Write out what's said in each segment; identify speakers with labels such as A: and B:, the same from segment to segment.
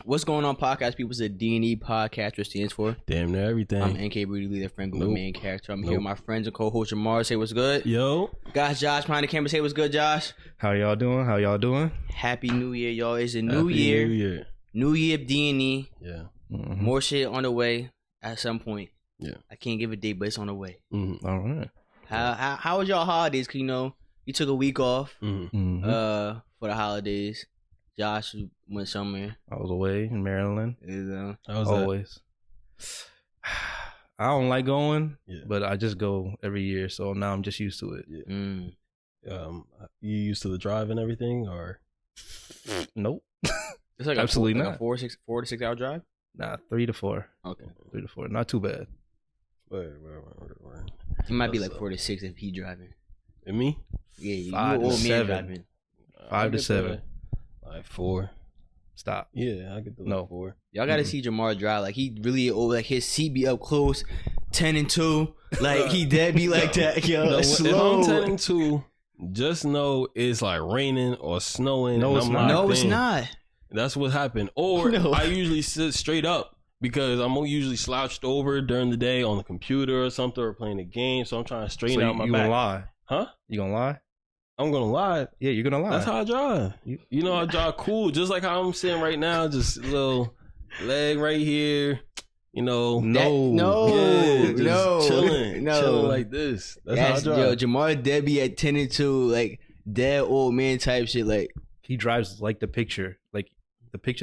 A: What's going on, podcast people? It's a D&E podcast, which stands for
B: Damn near everything.
A: I'm NK Brady, leader, friend group, main character. I'm here with my friends and co-host Jamar. Say what's good.
B: Yo.
A: Guys, Josh behind the camera. Say what's good, Josh.
C: How y'all doing?
A: Happy New Year, y'all. It's a new year. New year D&E.
B: Yeah.
C: Mm-hmm.
A: More shit on the way at some point.
B: Yeah.
A: I can't give a date, but it's on the way.
B: Mm-hmm.
C: All right.
A: How was y'all holidays? Cause you took a week off
B: Mm-hmm.
A: for the holidays. Josh went somewhere.
C: I was away in Maryland.
B: How was
C: Always. I don't like going,
B: Yeah.
C: but I just go every year, so now I'm just used to it.
B: Yeah. You used to the drive and everything, or?
C: Nope.
A: It's like
C: Absolutely
A: a
C: not.
A: 4 to 6 hour drive.
C: Nah, 3 to 4.
A: Okay.
C: 3 to 4. Not too bad.
B: Wait.
A: It might be like 4 to 6 if he driving.
B: And me?
A: Yeah, you
C: 5 to
A: old man
C: 7.
A: driving.
C: 5 to 7.
B: Like 4.
C: Stop.
B: Yeah, I could do
C: No.
B: 4.
A: Y'all gotta see Jamar drive. Like he really old. Like his seat be up close, 10 and 2. Like he dead be like that. Yo,
B: No,
A: slow.
B: if I'm 10 and 2, just know it's like raining or snowing.
C: No,
B: and
C: it's
B: I'm
C: not.
B: locked
A: No, it's
B: in.
A: not.
B: That's what happened. Or
A: No.
B: I usually sit straight up because I'm usually slouched over during the day on the computer or something or playing a game. So I'm trying to straighten
C: So
B: out my
C: you
B: back.
C: gonna lie?
B: Huh?
C: You gonna lie?
B: I'm gonna lie.
C: Yeah, you're gonna lie.
B: That's how I drive. You know, I drive cool, just like how I'm sitting right now. Just a little leg right here. You know,
A: No,
B: yeah, just
A: no,
B: chilling like this. That's how I drive.
A: Yo, Jamar dead be at 10 and 2. Like dead old man type shit. Like
C: He drives like the picture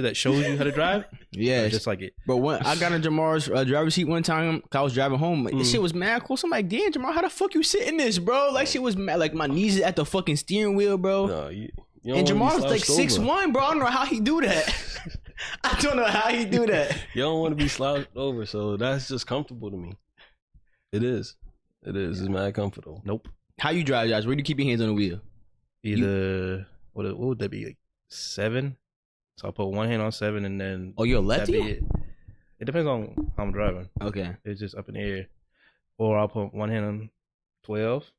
C: that shows you how to drive.
A: yeah,
C: Just like it.
A: But when I got in Jamar's driver's seat one time, 'cause I was driving home. Like, this shit was mad cool. So I'm like, damn, Jamar, how the fuck you sit in this, bro? Like, shit was mad. Like, my knees is at the fucking steering wheel, bro.
B: No, you don't
A: And
B: wanna be
A: Jamar's like
B: slouched over.
A: 6'1", bro. I don't know how he do that. I don't know how he do that.
B: You don't want to be slouched over, so that's just comfortable to me. It is. It's mad comfortable.
C: Nope.
A: How you drive, Josh? Where do you keep your hands on the wheel?
C: Either what would that be? Like 7. So I'll put one hand on 7 and then
A: Oh, you're a
C: that'd be
A: lefty?
C: it depends on how I'm driving.
A: Okay.
C: It's just up in the air. Or I'll put one hand on 12.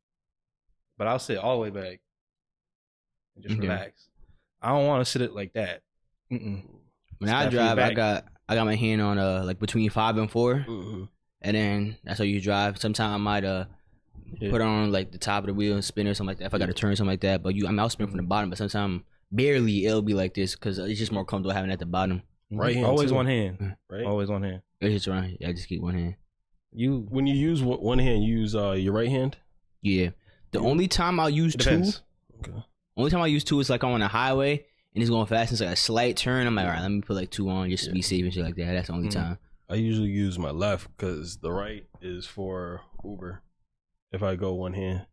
C: But I'll sit all the way back and just
A: Okay.
C: relax. I don't want to sit it like that. Mm-mm.
A: When
C: Snap
A: I
C: your
A: drive, I
C: back.
A: got my hand on like between 5 and 4,
B: Mm-hmm.
A: and then that's how you drive. Sometimes I might put on like the top of the wheel and spin or something like that if I got to turn something like that. But I'll spin from the bottom, but sometimes barely it'll be like this because it's just more comfortable having it at the bottom.
B: Right hand,
C: Always
B: too.
C: one hand.
B: Right.
C: Always one hand.
A: It's just around. I just keep one hand.
B: When you use one hand, you use your right hand.
A: Yeah. The only time I'll use
C: It
A: two.
C: depends.
B: Okay.
A: Only time I use two is like I'm on a highway and it's going fast. And it's like a slight turn. I'm like, all right, let me put like 2 on just to be safe and shit like that. That's the only time.
B: I usually use my left because the right is for Uber. If I go one hand,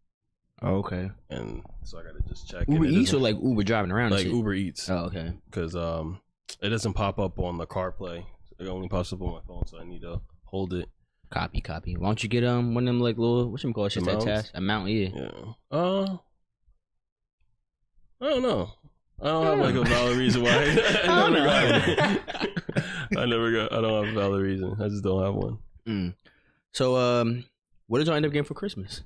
A: Oh, okay.
B: and so I gotta just check.
A: Uber
B: and it
A: Eats or
B: doesn't-
A: like Uber driving around?
B: like
A: and shit?
B: Uber Eats
A: Oh, okay.
B: because it doesn't pop up on the CarPlay. It only pops up on my phone, so I need to hold it.
A: Copy. Why don't you get one of them like little whatchamacallit shit that
B: mounts?
A: task? A mount, yeah.
B: Yeah. I don't know. I don't have like a valid reason why. I never got. I don't have a valid reason. I just don't have one.
A: So what did y'all end up getting for Christmas?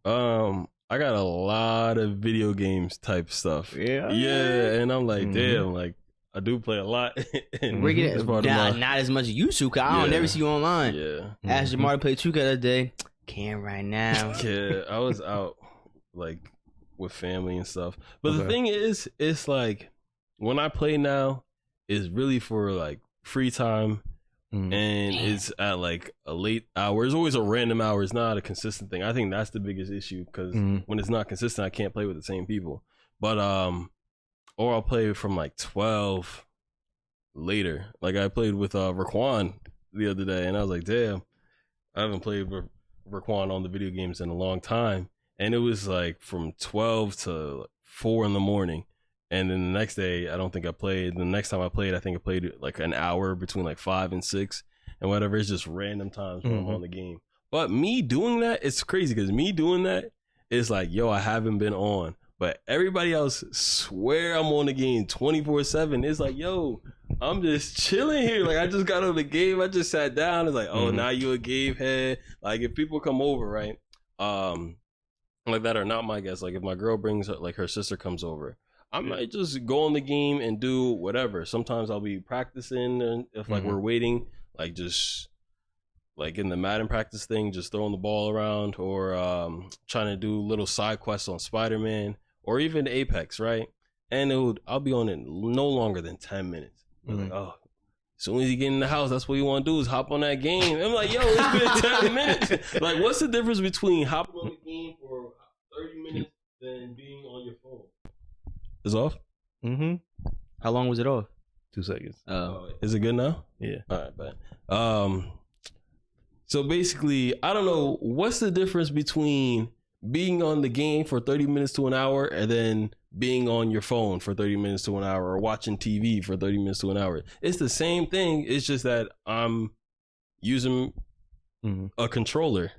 B: I got a lot of video games type stuff.
A: Yeah.
B: Yeah, and I'm like, damn, like I do play a lot. And
A: We're getting
B: it's part of my-
A: not as much as you two, cause I don't
B: Yeah.
A: never see you online.
B: Yeah.
A: Asked Jamar to play 2K the other day. Can't right now.
B: Yeah, I was out like with family and stuff. But the
C: Okay.
B: thing is, it's like when I play now, it's really for like free time.
C: Mm.
B: And it's at like a late hour. It's always a random hour. It's not a consistent thing. I think that's the biggest issue because when it's not consistent, I can't play with the same people. But or I'll play from like 12 later. Like I played with Raquan the other day, and I was like, damn, I haven't played with Raquan on the video games in a long time. And it was like from 12 to 4 in the morning. And then the next day, I don't think I played. The next time I played, I think I played like an hour between like 5 and 6 and whatever. It's just random times when I'm on the game. But me doing that, it's crazy because me doing that is like, yo, I haven't been on. But everybody else swear I'm on the game 24/7. It's like, yo, I'm just chilling here. Like, I just got on the game. I just sat down. It's like, oh, now you a game head. Like, if people come over, right, like that are not my guests. Like, if my girl brings her, like her sister comes over, I might just go on the game and do whatever. Sometimes I'll be practicing, and if like we're waiting, like just like in the Madden practice thing, just throwing the ball around, or trying to do little side quests on Spider-Man, or even Apex, right? And I'll be on it no longer than 10 minutes. Like, oh, as soon as you get in the house, that's what you want to do is hop on that game. I'm like, yo, it's been 10 minutes. Like, what's the difference between hopping on the game for 30 minutes than being on your phone? It's off?
A: How long was it off?
C: 2 seconds.
B: Is it good now?
C: Yeah.
B: All right, bet. So basically, I don't know, what's the difference between being on the game for 30 minutes to an hour and then being on your phone for 30 minutes to an hour or watching TV for 30 minutes to an hour? It's the same thing. It's just that I'm using a controller.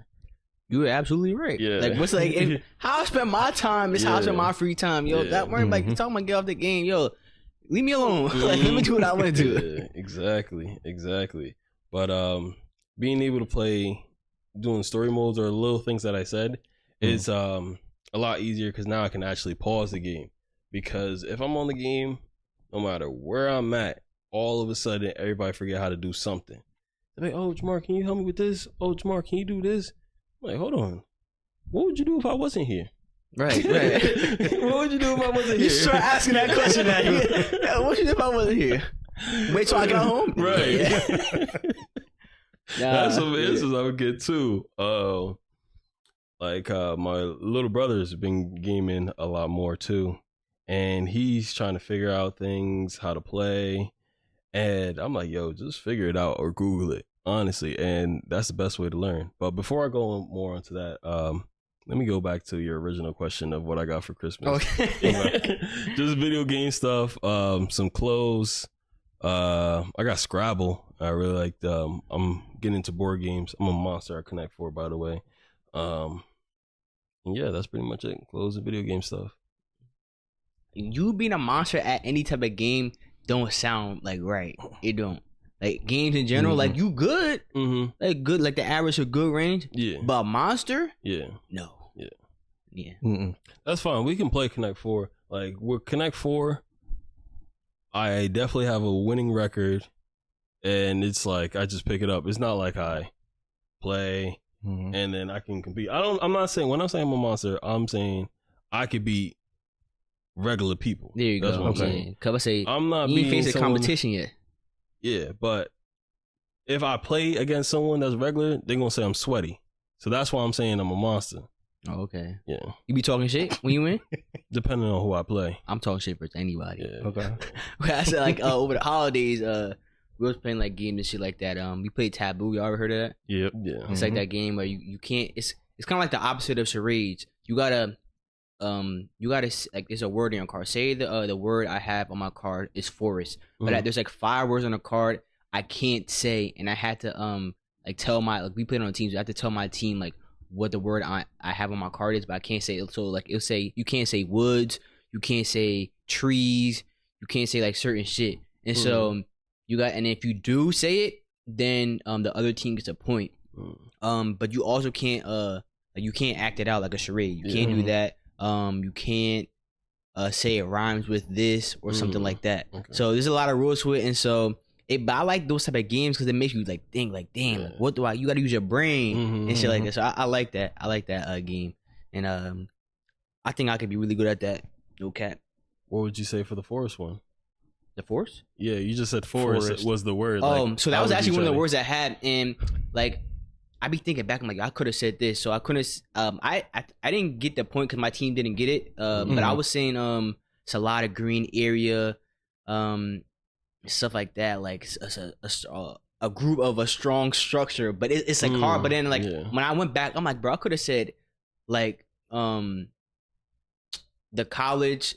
A: You were absolutely right.
B: Yeah.
A: Like, what's like, how I spend my time is how I spend my free time. Yo, that weren't like, talking about get off the game. Yo, leave me alone. Like, let me do what I want to do.
B: Yeah, exactly. But being able to play, doing story modes or little things that I said is a lot easier because now I can actually pause the game. Because if I'm on the game, no matter where I'm at, all of a sudden everybody forget how to do something. They're like, oh, Jamar, can you help me with this? Oh, Jamar, can you do this? I'm like, hold on. What would you do if I wasn't here?
A: Right.
B: What would you do if I wasn't here?
A: You start asking that question now. Yeah, what would you do if I wasn't here? Wait till I got home?
B: Right. That's some answers I would get too. My little brother's been gaming a lot more too, and he's trying to figure out things, how to play, and I'm like, yo, just figure it out or Google it, honestly, and that's the best way to learn. But before I go more into that, let me go back to your original question of what I got for Christmas. Okay. Just video game stuff, some clothes. I got Scrabble. I really liked. I'm getting into board games. I'm a monster at Connect 4, by the way. And yeah, that's pretty much it. Clothes and video game stuff.
A: You being a monster at any type of game don't sound like right. It don't. Like games in general, like you good, like good, like the average of good range.
B: Yeah.
A: But monster,
B: no,
A: yeah.
B: That's fine. We can play Connect 4. Like with Connect 4, I definitely have a winning record. And it's like I just pick it up. It's not like I play and then I can compete. I'm not saying when I'm saying I'm a monster, I'm saying I could beat regular people.
A: There you go. What I'm saying. Cause I say
B: I'm not
A: you ain't facing competition yet.
B: Yeah, but if I play against someone that's regular, they're gonna say I'm sweaty. So that's why I'm saying I'm a monster.
A: Oh, okay.
B: Yeah.
A: You be talking shit when you win?
B: Depending on who I play.
A: I'm talking shit for anybody.
B: Yeah.
C: Okay.
A: I said like over the holidays, we was playing like games and shit like that. We played Taboo. Y'all ever heard of that?
B: Yep. Yeah.
A: It's like that game where you can't. It's kind of like the opposite of charades. You gotta like there's a word in your card. Say the word I have on my card is forest, but there's like 5 words on the card I can't say, and I had to like tell my we played on teams. I had to tell my team like what the word I have on my card is, but I can't say it. So like it'll say you can't say woods, you can't say trees, you can't say like certain shit, and so. And if you do say it, then the other team gets a point. But you also can't you can't act it out like a charade. You can't do that. You can't say it rhymes with this or something like that. Okay. So there's a lot of rules to it, and so but I like those type of games because it makes you like think like, damn, like, what do I? You got to use your brain and shit like that. So I like that. I like that game, and I think I could be really good at that. No cap.
B: What would you say for the forest one?
A: The forest?
B: Yeah, you just said forest was the word.
A: So that was actually one of the words I had, and like I be thinking back, I'm like, I could have said this, so I couldn't. I didn't get the point because my team didn't get it. But I was saying it's a lot of green area, stuff like that, like a group of a strong structure. But it's like hard. But then like when I went back, I'm like, bro, I could have said like the college,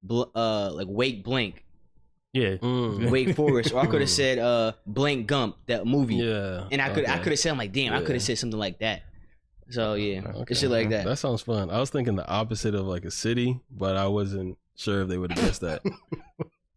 A: like Wake Blank.
C: Yeah,
A: Wake Forest, or I could have said Blank Gump, that movie.
B: Yeah,
A: and I could have said, I'm like, damn, I could have said something like that. So yeah, shit like that.
B: That sounds fun. I was thinking the opposite of like a city, but I wasn't sure if they would have guessed that.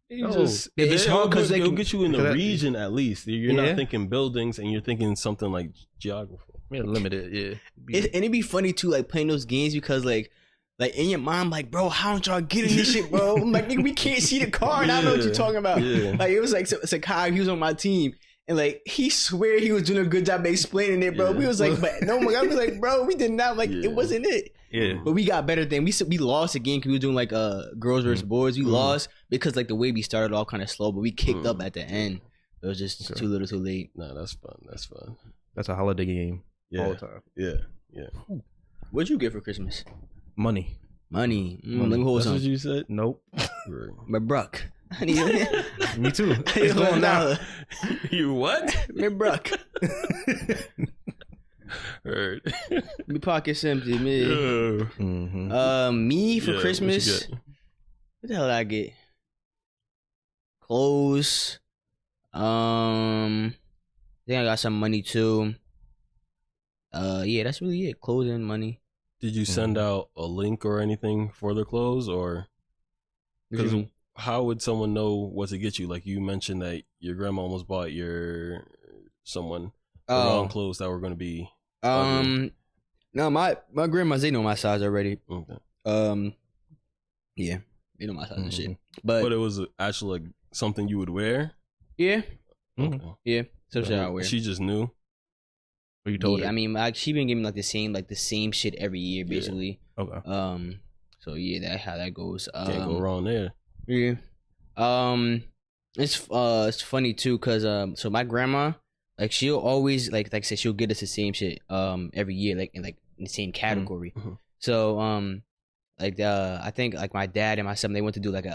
B: It's hard because it'll get you in the region at least. You're not thinking buildings, and you're thinking something like geography.
C: Yeah, limited. Yeah,
A: and it'd be funny too, like playing those games because like like in your mind, like, bro, how don't y'all get in this shit, bro? I'm like, nigga, we can't see the car, and I don't know what you're talking about.
B: Yeah.
A: Like it was like Sakai, he was on my team. And like he swear he was doing a good job explaining it, bro.
B: Yeah.
A: We was like, but no, my God was like, bro, we did not like it wasn't it.
C: Yeah.
A: But we got better than we lost again because we were doing like girls versus boys. We lost because like the way we started all kind of slow, but we kicked up at the end. It was just too little, too late.
B: Nah, that's fun. That's fun.
C: That's a holiday game all the time.
B: Yeah.
A: What'd you get for Christmas?
C: Money.
A: Money. Let me hold
B: That's
A: some.
B: what you said?
C: Nope.
A: But Bruck. I need
C: Me too.
A: it's going down.
B: You what?
A: Man, Bruck.
B: Heard.
A: Me pockets empty, man.
C: Mm-hmm.
A: Me for
B: Yeah,
A: Christmas. What the hell did I get? Clothes. I think I got some money too. Yeah, that's really it. Clothes and money.
B: Did you send out a link or anything for the clothes, or because how would someone know what to get you? Like you mentioned that your grandma almost bought someone the wrong clothes that were going to be.
A: No, my grandma's, they know my size already.
B: Okay.
A: Yeah, they know my size and shit.
B: But it was actually like something you would wear.
A: Yeah,
B: Okay.
A: yeah, some shit I wear.
B: She just knew.
C: Or you told
A: Yeah,
C: her?
A: I mean, she been giving me like the same shit every year, basically.
C: Okay.
A: So yeah, that's how that goes.
B: Can't go wrong there.
A: Yeah. It's funny too, cause so my grandma, like she'll always like I said, she'll get us the same shit every year, like in the same category.
B: Mm-hmm.
A: So I think like my dad and my son, they went to do like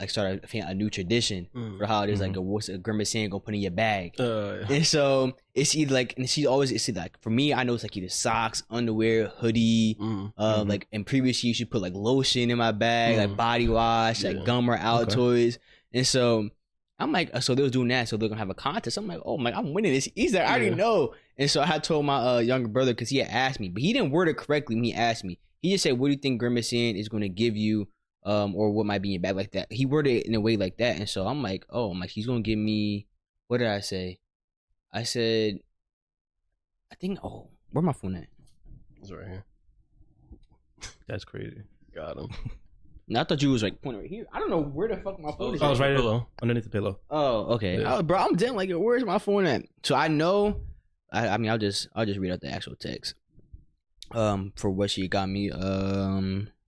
A: start a new tradition for holidays, like what's a grandma saying go put in your bag. And so it's either like, and she always, it's either like for me, I know it's like either socks, underwear, hoodie. Like in previous years, she put like lotion in my bag, like body wash, like gum or Altoids. And so I'm like, so they was doing that, so they're gonna have a contest. I'm like, oh my, I'm winning this. He's like, I already know. And so I had told my younger brother, because he had asked me, but he didn't word it correctly when he asked me. He just said, what do you think Grandma Sin is gonna give you, or what might be in your bag, like that. He worded it in a way like that. And so I'm like, oh, I'm like, he's gonna give me, what did I say? I said, I think, where my phone at?
B: It's right here.
C: That's crazy.
B: Got him.
A: No, I thought you was like pointing right here. I don't know where the fuck my phone is.
C: Oh, it's right
B: Pillow.
C: underneath the pillow.
A: Oh, okay.
C: Yeah.
A: Bro, I'm damn like, where's my phone at? So I know. I mean, I'll just read out the actual text. For what she got me.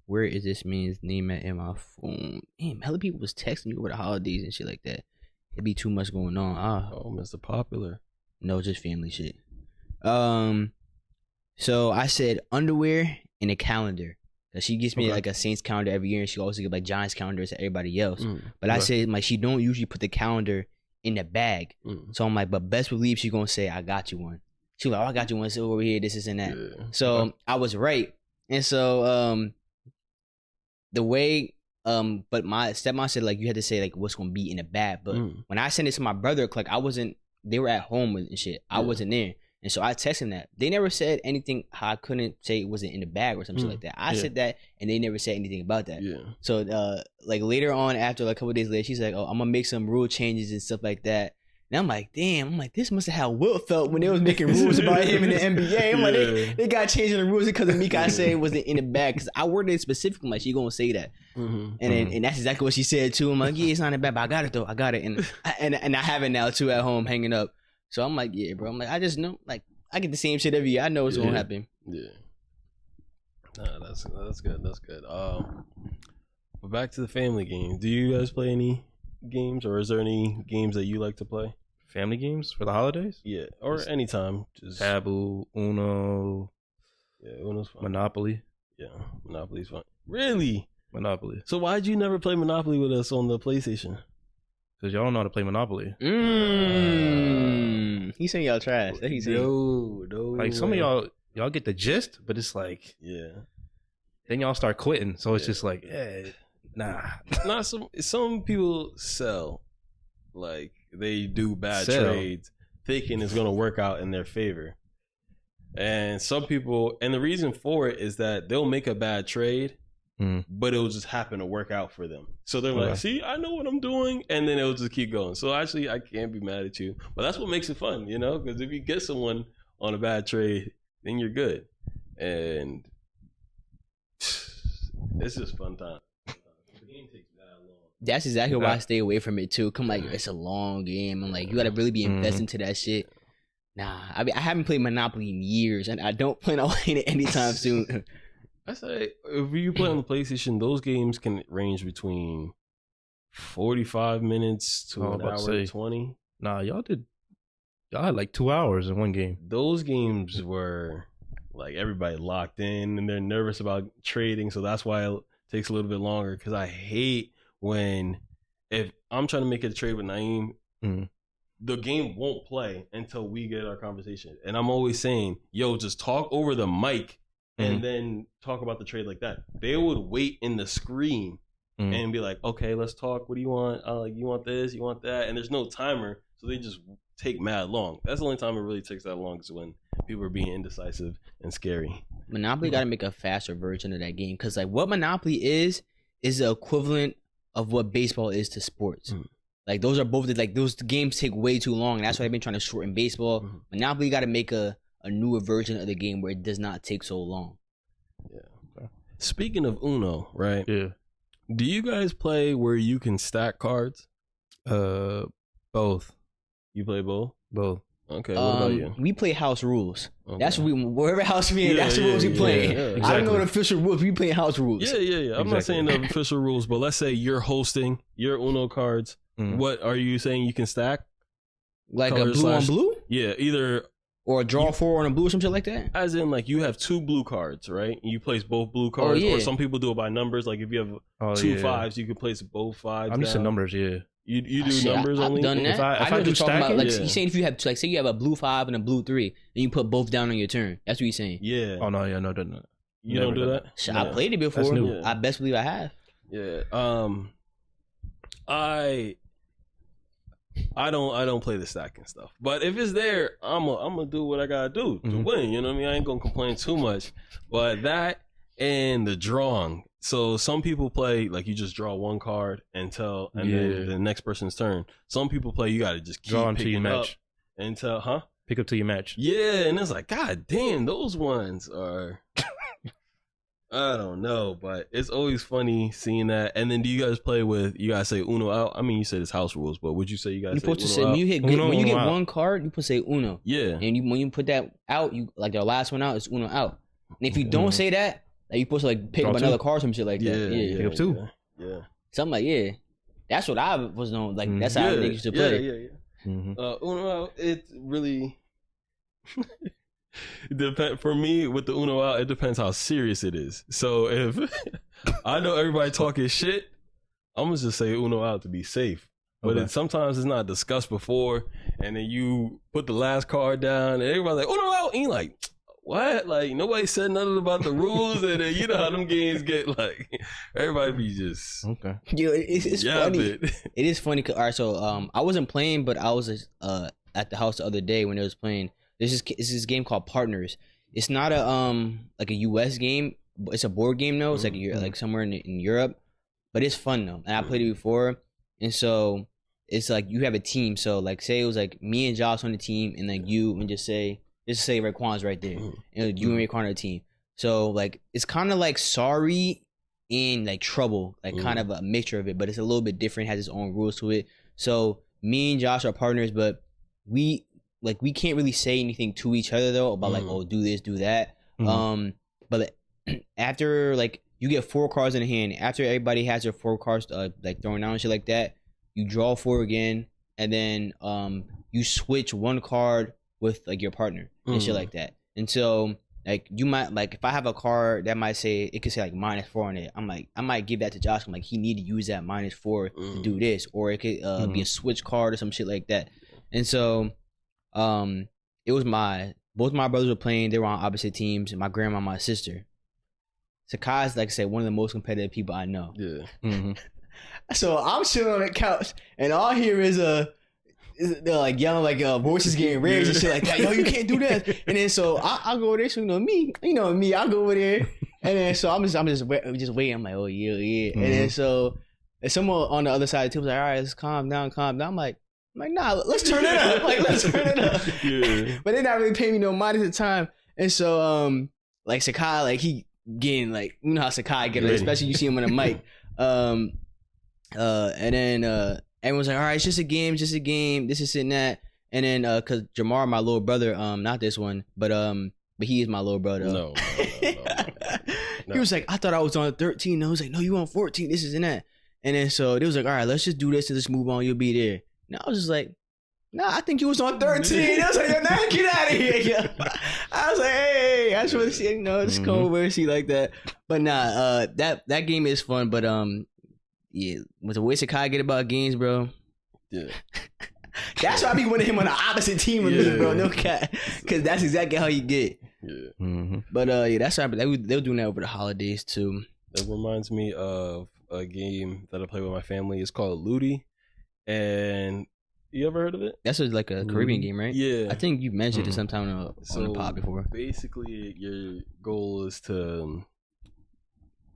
A: Where is this man's name at in my phone? Damn, hella people was texting me over the holidays and shit like that. It'd be too much going on.
B: Oh, Mr. Popular.
A: No, just family shit. So I said underwear and a calendar. Cause she gives me like a Saints calendar every year, and she also gives like Giants calendars to everybody else. But I said like she don't usually put the calendar in the bag. So I'm like, but best believe she's gonna say I got you one. She was like, oh, I got you one. So over here, this and that.
B: Yeah.
A: So I was right, and so the way but my stepmom said like you had to say like what's gonna be in the bag. But when I sent it to my brother, like I wasn't. They were at home and shit. I wasn't there. And so I texted them that. They never said anything how I couldn't say it wasn't in the bag or something like that. I said that, and they never said anything about that.
B: Yeah.
A: So, like later on, after like a couple days later, she's like, "Oh, I'm gonna make some rule changes and stuff like that." And I'm like, "Damn!" I'm like, "This must have how Wilt felt when they was making rules about him in the NBA." I'm like, they got changing the rules because of me. I say it wasn't in the bag because I worded it specifically like she gonna say that, and that's exactly what she said too. I'm like, "Yeah, it's not in the bag, but I got it though. I got it, and I have it now too at home hanging up." So I'm like, "Yeah, bro." I'm like, I just know like. I get the same shit every year. I know what's gonna happen.
B: Yeah. Nah, that's good. That's good. But back to the family game. Do you guys play any games, or is there any games that you like to play?
C: Family games for the holidays?
B: Yeah, or anytime. Just
C: Taboo, Uno.
B: Yeah, Uno's fun.
C: Monopoly.
B: Yeah, Monopoly's fun. Really?
C: Monopoly.
B: So why'd you never play Monopoly with us on the PlayStation?
C: Because y'all don't know how to play Monopoly.
A: He's saying y'all trash. That he's saying.
B: No.
C: Like some of y'all get the gist, but it's like then y'all start quitting. So it's just like, nah.
B: Not some people sell, like they do bad trades, thinking it's gonna work out in their favor. And some people, and the reason for it is that they'll make a bad trade, but it'll just happen to work out for them. So they're like, see, I know what I'm doing. And then it'll just keep going. So actually, I can't be mad at you. But that's what makes it fun, you know? Because if you get someone on a bad trade, then you're good. And It's just fun time. The game takes that long.
A: That's exactly why I stay away from it too. Come like it's a long game. I'm like, you gotta really be invested into that shit. Nah, I mean, I haven't played Monopoly in years, and I don't plan on playing it anytime soon.
B: I say if you play on the PlayStation, those games can range between 45 minutes to an hour 20.
C: Nah, y'all had like 2 hours in one game.
B: Those games were like everybody locked in and they're nervous about trading, so that's why it takes a little bit longer. Because I hate when if I'm trying to make a trade with Naeem, the game won't play until we get our conversation. And I'm always saying, yo, just talk over the mic and then talk about the trade like that. They would wait in the screen and be like, okay, let's talk. What do you want? Like, you want this? You want that? And there's no timer, so they just take mad long. That's the only time it really takes that long is when people are being indecisive and scary.
A: Monopoly got to make a faster version of that game because like what Monopoly is the equivalent of what baseball is to sports. Like those are both like those games take way too long, and that's why I've been trying to shorten baseball. Monopoly got to make a newer version of the game where it does not take so long.
B: Yeah. Okay. Speaking of Uno, right?
C: Yeah.
B: Do you guys play where you can stack cards?
C: Both.
B: You play both?
C: Both.
B: Okay. What about you?
A: We play house rules.
B: Okay.
A: That's what we wherever house we in. That's the rules we play.
B: Exactly.
A: I don't know the official rules. We play house rules.
B: Yeah. I'm not saying the official rules, but let's say you're hosting your Uno cards. What are you saying you can stack?
A: Like a blue on blue?
B: Yeah, either
A: or a draw 4 on a blue or something like that.
B: As in, like you have 2 blue cards, right? And you place both blue cards, or some people do it by numbers. Like if you have 2 5s, you can place both 5s.
C: I'm just in numbers, yeah.
B: You do numbers only.
A: I've done that.
C: If I do stacking,
A: like you're saying if you have like say you have a blue 5 and a blue 3, and you put both down on your turn. That's what you're saying.
B: Yeah.
C: Oh no, yeah, no, no.
B: You don't do that.
A: I played it before. Yeah. I best believe I have.
B: Yeah. I don't play the stacking stuff, but if it's there, I'm gonna do what I gotta do to win. You know what I mean? I ain't gonna complain too much. But that and the drawing. So some people play like you just draw one card and then the next person's turn. Some people play you gotta just keep
C: draw until you match
B: until
C: pick up till you match.
B: Yeah, and it's like God damn, those ones are. I don't know, but it's always funny seeing that. And then do you guys play with, you guys say Uno out? I mean, you said it's house rules, but would you say you guys say
A: supposed
B: Uno
A: to say,
B: out?
A: When you get one card, you put say Uno.
B: Yeah.
A: And when you put that out, you like the last one out, it's Uno out. And if you don't say that, like you're supposed to like pick up another card or some shit like that. Yeah.
C: Pick up 2.
B: Yeah.
A: Something like, that's what I was on. Like, that's how niggas used to play.
B: Yeah. Uno out, it really... For me, with the Uno out, it depends how serious it is. So if I know everybody talking shit, I'm gonna just say Uno out to be safe. But sometimes it's not discussed before, and then you put the last card down, and everybody's like Uno out, and you're like, what? Like nobody said nothing about the rules, and then you know how them games get. Like everybody be just
A: Yo, it's funny. It is funny. All right, so I wasn't playing, but I was at the house the other day when it was playing. There's this game called Partners. It's not a like a US game. It's a board game though. It's like you're like somewhere in Europe, but it's fun though. And I played it before, and so it's like you have a team. So like say it was like me and Josh on the team, and like you and just say Raekwon's right there, and you and Raekwon are the team. So like it's kind of like Sorry and like Trouble, like kind of a mixture of it, but it's a little bit different. It has its own rules to it. So me and Josh are partners, but we can't really say anything to each other though about like, oh, do this, do that. But after like you get 4 cards in the hand, after everybody has their 4 cards like thrown down and shit like that, you draw 4 again, and then you switch 1 card with like your partner and shit like that. And so like you might like if I have a card that might say it could say like -4 on it, I might give that to Josh. I'm like, he need to use that -4 to do this, or it could be a switch card or some shit like that. And so it was both my brothers were playing. They were on opposite teams, and my grandma and my sister. Sakai's, like I said, one of the most competitive people I know.
B: Yeah.
A: So I'm sitting on the couch, and all I hear is they're like yelling like voices getting raised and shit like that. Yo, you can't do that. And then so I go over there. So you know me. I go over there, and then so I'm just waiting. I'm like, oh yeah. And then so and someone on the other side of the table was like, all right, let's calm down. I'm like, nah, let's turn it up. Like, let's turn it up. Yeah. But they're not really paying me no mind at the time. And so, like, Sakai, like, getting like, you know how Sakai get, like, especially you see him on the mic. And then everyone's like, all right, it's just a game, this is and that. And then cause Jamar, my little brother, not this one, but he is my little brother.
B: No.
A: He was like, I thought I was on 13. I was like, no, you on 14, this is and that. And then so they was like, all right, let's just do this and just move on, you'll be there. And I was just like, nah, I think you was on 13. I was like, yo, nah, get out of here. Yo. I was like, hey, I just want to see, you know, just come over and see like that. But nah, that game is fun. But yeah, was a waste of Kai get about games, bro.
B: Yeah.
A: That's why I be winning him on the opposite team with me, bro. No cat, because that's exactly how you get.
B: Yeah.
A: But yeah, that's why they were doing that over the holidays too.
B: That reminds me of a game that I play with my family. It's called Ludi, and you ever heard of it?
A: That's like a Caribbean game, right?
B: Yeah.
A: I think you mentioned it sometime on the pod before.
B: Basically, your goal is to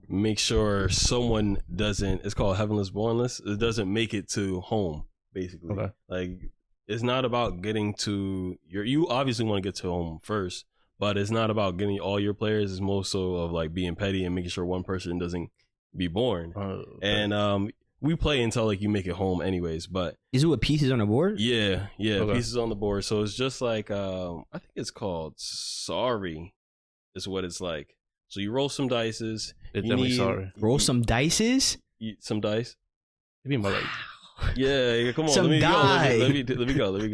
B: make sure someone doesn't, it's called Heavenless Bornless, it doesn't make it to home, basically. Okay. Like, it's not about getting to, you obviously want to get to home first, but it's not about getting all your players. It's more so of like being petty and making sure one person doesn't be born. Okay. And we play until like you make it home anyways, but
A: is it with pieces on the board?
B: Yeah, okay. Pieces on the board. So it's just like I think it's called Sorry is what it's like. So you roll some dices.
C: It's definitely Sorry.
A: Roll some dices?
B: Some dice.
C: It'd be more like
B: yeah, come on.
A: Some
B: let me
A: die.
B: go. Let me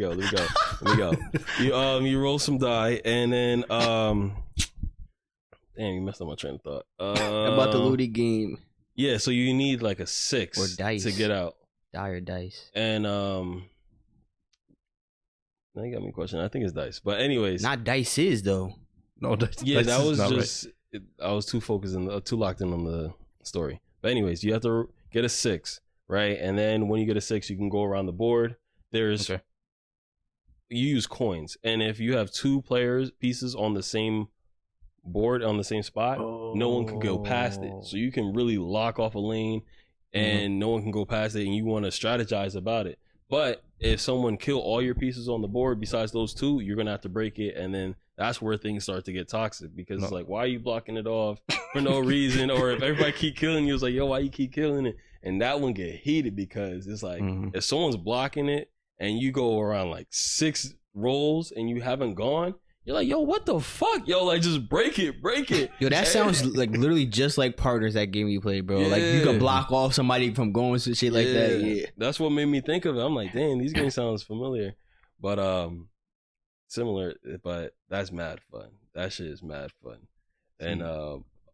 B: go. You roll some die and then damn, you messed up my train of thought.
A: About the Ludi game.
B: Yeah, so you need like a 6
A: or dice
B: to get out.
A: Die or dice.
B: And now you got me a question. I think it's dice. But anyways.
A: Not dices though.
C: No, dice.
B: Yeah,
C: dice
B: that was just
C: right.
B: I was too focused and too locked in on the story. But anyways, you have to get a 6, right? And then when you get a 6, you can go around the board. There's you use coins. And if you have 2 pieces on the same board on the same spot, no one can go past it. So you can really lock off a lane and no one can go past it, and you want to strategize about it. But if someone kill all your pieces on the board besides those 2, you're gonna have to break it, and then that's where things start to get toxic, because it's like, why are you blocking it off for no reason? Or if everybody keep killing you, it's like, yo, why you keep killing it? And that one get heated because it's like, if someone's blocking it and you go around like 6 rolls and you haven't gone, you're like, yo, what the fuck? Yo, like, just break it.
A: Yo, that sounds like literally just like Partners, that game you play, bro. Yeah. Like, you can block off somebody from going to shit like that. Yeah.
B: That's what made me think of it. I'm like, damn, these games sounds familiar. But, similar, but that's mad fun. That shit is mad fun. And,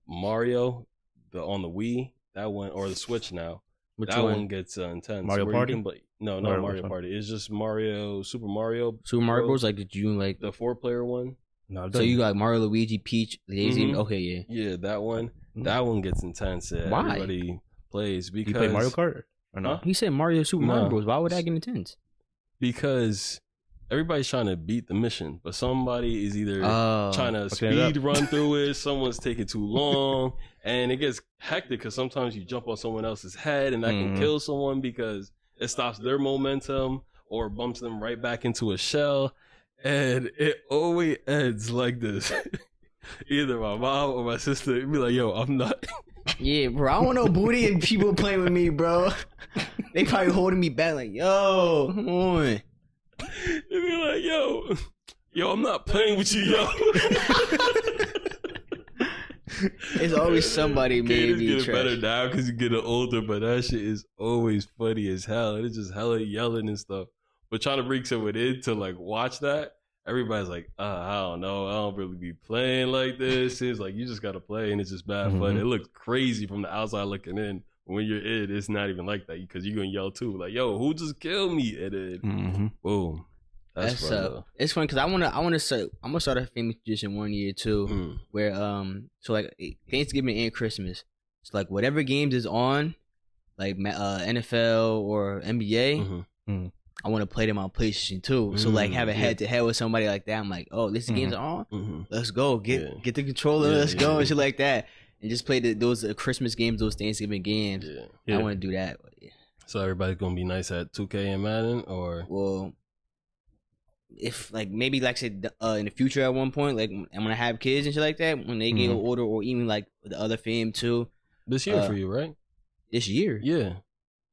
B: Mario, on the Wii, that one, or the Switch now, that one gets intense.
C: Mario Party?
B: No, not Mario Party. It's just Super Mario.
A: Super Mario Bros. Like, did you like
B: the 4-player one?
C: No.
A: So you got Mario, Luigi, Peach, Daisy. Okay, yeah.
B: Yeah, that one. That one gets intense.
A: Why?
B: Everybody plays because
C: you play Mario Kart or not?
A: He said Super Mario Bros. Why would that get intense?
B: Because everybody's trying to beat the mission, but somebody is either trying to speed run through it, someone's taking too long, and it gets hectic because sometimes you jump on someone else's head and that can kill someone because it stops their momentum or bumps them right back into a shell, and it always ends like this. Either my mom or my sister would be like, yo, I'm not.
A: Yeah, bro, I don't want no booty and people playing with me, bro. They probably holding me back like, yo, come on.
B: They be like, yo, I'm not playing with you, yo.
A: It's always somebody maybe.
B: It's getting better now because you're getting older, but that shit is always funny as hell. It's just hella yelling and stuff. But trying to bring someone in to like watch that, everybody's like, I don't know, I don't really be playing like this. It's like, you just gotta play, and it's just bad fun. It looks crazy from the outside looking in. When you're in, it's not even like that because you're gonna yell too, like, "Yo, who just killed me?" And then, boom. That's fun.
A: It's fun because I'm gonna start a family tradition one year too, where so like Thanksgiving and Christmas, it's like whatever games is on, like NFL or NBA, I want to play them on PlayStation too. So like have a head to head with somebody like that. I'm like, oh, this game's on, let's go get the controller, let's go and shit like that. And just play those Christmas games, those Thanksgiving games. I want to do that.
B: So everybody's gonna be nice at 2K and Madden, or
A: if like maybe like say in the future at one point, like I'm gonna have kids and shit like that when they get older, or even like the other fam too.
B: This year for you, right?
A: This year,
B: Yeah.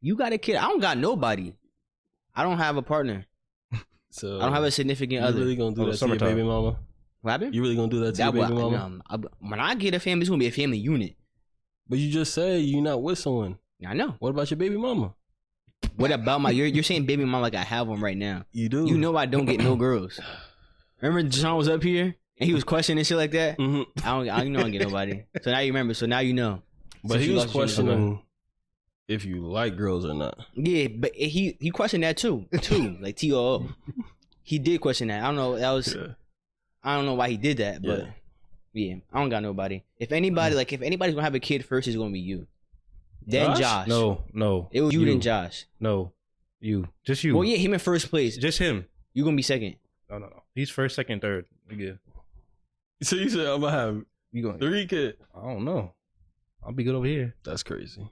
A: you got a kid. I don't got nobody. I don't have a partner.
B: So
A: I don't have a significant
B: you
A: other.
B: really gonna do that to your
C: summertime.
B: baby mama?
A: What happened?
B: You really gonna do that to your baby mama?
A: When I get a family, it's gonna be a family unit.
B: But you just said you're not with someone.
A: I know.
B: What about your baby mama?
A: What about my? You're saying baby mama like I have one right now.
B: You do.
A: You know I don't get no girls. Remember John was up here and he was questioning shit like that.
B: Mm-hmm.
A: I don't get nobody. So now you remember. So now you know.
B: But he was questioning if you like girls or not.
A: Yeah, but he questioned that too. Like TOO. He did question that. I don't know. That was. Yeah. I don't know why he did that, but yeah, I don't got nobody. If anybody's gonna have a kid first, it's gonna be you. Then Josh.
C: No.
A: It was you then Josh.
C: No. You. Just you.
A: Well, yeah, him in first place.
C: Just him.
A: You gonna be second.
C: No. He's first, second, third. We good.
B: So you said I'm gonna have 3 kids?
C: I don't know. I'll be good over here.
B: That's crazy.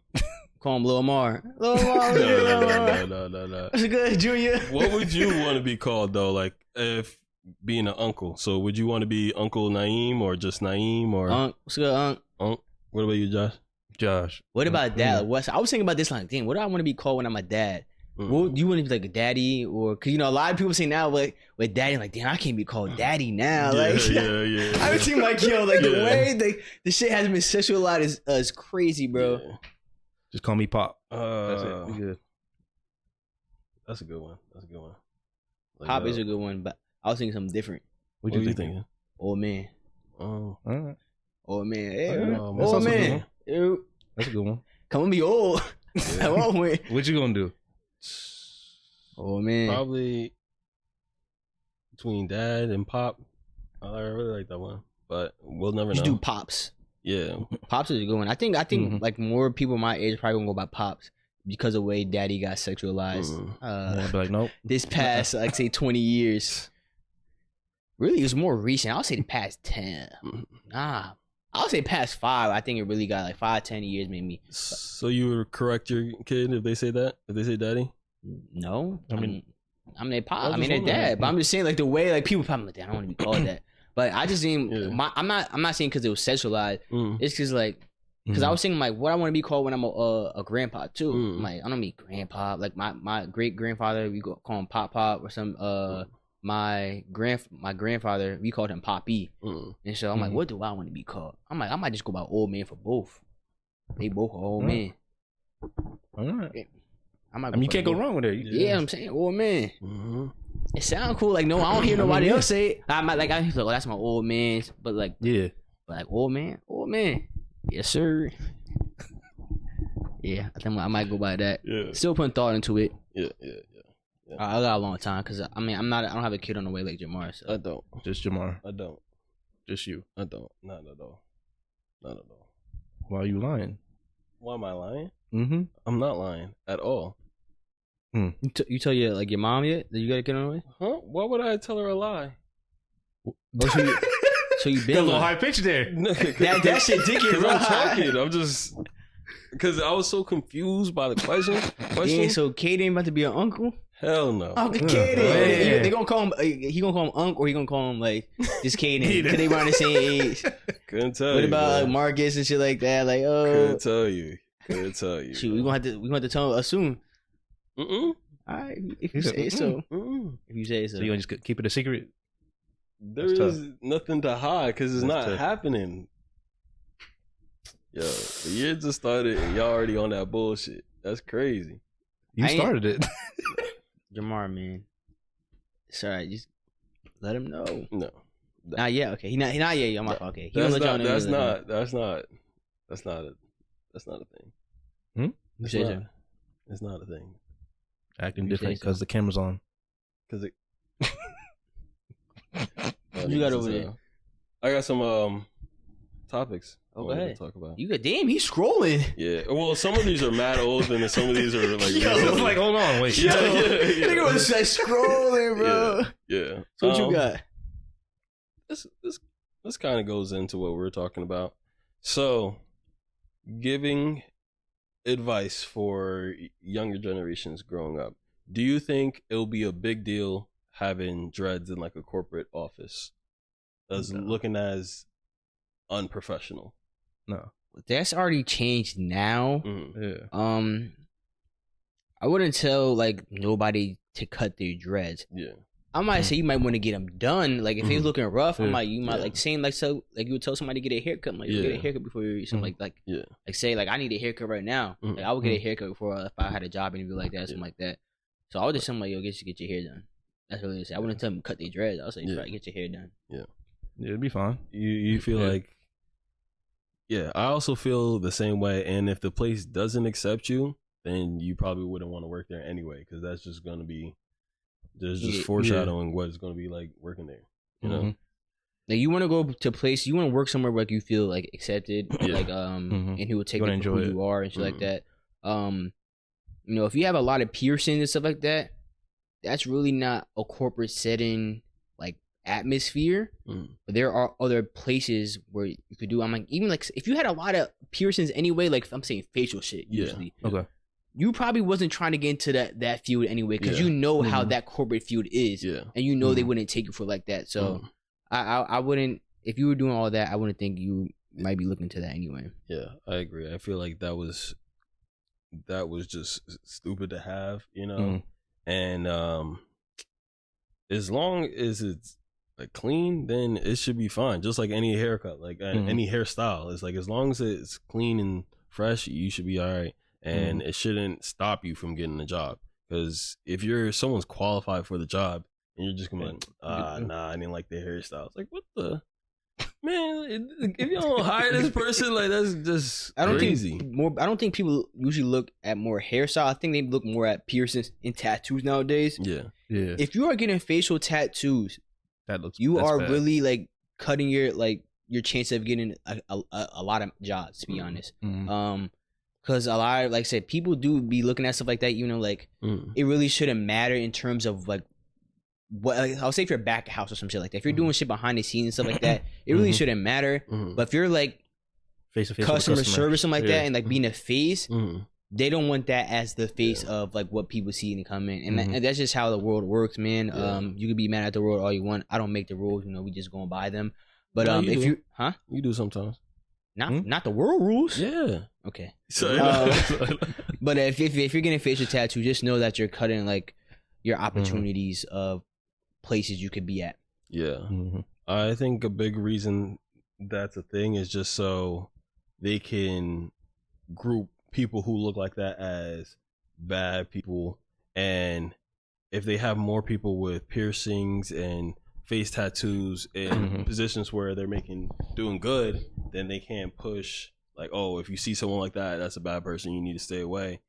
A: Call him Lil Amar. Lil Amar.
B: No.
A: That's good, Junior.
B: What would you want to be called though? Like if being an uncle. So would you want to be Uncle Naeem or just Naeem or
A: what's good,
B: Unc? What about you, Josh?
A: What about dad? I was thinking about this like, damn, what do I want to be called when I'm a dad? What, do you want to be like a daddy, or because you know a lot of people say now with daddy, like damn, I can't be called daddy now.
B: Yeah.
A: I would seem like the way the shit has been sexualized is crazy, bro.
B: Yeah.
C: Just call me Pop. That's it. We good.
B: That's a good one. Like,
A: Pop is a good one, but I was thinking something different.
B: What you thinking?
A: Old man.
C: Oh, all right.
A: Old man. Hey,
C: old
A: old man.
C: That's a good one.
A: Come on, be old.
B: Yeah.
C: What you gonna do?
A: Old man.
B: Probably between Dad and Pop. I really like that one, but we'll never know.
A: You do Pops.
B: Yeah,
A: Pops is a good one. I think like more people my age probably gonna go by Pops because of the way Daddy got sexualized.
C: I'll be like, nope.
A: This past like say 20 years. Really, it was more recent. I'll say the past 10. Nah, I'll say past 5. I think it really got like 5-10 years maybe.
B: So you would correct your kid if they say that? If they say daddy?
A: No, I mean their pop. I mean their dad. But I'm just saying like the way like people probably like, I don't want to be called that. But I just think I'm not saying because it was sexualized. It's because like because I was thinking like what I want to be called when I'm a grandpa too. I'm like I don't mean grandpa. Like my great grandfather we call him Pop or some my grandfather we called him Poppy. And so I'm like what do I want to be called? I'm like I might just go by old man for both. They both are old men.
C: All right.
A: I mean,
C: you can't go wrong with it.
A: Yeah, I'm saying old man. It sounds cool. Like no, I don't hear nobody else say it. I might like I feel like that's my old man, but like old man. Yes sir. Yeah, I think I might go by that.
B: Yeah.
A: Still putting thought into it.
B: Yeah.
A: I got a long time because I mean I don't have a kid on the way like Jamar. So.
B: I don't.
C: Just Jamar.
B: I don't.
C: Just you.
B: I don't. Not at all.
C: Why are you lying?
B: Why am I lying?
C: Mm-hmm.
B: I'm not lying at all.
A: You tell your like your mom yet that you got a kid on the way?
B: Huh? Why would I tell her a lie?
A: So you been
C: got a little high pitch there.
A: that shit dicky, bro.
B: I'm talking. I'm just because I was so confused by the question.
A: Yeah, so Kaden ain't about to be an uncle.
B: Hell no.
A: Uncle Kaden. They gonna call him. He gonna call him Unc, or he gonna call him like just Kaden because they around the same age.
B: Couldn't tell
A: what
B: you.
A: What about like Marcus and shit like that? Like
B: Couldn't tell you.
A: Shoot, we gonna have to tell us soon. All right, if you say so. If you say so.
C: So you gonna just keep it a secret?
B: There is nothing to hide because it's not happening. Yo, the year just started and y'all already on that bullshit. That's crazy.
C: You started it.
A: Jamar, man. It's alright. Just let him know.
B: No.
A: Not yet. Okay. He not yet. I'm like, okay.
B: That's not a thing. It's not a thing.
C: Acting different because the camera's on.
B: Because it.
A: You got over there.
B: I got some topics.
A: Oh, go ahead.
B: To talk about.
A: You got damn. He's scrolling.
B: Yeah. Well, some of these are mad old, and some of these are like.
C: Yo, like hold on, wait.
B: Yeah.
A: Nigga was like scrolling, bro.
B: Yeah.
A: So what you got?
B: This kind of goes into what we're talking about. So, giving advice for younger generations growing up. Do you think it'll be a big deal having dreads in like a corporate office as looking as unprofessional.
C: No.
A: That's already changed now.
C: Yeah.
A: I wouldn't tell like nobody to cut their dreads.
B: Yeah.
A: I might say you might want to get them done. Like if it's looking rough, you might like saying like so like you would tell somebody to get a haircut. Like get a haircut before you something like say like I need a haircut right now. Like I would get a haircut before if I had a job interview like that, something like that. So I would just tell them like, yo, get your hair done. That's what I would say. I wouldn't tell them to cut their dreads. I would say get your hair done.
C: Yeah, it'd be fine.
B: You feel like I also feel the same way. And if the place doesn't accept you, then you probably wouldn't want to work there anyway, because that's just gonna be foreshadowing what it's gonna be like working there. You know,
A: like you want to go to place, you want to work somewhere where like you feel like accepted, like and who will take you for who you are and shit like that. You know, if you have a lot of piercings and stuff like that, that's really not a corporate setting like atmosphere. But there are other places where you could do. I'm like, even like if you had a lot of piercings anyway, like I'm saying facial shit usually.
C: Okay.
A: You probably wasn't trying to get into that field anyway, because you know how that corporate field is, and you know they wouldn't take you for like that. So I wouldn't, if you were doing all that, I wouldn't think you might be looking to that anyway. Yeah,
B: I agree. I feel like that was just stupid to have, you know. And as long as it's like clean, then it should be fine. Just like any haircut, like any hairstyle, it's like as long as it's clean and fresh, you should be all right. And it shouldn't stop you from getting the job. Because if someone's qualified for the job and you're just gonna be like, nah, I didn't like their hairstyle. It's like, what the man? If you don't hire this person, like that's just crazy.
A: I don't think people usually look at more hairstyle. I think they look more at piercings and tattoos nowadays.
C: Yeah.
A: If you are getting facial tattoos, that's bad. Really like cutting your chance of getting a lot of jobs. To be honest, because a lot of, like I said, people do be looking at stuff like that. You know, like it really shouldn't matter in terms of like what, like, I'll say if you're back of house or some shit like that. If you're doing shit behind the scenes and stuff like that, it really shouldn't matter. But if you're like
C: face-to-face
A: customer service, something like that, and like being a face, they don't want that as the face of like what people see and come in, and that's just how the world works, man. You can be mad at the world all you want. I don't make the rules, you know. We just go and buy them. But if
B: you do sometimes.
A: Not the world rules.
B: Yeah.
A: Okay. But if you're getting a facial tattoo, just know that you're cutting like your opportunities of places you could be at.
B: Yeah. I think a big reason that's a thing is just so they can group people who look like that as bad people, and if they have more people with piercings and face tattoos in positions where they're doing good, then they can't push like, oh, if you see someone like that, that's a bad person, you need to stay away.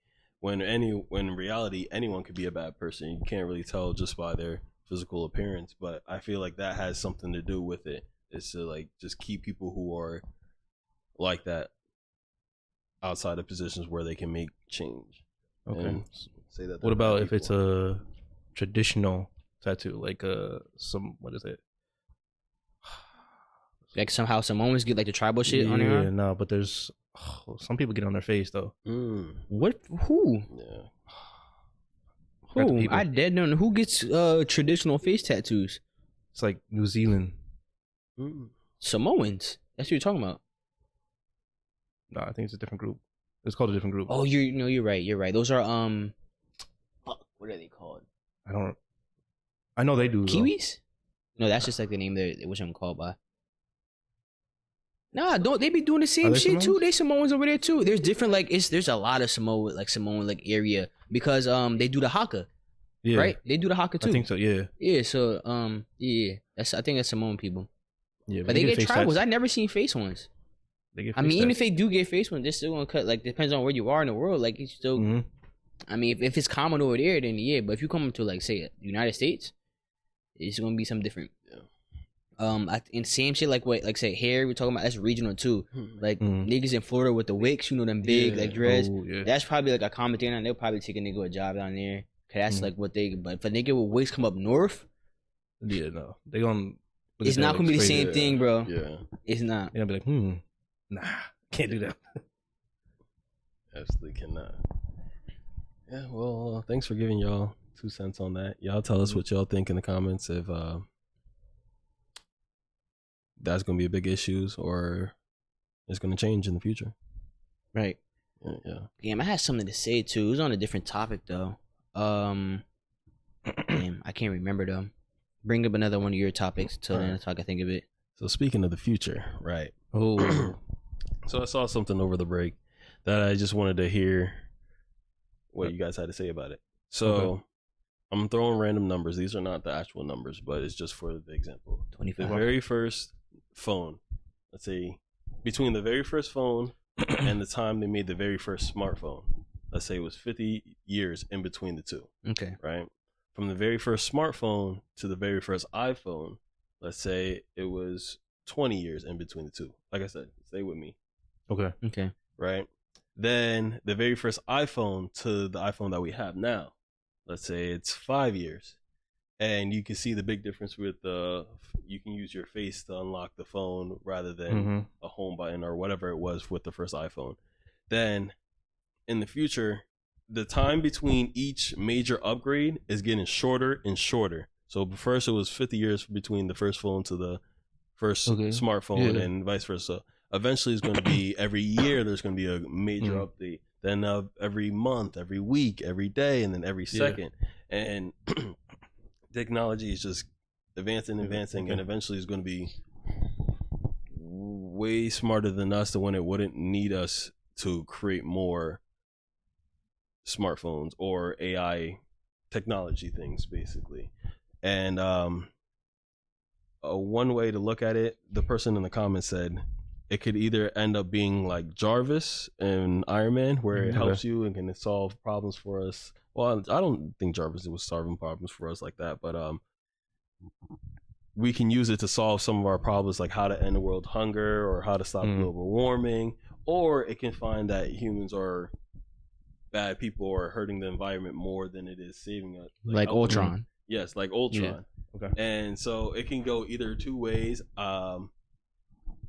B: When in reality, anyone could be a bad person. You can't really tell just by their physical appearance. But I feel like that has something to do with it. Is to like just keep people who are like that outside of positions where they can make change.
C: Okay.
B: And say that.
C: What about if it's a traditional tattoo, like what is it?
A: Like somehow Samoans get like the tribal shit on there.
C: Yeah, no, but there's some people get on their face though.
A: What? Who?
B: Yeah.
A: Who? I dead don't know who gets traditional face tattoos.
C: It's like New Zealand.
A: Samoans. That's what you're talking about.
C: No, I think it's a different group. It's called a different group.
A: Oh, you're right. You're right. Those are what are they called?
C: I know they do.
A: Kiwis? No, that's just like the name they wish I'm called by. Nah, don't they be doing the same shit Samoans? Too? They Samoans over there too. There's different there's a lot of Samoan area because they do the haka. Yeah. Right? They do the haka too.
C: I think so, yeah.
A: Yeah, so I think that's Samoan people. Yeah, but they get tribals. I never seen face ones. I mean, even if they do get face ones, they're still gonna cut. Like, depends on where you are in the world. Like, it's still. I mean, if it's common over there, then yeah. But if you come to like say United States, it's gonna be something different. Yeah. And same shit like say hair. We're talking about that's regional too. Like niggas in Florida with the wicks, you know, them big like dreads. Oh, yeah. That's probably like a common thing, and they'll probably take a nigga a job down there. Cause that's like what they. But if a nigga with wicks come up north,
C: yeah, no, they gonna.
A: It's not gonna be the same thing, bro.
B: Yeah,
A: it's not.
C: They're gonna be like, nah, can't do that.
B: Absolutely cannot. Yeah, well, thanks for giving y'all 2 cents on that. Y'all tell us what y'all think in the comments if that's going to be a big issue or it's going to change in the future.
A: Right.
B: Yeah.
A: Damn, I had something to say too. It was on a different topic though. Damn, I can't remember though. Bring up another one of your topics till then so I can think of it.
B: So speaking of the future, right?
A: Oh,
B: so I saw something over the break that I just wanted to hear what you guys had to say about it. So I'm throwing random numbers. These are not the actual numbers, but it's just for the example.
A: 25.
B: The very first phone, let's say between the very first phone and the time they made the very first smartphone, let's say it was 50 years in between the two.
A: Okay.
B: Right? From the very first smartphone to the very first iPhone, let's say it was 20 years in between the two. Like I said, stay with me.
A: Okay.
B: Right? Then the very first iPhone to the iPhone that we have now, let's say it's 5 years. And you can see the big difference with you can use your face to unlock the phone rather than a home button or whatever it was with the first iPhone. Then in the future, the time between each major upgrade is getting shorter and shorter. So first it was 50 years between the first phone to the first smartphone and vice versa. Eventually it's going to be every year there's going to be a major update. Then every month, every week, every day, and then every second. And technology is just advancing, and eventually it's going to be way smarter than us to when it wouldn't need us to create more smartphones or AI technology things, basically. And one way to look at it, the person in the comments said it could either end up being like Jarvis in Iron Man, where it helps you and can solve problems for us. Well, I don't think Jarvis was solving problems for us like that, but we can use it to solve some of our problems, like how to end the world hunger or how to stop global warming. Or it can find that humans are bad people or hurting the environment more than it is saving us.
A: Like Ultron.
B: Yes, like Ultron.
C: Yeah. Okay.
B: And so it can go either two ways.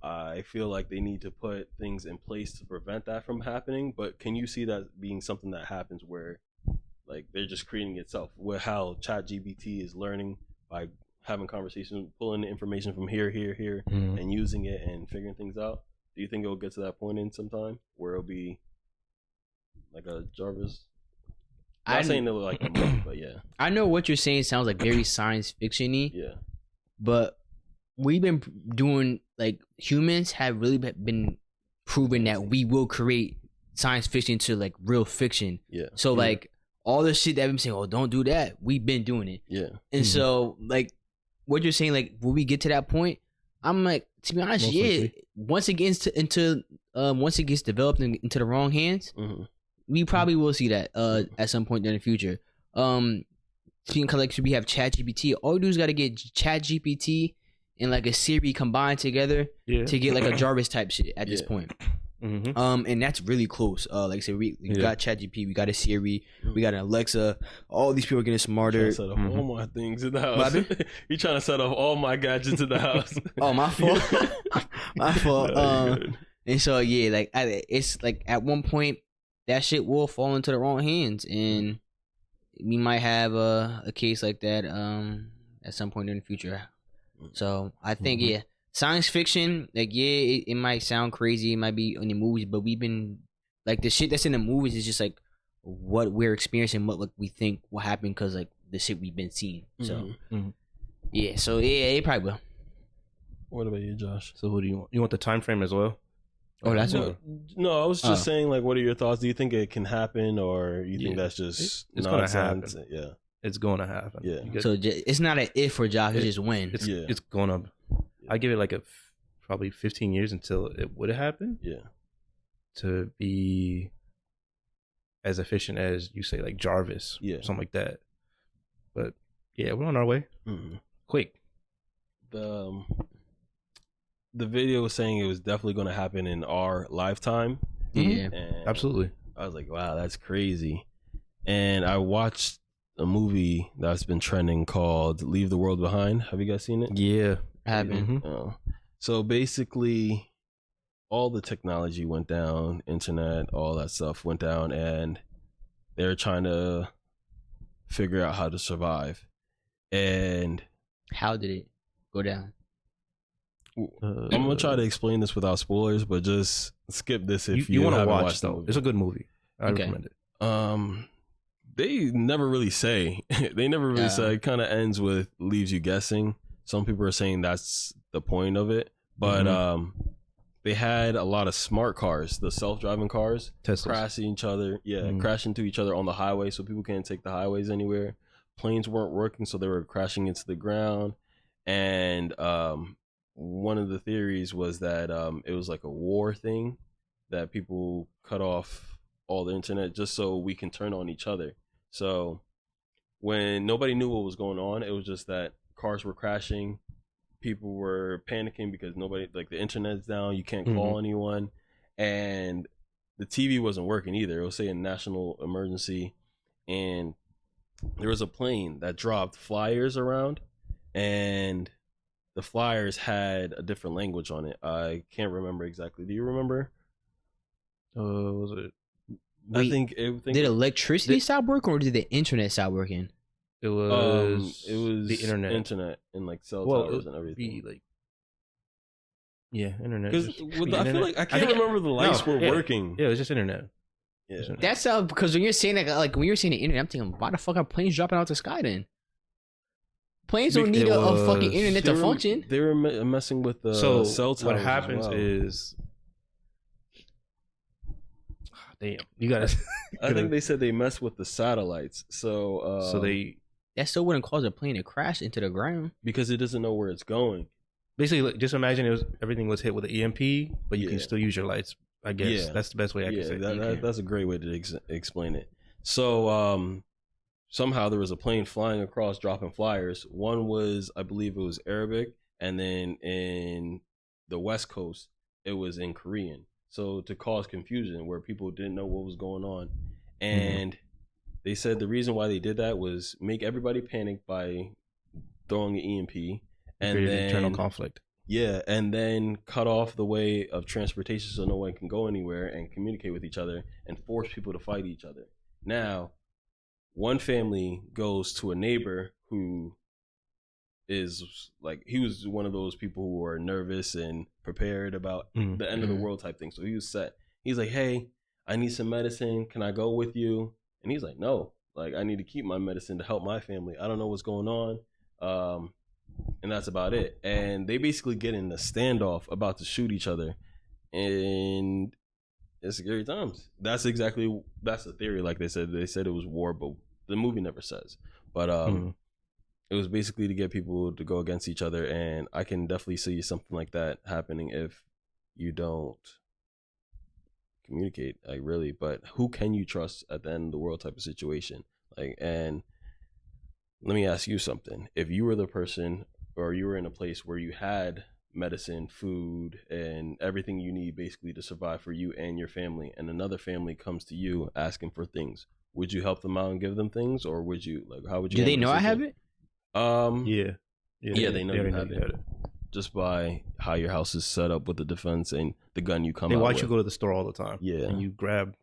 B: I feel like they need to put things in place to prevent that from happening. But can you see that being something that happens where like they're just creating itself, with how ChatGPT is learning by having conversations, pulling the information from here, and using it and figuring things out? Do you think it'll get to that point in some time where it'll be like a Jarvis? I'm not saying it'll like a movie, but yeah.
A: I know what you're saying sounds like very science fiction-y.
B: Yeah.
A: But we've been doing, like, humans have really been proven that we will create science fiction to like real fiction.
B: Yeah.
A: So like all the shit that we've been saying, oh, don't do that, we've been doing it.
B: Yeah.
A: And so like what you're saying, like, will we get to that point? I'm like, to be honest, once it gets once it gets developed into the wrong hands, we probably will see that at some point in the future. Speaking of, like, should we have ChatGPT? All you do is got to get ChatGPT and like a Siri combined together to get like a Jarvis type shit at this point. And that's really close. Like I said, we got ChatGPT, we got a Siri, we got an Alexa. All these people are getting smarter.
B: Set up all my things in the house. You're trying to set up all my gadgets in the house.
A: Oh, my fault. My fault. And so like it's like at one point that shit will fall into the wrong hands, and we might have a case like that at some point in the future. So I think science fiction, like, it might sound crazy, it might be in the movies, but we've been like, the shit that's in the movies is just like what we're experiencing, what like we think will happen because like the shit we've been seeing. So so it probably will.
B: What about you, Josh?
C: So what do you want? You want the time frame as well?
A: Oh, that's
B: no. I was just saying, like, what are your thoughts? Do you think it can happen, or you think that's just
C: it's gonna happen?
B: Yeah,
C: it's gonna happen.
B: Yeah.
A: So it's not an if for Josh, it's just when.
C: It's gonna. I give it like probably 15 years until it would happen.
B: Yeah. To
C: be as efficient as you say, like Jarvis, something like that. But yeah, we're on our way. Quick.
B: The video was saying it was definitely going to happen in our lifetime.
A: Yeah,
B: and
C: absolutely.
B: I was like, wow, that's crazy. And I watched a movie that's been trending called Leave the World Behind. Have you guys seen it?
C: Yeah,
A: I haven't.
B: So basically, all the technology went down, internet, all that stuff went down, and they're trying to figure out how to survive. And
A: how did it go down?
B: I'm gonna try to explain this without spoilers, but just skip this if
C: you want to watch
B: the
C: though.
B: movie.
C: It's a good movie. I recommend it.
B: They never really say. They never really say. It kind of ends with leaves you guessing. Some people are saying that's the point of it, but they had a lot of smart cars, the self-driving cars,
C: Teslas.
B: crashing each other. Yeah, crashing into each other on the highway, so people can't take the highways anywhere. Planes weren't working, so they were crashing into the ground. And one of the theories was that it was like a war thing, that people cut off all the internet just so we can turn on each other. So when nobody knew what was going on, it was just that cars were crashing, people were panicking because nobody, like, the internet's down, you can't call anyone, and the TV wasn't working either. It was saying national emergency, and there was a plane that dropped flyers around, and the flyers had a different language on it. I can't remember exactly. Do you remember?
C: Was it?
A: Wait, did electricity stop working, or did the internet stop working?
C: It was the
B: internet and like cell towers and everything.
C: Internet.
B: Because I feel like I can't remember the lights were working.
C: Yeah, it was just internet.
B: Yeah,
A: that's because when you're saying that, like when you're saying the internet, I'm thinking, why the fuck are planes dropping out the sky then? Planes don't need a fucking internet to function.
B: They were messing with the cell towers.
C: What happens is, damn, you gotta.
B: I think they said they messed with the satellites, so
A: that still wouldn't cause a plane to crash into the ground
B: because it doesn't know where it's going.
C: Basically, just imagine everything was hit with an EMP, but you can still use your lights. I guess that's the best way I can say it.
B: That's a great way to explain it. So somehow there was a plane flying across, dropping flyers. One was, I believe it was Arabic, and then in the West Coast, it was in Korean. So to cause confusion where people didn't know what was going on. And they said the reason why they did that was make everybody panic by throwing an EMP. And then
C: internal conflict.
B: Yeah, and then cut off the way of transportation so no one can go anywhere and communicate with each other and force people to fight each other. Now, one family goes to a neighbor who is like, he was one of those people who were nervous and prepared about the end of the world type thing. So he was set. He's like, hey, I need some medicine. Can I go with you? And he's like, no, like, I need to keep my medicine to help my family. I don't know what's going on. And that's about it. And they basically get in a standoff about to shoot each other. And it's scary times. That's the theory. Like they said it was war, but the movie never says. But it was basically to get people to go against each other. And I can definitely see something like that happening if you don't communicate, like, really. But who can you trust at the end of the world type of situation? Like, and let me ask you something. If you were the person, or you were in a place where you had medicine, food, and everything you need basically to survive for you and your family, and another family comes to you asking for things, would you help them out and give them things, or would you, like, how would you?
A: Do they know I have it?
B: Yeah, they know you have it. Just by how your house is set up with the defense and the gun you come out with.
C: They watch you go to the store all the time.
B: Yeah.
C: And you grab.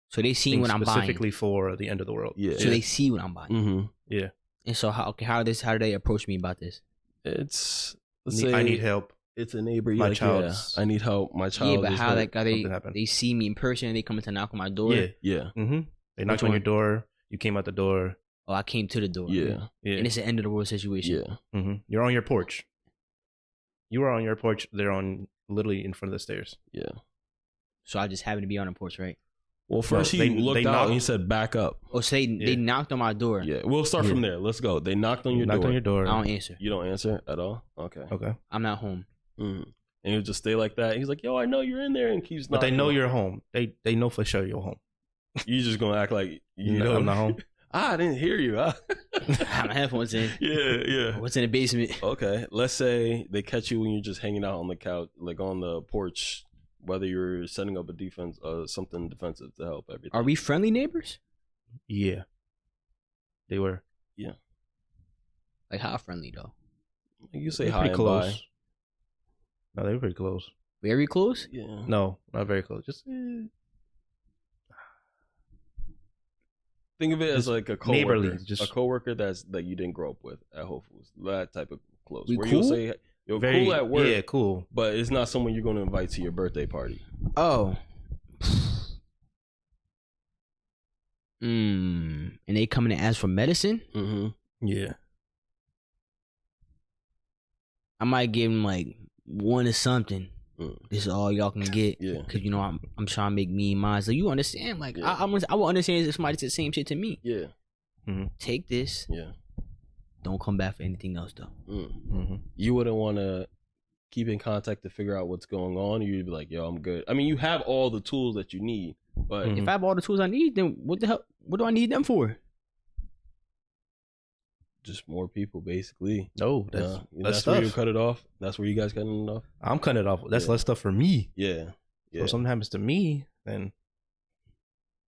A: So they see what I'm buying.
C: Specifically for the end of the world.
B: Yeah.
A: So they see what I'm buying.
B: Mm-hmm.
C: Yeah.
A: And so how do they approach me about this?
B: It's,
C: I need help.
B: It's a neighbor.
C: My
B: like,
C: child.
B: I need help. My child.
A: Yeah, but how
B: hurt.
A: Like they see me in person and they come to knock on my door?
B: Yeah.
C: Mm-hmm. They knocked on your door. You came out the door.
A: Oh, I came to the door.
B: Yeah.
A: And it's an end of the world situation.
B: Yeah.
C: Mm-hmm. You're on your porch. You were on your porch. They're on literally in front of the stairs.
B: Yeah.
A: So I just happened to be on the porch, right?
B: Well, first he looked out and he said, back up.
A: Oh, so they knocked on my door.
B: Yeah. We'll start from there. Let's go. They knocked on your door.
C: Knocked on your door.
A: I don't answer.
B: You don't answer at all? Okay.
A: I'm not home.
B: Mm-hmm. And he'll just stay like that. He's like, yo, I know you're in there, and keeps knocking.
C: But they know you're home. They know for sure you're home.
B: You just gonna act like you know
C: I'm not home.
B: I didn't hear you.
A: I have my headphones in.
B: Yeah.
A: What's in the basement?
B: Okay. Let's say they catch you when you're just hanging out on the couch, like on the porch, whether you're setting up a defense, something defensive to help everything.
A: Are we friendly neighbors?
C: Yeah. They were.
B: Yeah.
A: Like how friendly though?
B: You say hi and close. Bye.
C: No, they were pretty close.
A: Very close?
B: Yeah.
C: No, not very close. Just
B: Think of it as like a
C: neighborly,
B: coworker,
C: just
B: a coworker that you didn't grow up with at Whole Foods. That type of close.
A: We
B: Where
A: cool?
B: you'll say you're
C: very
B: cool at work,
C: yeah, cool.
B: but it's not someone you're going to invite to your birthday party.
A: Oh. And they come in and ask for medicine?
B: Mm-hmm.
C: Yeah.
A: I might give them like one or something. This is all y'all can get.
B: Yeah.
A: Cause you know I'm trying to make me and mine. So you understand? Like
B: Yeah.
A: I will understand if somebody said the same shit to me.
B: Yeah.
C: Mm-hmm.
A: Take this.
B: Yeah.
A: Don't come back for anything else though.
C: Mm-hmm.
B: You wouldn't want to keep in contact to figure out what's going on. You'd be like, yo, I'm good. I mean, you have all the tools that you need, but
A: If I have all the tools I need, then what the hell? What do I need them for?
B: just more people, basically.
C: No, that's
B: that's
C: stuff.
B: where you cut it off. That's where you guys cutting it off.
C: I'm cutting it off. That's
B: Yeah.
C: less stuff for me.
B: Yeah.
C: So if something happens to me, then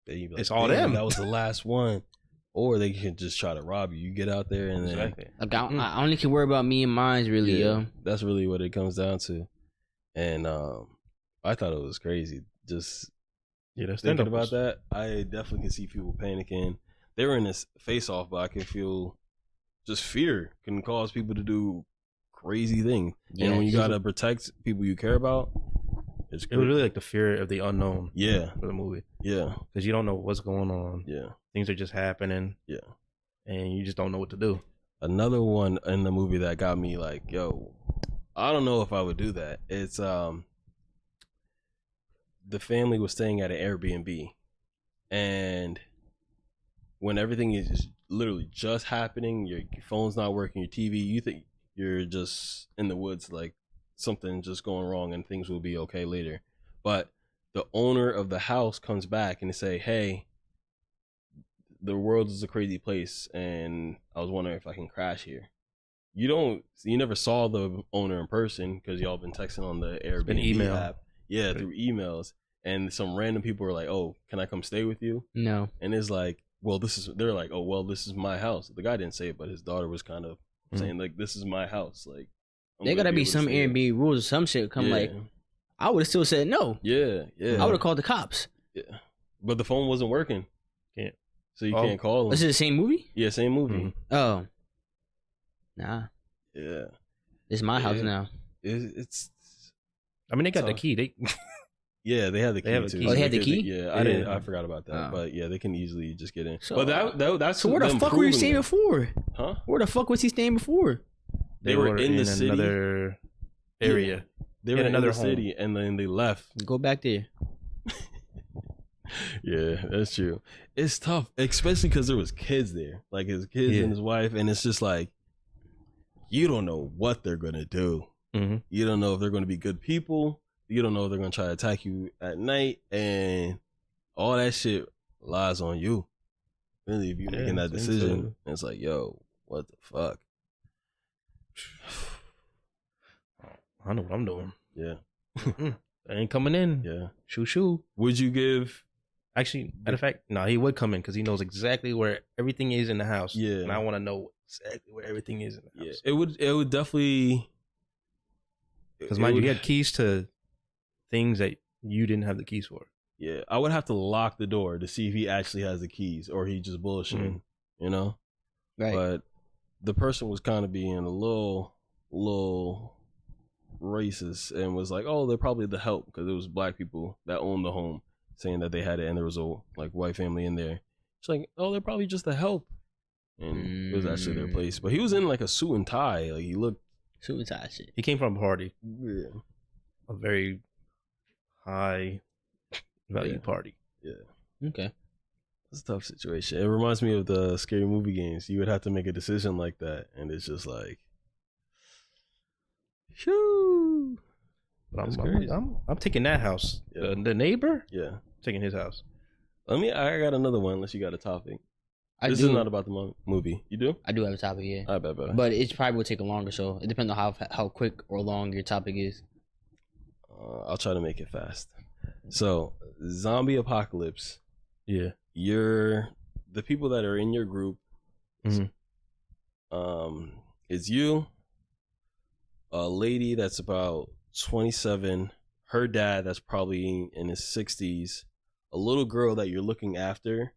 B: Then you be like,
C: it's all
B: "Damn,
C: them."
B: That was the last one. Or they can just try to rob you. You get out there and then
A: Like I only can worry about me and mine's really, yo.
B: that's really what it comes down to. And I thought it was crazy. Just
C: that's
B: thinking about that, I definitely can see people panicking. They were in this face off, but I can feel just fear can cause people to do crazy things.
A: Yeah,
B: and when you gotta protect people you care about,
C: It was really like the fear of the unknown.
B: Yeah.
C: For the movie.
B: Yeah.
C: Because you don't know what's going on.
B: Yeah.
C: Things are just happening.
B: Yeah.
C: And you just don't know what to do.
B: Another one in the movie that got me like, yo, I don't know if I would do that. It's the family was staying at an Airbnb, and when everything is literally just happening, your phone's not working, your TV, you think you're just in the woods, like something just going wrong and things will be okay later. But the owner of the house comes back and they say, hey, the world is a crazy place and I was wondering if I can crash here. You never saw the owner in person because y'all been texting on the Airbnb
C: email
B: app. Yeah, through emails. And some random people are like, oh, can I come stay with you?
A: No.
B: And it's like, well, they're like, oh, well, this is my house. The guy didn't say it, but his daughter was kind of saying, like, this is my house. Like,
A: there gotta be some Airbnb rules or some shit come like, I would have still said no.
B: Yeah, yeah.
A: I would have called the cops.
B: Yeah. But the phone wasn't working.
C: Can't.
B: So you can't call them.
A: Is it the same movie?
B: Yeah, same movie.
A: Oh. Nah.
B: Yeah.
A: It's my house now.
B: It's
C: I mean, they got the key.
B: Yeah, they had the key too.
A: Oh, they had the key?
B: Yeah, I forgot about that. But yeah, they can easily just get in.
A: So,
B: but that's
A: so where the fuck were you staying before?
B: Huh?
A: Where the fuck was he staying before?
B: They were in the city.
C: Another area.
B: Yeah. They were in
C: another
B: city, and then they left.
A: Go back there.
B: Yeah, that's true. It's tough, especially because there was kids there, like his kids and his wife, and it's just like you don't know what they're gonna do.
C: Mm-hmm.
B: You don't know if they're gonna be good people. You don't know if they're gonna try to attack you at night, and all that shit lies on you. Really, if you're making that decision, it's like, yo, what the fuck?
C: I know what I'm doing.
B: Yeah.
C: I ain't coming in.
B: Yeah.
C: Shoo.
B: Would you give?
C: Actually, matter of fact, no, he would come in because he knows exactly where everything is in the house.
B: Yeah.
C: And I want to know exactly where everything is in the house.
B: Yeah. It would definitely.
C: Because mind you, he had keys to things that you didn't have the keys for.
B: Yeah, I would have to lock the door to see if he actually has the keys or he just bullshitting, you know?
A: Right.
B: But the person was kind of being a little racist and was like, oh, they're probably the help because it was black people that owned the home saying that they had it and there was a like white family in there. It's like, oh, they're probably just the help. And it was actually their place. But he was in like a suit and tie. Like he looked.
A: Suit and tie shit.
C: He came from a party.
B: Yeah.
C: A very high value party.
B: Yeah.
A: Okay.
B: It's a tough situation. It reminds me of the scary movie games. You would have to make a decision like that, and it's just like, shoo.
C: But I'm taking that house. Yeah. The neighbor.
B: Yeah.
C: Taking his house.
B: I got another one. Unless you got a topic. This is not about the movie. You do?
A: I do have a topic. Yeah.
B: I bet.
A: But it probably will take longer. So it depends on how quick or long your topic is.
B: I'll try to make it fast. So, zombie apocalypse.
C: Yeah.
B: The people that are in your group. It's you, a lady that's about 27, her dad that's probably in his 60s, a little girl that you're looking after,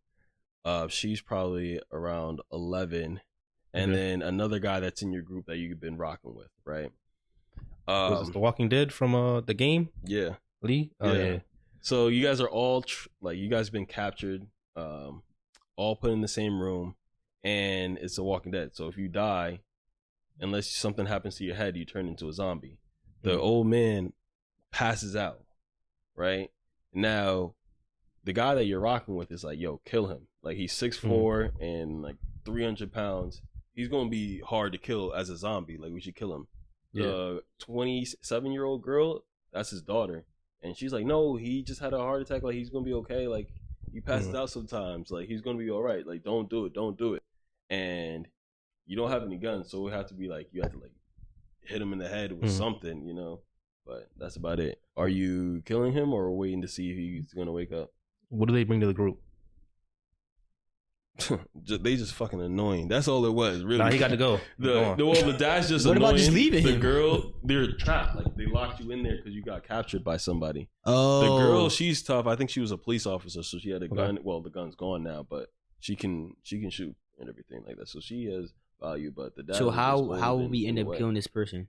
B: She's probably around 11, and then another guy that's in your group that you've been rocking with, right?
C: Was this The Walking Dead from the game?
B: Yeah,
C: Lee. Oh, yeah.
B: So you guys are all you guys been captured, all put in the same room, and it's The Walking Dead. So if you die, unless something happens to your head, you turn into a zombie. The old man passes out, right? Now, the guy that you're rocking with is like, yo, kill him. Like, he's 6'4" and like 300 pounds. He's gonna be hard to kill as a zombie. Like, we should kill him. The 27-year-old girl, that's his daughter, and she's like, no, he just had a heart attack. Like, he's gonna be okay. Like, he passes out sometimes. Like, he's gonna be all right. Like, don't do it. And you don't have any guns, so it have to be like, you have to like hit him in the head with something, you know. But that's about it. Are you killing him or waiting to see if he's gonna wake up?
C: What do they bring to the group?
B: They just fucking annoying. That's all it was, really.
C: Nah, he got to go.
B: The dad's just
A: what
B: annoying.
A: about just leaving
B: the
A: him?
B: girl, they're trapped. Like, they locked you in there because you got captured by somebody.
A: Oh,
B: The girl, she's tough. I think she was a police officer, so she had a gun. Well, the gun's gone now, but she can shoot and everything like that. So she has value. But the dad.
A: So how would we end up killing this person?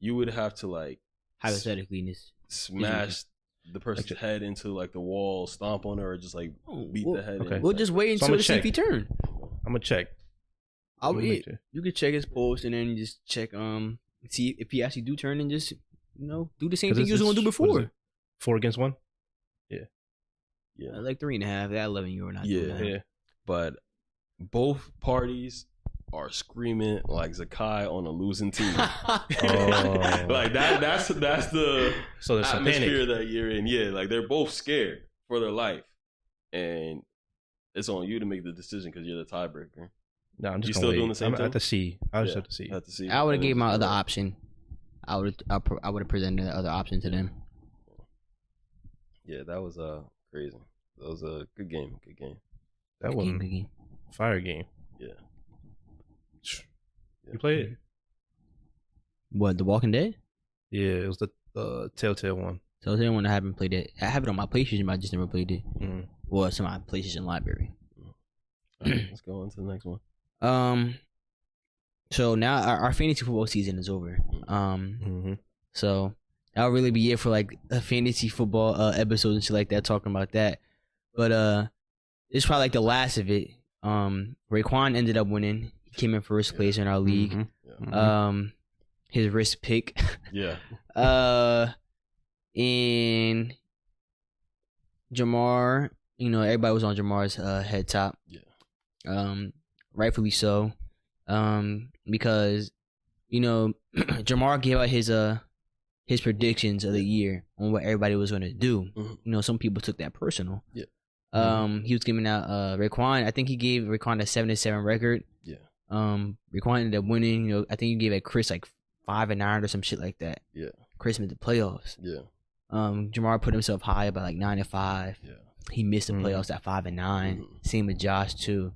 B: You would have to like
A: hypothetically in this
B: smash the person's head into like the wall, stomp on her, or just like beat the head.
C: Okay.
A: We'll just wait until see if he turn.
C: I'm gonna check.
A: You could check his post and then just check see if he actually do turn and just do the same thing you was gonna do before.
C: 4 against 1.
B: Yeah.
A: Like 3.5. That 11 you were not.
B: Yeah. But both parties are screaming like Zakai on a losing team. Like that's the atmosphere that you're in. Yeah, like they're both scared for their life, and it's on you to make the decision because you're the tiebreaker.
C: No, I'm just
B: you still doing the same
C: thing. I have to see. I just have to see.
A: I would have gave my other option. I would have presented the other option to them.
B: Yeah, that was crazy. That was a good game. Good game.
C: That was a fire game.
B: Yeah.
C: You played it?
A: What, The Walking Dead?
C: Yeah, it was the Telltale one.
A: Telltale one, I haven't played it. I have it on my PlayStation, but I just never played it. Well, it's in my PlayStation library.
B: Right, let's go on to the next one.
A: So now our fantasy football season is over. So that'll really be it for like a fantasy football episode and shit like that, talking about that. But it's probably like the last of it. Raekwon ended up winning. He came in first place in our league. His wrist pick.
B: Yeah.
A: And Jamar, everybody was on Jamar's head top.
B: Yeah.
A: Rightfully so. Because Jamar gave out his predictions of the year on what everybody was going to do. Some people took that personal.
B: Yeah.
A: He was giving out Raekwon. I think he gave Raekwon a 7-7 record.
B: Yeah.
A: Raekwon ended up winning. I think you gave Chris like 5-9 or some shit like that.
B: Yeah. Chris
A: made the playoffs.
B: Yeah.
A: Jamar put himself high by like 9-5.
B: Yeah.
A: He missed the playoffs at 5-9. Same with Josh too.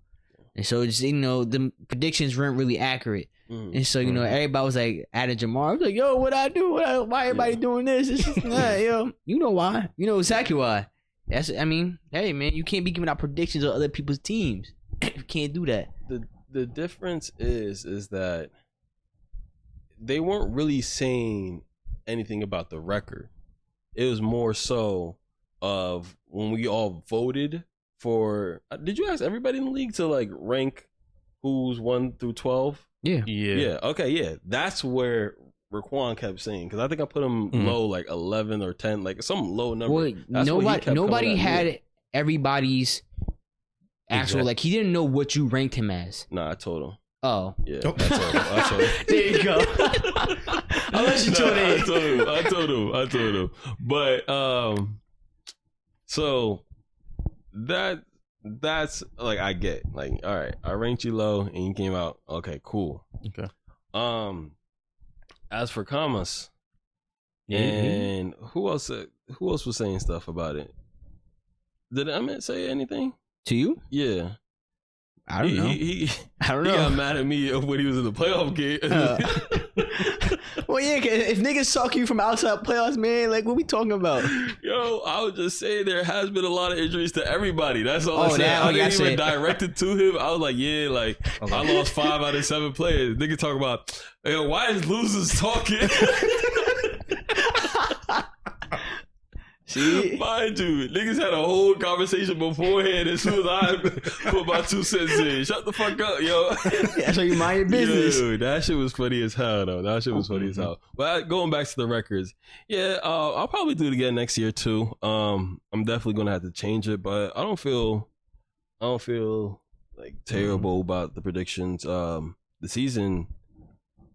A: And so just the predictions weren't really accurate. And so everybody was like at Jamar. I was like, yo, what I do? Why everybody doing this? It's just not, yo. You know why? You know exactly why. Hey man, you can't be giving out predictions of other people's teams. You can't do that.
B: The difference is that they weren't really saying anything about the record. It was more so of when we all voted for. Did you ask everybody in the league to like rank who's 1 through 12?
C: Yeah.
B: Okay. Yeah. That's where Raekwon kept saying, because I think I put him low, like 11 or 10, like some low number.
A: Well, nobody had everybody's actual like. He didn't know what you ranked him as.
B: Nah, I told him.
A: Oh.
B: Yeah. I told him.
A: There you go. Unless you told him.
B: I told him. But so that's like, I get like, all right, I ranked you low and you came out. Okay, cool.
C: Okay.
B: As for Kamas, and who else was saying stuff about it? Did Emmett say anything
A: to you?
B: Yeah.
A: I don't know.
B: I don't know. He got mad at me when he was in the playoff game.
A: Well, yeah, if niggas talking you from outside playoffs, man, like what we talking about?
B: Yo, I would just say there has been a lot of injuries to everybody. That's all I said.
A: That,
B: I didn't even direct it to him. I was like, yeah, like I lost 5 out of 7 players. Nigga talk about, yo, why is losers talking?
A: See?
B: Mind you, niggas had a whole conversation beforehand as soon as I put my 2 cents in. Shut the fuck up, yo.
A: That's why you mind your business.
B: Yo, that shit was funny as hell, though. That shit was funny as hell. But going back to the records, yeah, I'll probably do it again next year too. I'm definitely gonna have to change it, but I don't feel like terrible about the predictions. The season,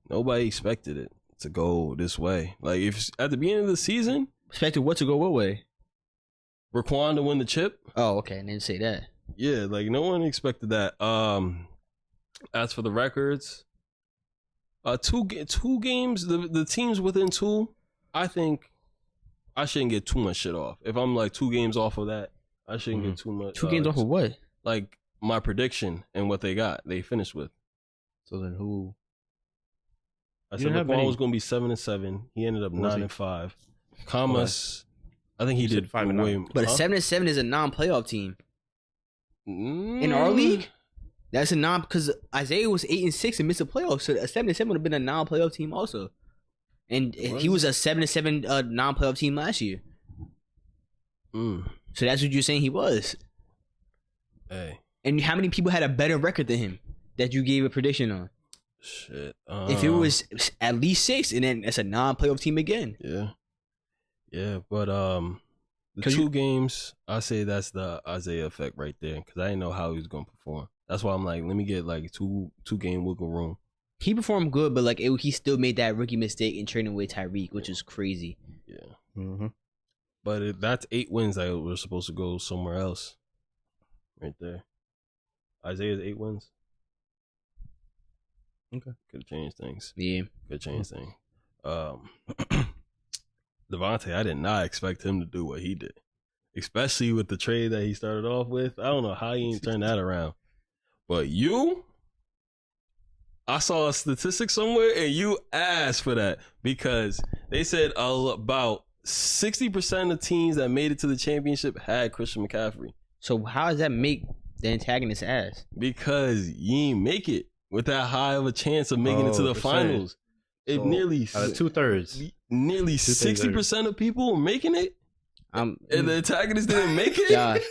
B: nobody expected it to go this way. Like if at the beginning of the season.
A: Expected what to go what way?
B: Raquan to win the chip.
A: Oh, okay. I didn't say that.
B: Yeah, like no one expected that. As for the records, 2 games, the teams within 2, I think I shouldn't get too much shit off. If I'm like 2 games off of that, I shouldn't get too much.
A: 2 games off of what?
B: Like my prediction and what they finished with.
C: So then who?
B: I said Raquan was going to be 7-7. He ended up 9-5. Camas, I think he did
C: 5-9.
A: But a 7-7 is a non-playoff team. In our league, that's a non because Isaiah was 8-6 and missed the playoffs. So a 7-7 would have been a non-playoff team also. And he was a 7-7 non-playoff team last year. So that's what you're saying he was.
B: Hey.
A: And how many people had a better record than him that you gave a prediction on?
B: Shit.
A: If it was at least 6, and then it's a non-playoff team again.
B: Yeah, but the 2 games, I say that's the Isaiah effect right there because I didn't know how he was gonna perform. That's why I'm like, let me get like 2 game wiggle room.
A: He performed good, but like he still made that rookie mistake in trading away Tyreek, which is crazy.
B: Yeah, but that's 8 wins that were supposed to go somewhere else. Right there, Isaiah's 8 wins. Okay, could have changed things.
A: Yeah,
B: could change things. Devontae, I did not expect him to do what he did, especially with the trade that he started off with. I don't know how he ain't turned that around. But I saw a statistic somewhere, and you asked for that because they said about 60% of teams that made it to the championship had Christian McCaffrey.
A: So how does that make the antagonist ass?
B: Because you ain't make it with that high of a chance of making it to the finals. It nearly
C: 2/3.
B: Nearly 60% of people were making it. And the antagonist didn't make it.
A: Josh,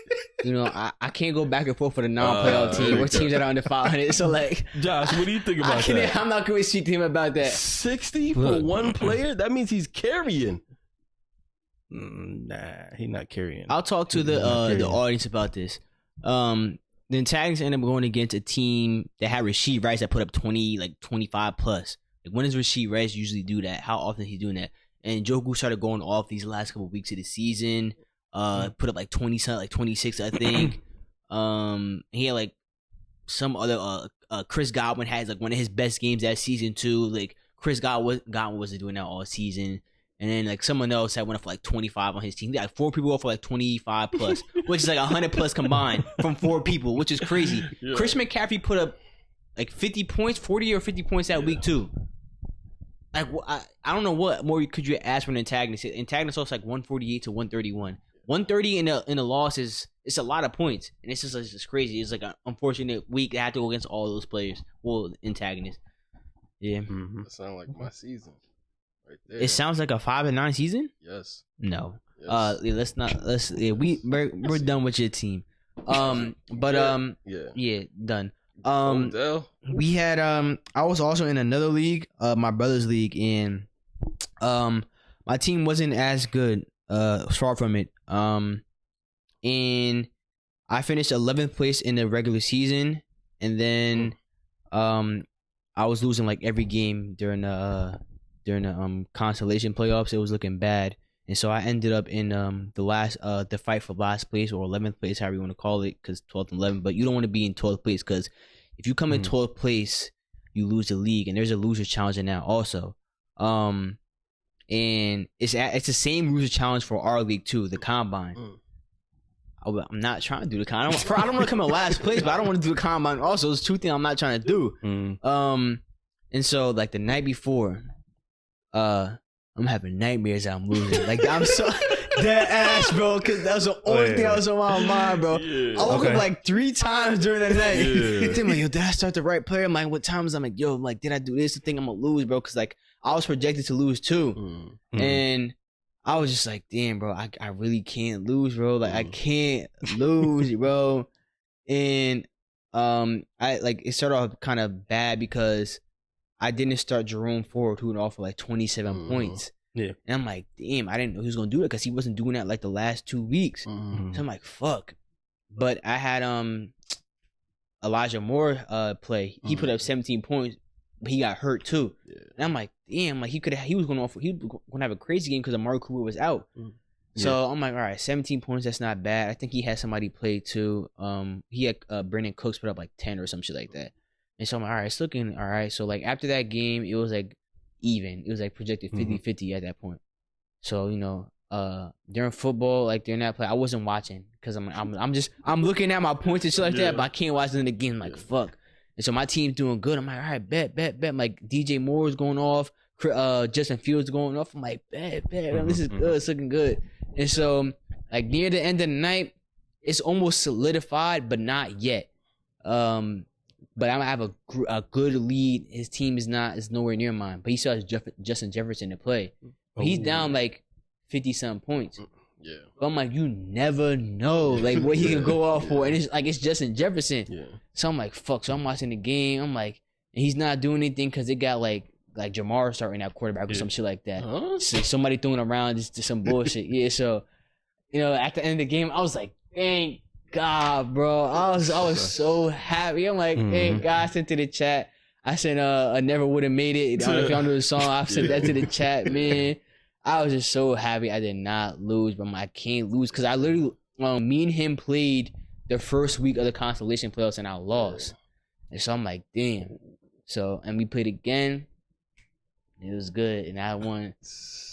A: I can't go back and forth for the non-playoff team or teams that are under 500. So like,
B: Josh, what do you think about that?
A: I'm not going to speak to him about that.
B: 60 for one player? That means he's carrying.
C: Nah, he's not carrying.
A: I'll talk to the audience about this. The antagonists ended up going against a team that had Rasheed Rice that put up 25 plus. Like, when does Rasheed Rice usually do that? How often is he doing that? And Njoku started going off these last couple of weeks of the season. Put up like 20 something, like 26, I think. He had like some other Chris Godwin has like one of his best games that season too. Like Chris Godwin wasn't doing that all season. And then like someone else had went up for like 25 on his team. He got 4 people off for like 25 plus, which is like 100 plus combined from 4 people, which is crazy. Yeah. Christian McCaffrey put up like 50 points, 40 or 50 points that week too. Like I don't know what more could you ask for an antagonist. Antagonist also like 148 to 131. 130 in a loss it's a lot of points, and it's just crazy. It's like an unfortunate week. They have to go against all those players. Well, antagonists. Yeah.
B: Mm-hmm. That sounds like my season. Right there.
A: It sounds like a 5-9 season.
B: Yes.
A: No.
B: Yes.
A: Let's not. Let's. Yeah, we're done with your team. Yeah, done. We had I was also in another league, my brother's league, and my team wasn't as good, far from it. And I finished 11th place in the regular season, and then I was losing like every game during the consolation playoffs. It was looking bad, and so I ended up in the fight for last place, or 11th place, however you want to call it, because 12th and 11th. But you don't want to be in 12th place, because if you come in 12th place, you lose the league, and there's a loser challenge in that also. And it's the same loser challenge for our league too, the combine. I'm not trying to do the combine. I don't want to come in last place, but I don't want to do the combine also. It's 2 things I'm not trying to do. And so like the night before, I'm having nightmares that I'm losing. Like I'm so dead ass, bro, because that was the only thing that was on my mind, bro. I woke up like 3 times during the night. I'm like, yo, did I start the right player? I'm like, what times? I'm like, yo, I'm like, did I do this? The thing I'm gonna lose, bro, because like I was projected to lose too, and I was just like, damn, bro, I really can't lose, bro. Like I can't lose, bro. And I like it started off kind of bad because I didn't start Jerome Ford, who went off for like 27 points. Yeah. And I'm like, damn, I didn't know he was gonna do it because he wasn't doing that like the last 2 weeks. So I'm like, fuck. But I had Elijah Moore play. He put up 17 points, but he got hurt too. Yeah. And I'm like, damn, like he was gonna have a crazy game because Amari Cooper was out. So I'm like, all right, 17 points, that's not bad. I think he had somebody play too. He had Brandon Cooks put up like 10 or some shit like that. And so I'm like, all right, it's looking all right. So like after that game, it was like even. It was like projected 50-50 at that point. So, you know, during football, like during that play, I wasn't watching because I'm looking at my points and shit like that, but I can't watch it again. Like fuck. And so my team's doing good. I'm like, all right, bet. Like DJ Moore is going off, Justin Fields going off. I'm like, bet. This is good. It's looking good. And so like near the end of the night, it's almost solidified, but not yet. But I'm gonna have a good lead. His team is nowhere near mine. But he still has Justin Jefferson to play. But he's down like 50-something points. Yeah. But I'm like, you never know like what he can go off for. And it's Justin Jefferson. Yeah. So I'm like, fuck. So I'm watching the game. I'm like, and he's not doing anything because it got like Jamar starting at quarterback or some shit like that. So somebody throwing around just some bullshit. Yeah. So, you know, at the end of the game, I was like, thank God, bro. I was so happy. I'm like, hey, God, I sent to the chat. I said, I never would have made it. I don't know if y'all know the song. I sent that to the chat, man. I was just so happy I did not lose, but I can't lose because I literally, me and him played the first week of the consolation playoffs and I lost. And so I'm like, damn. So, and we played again. It was good, and I won.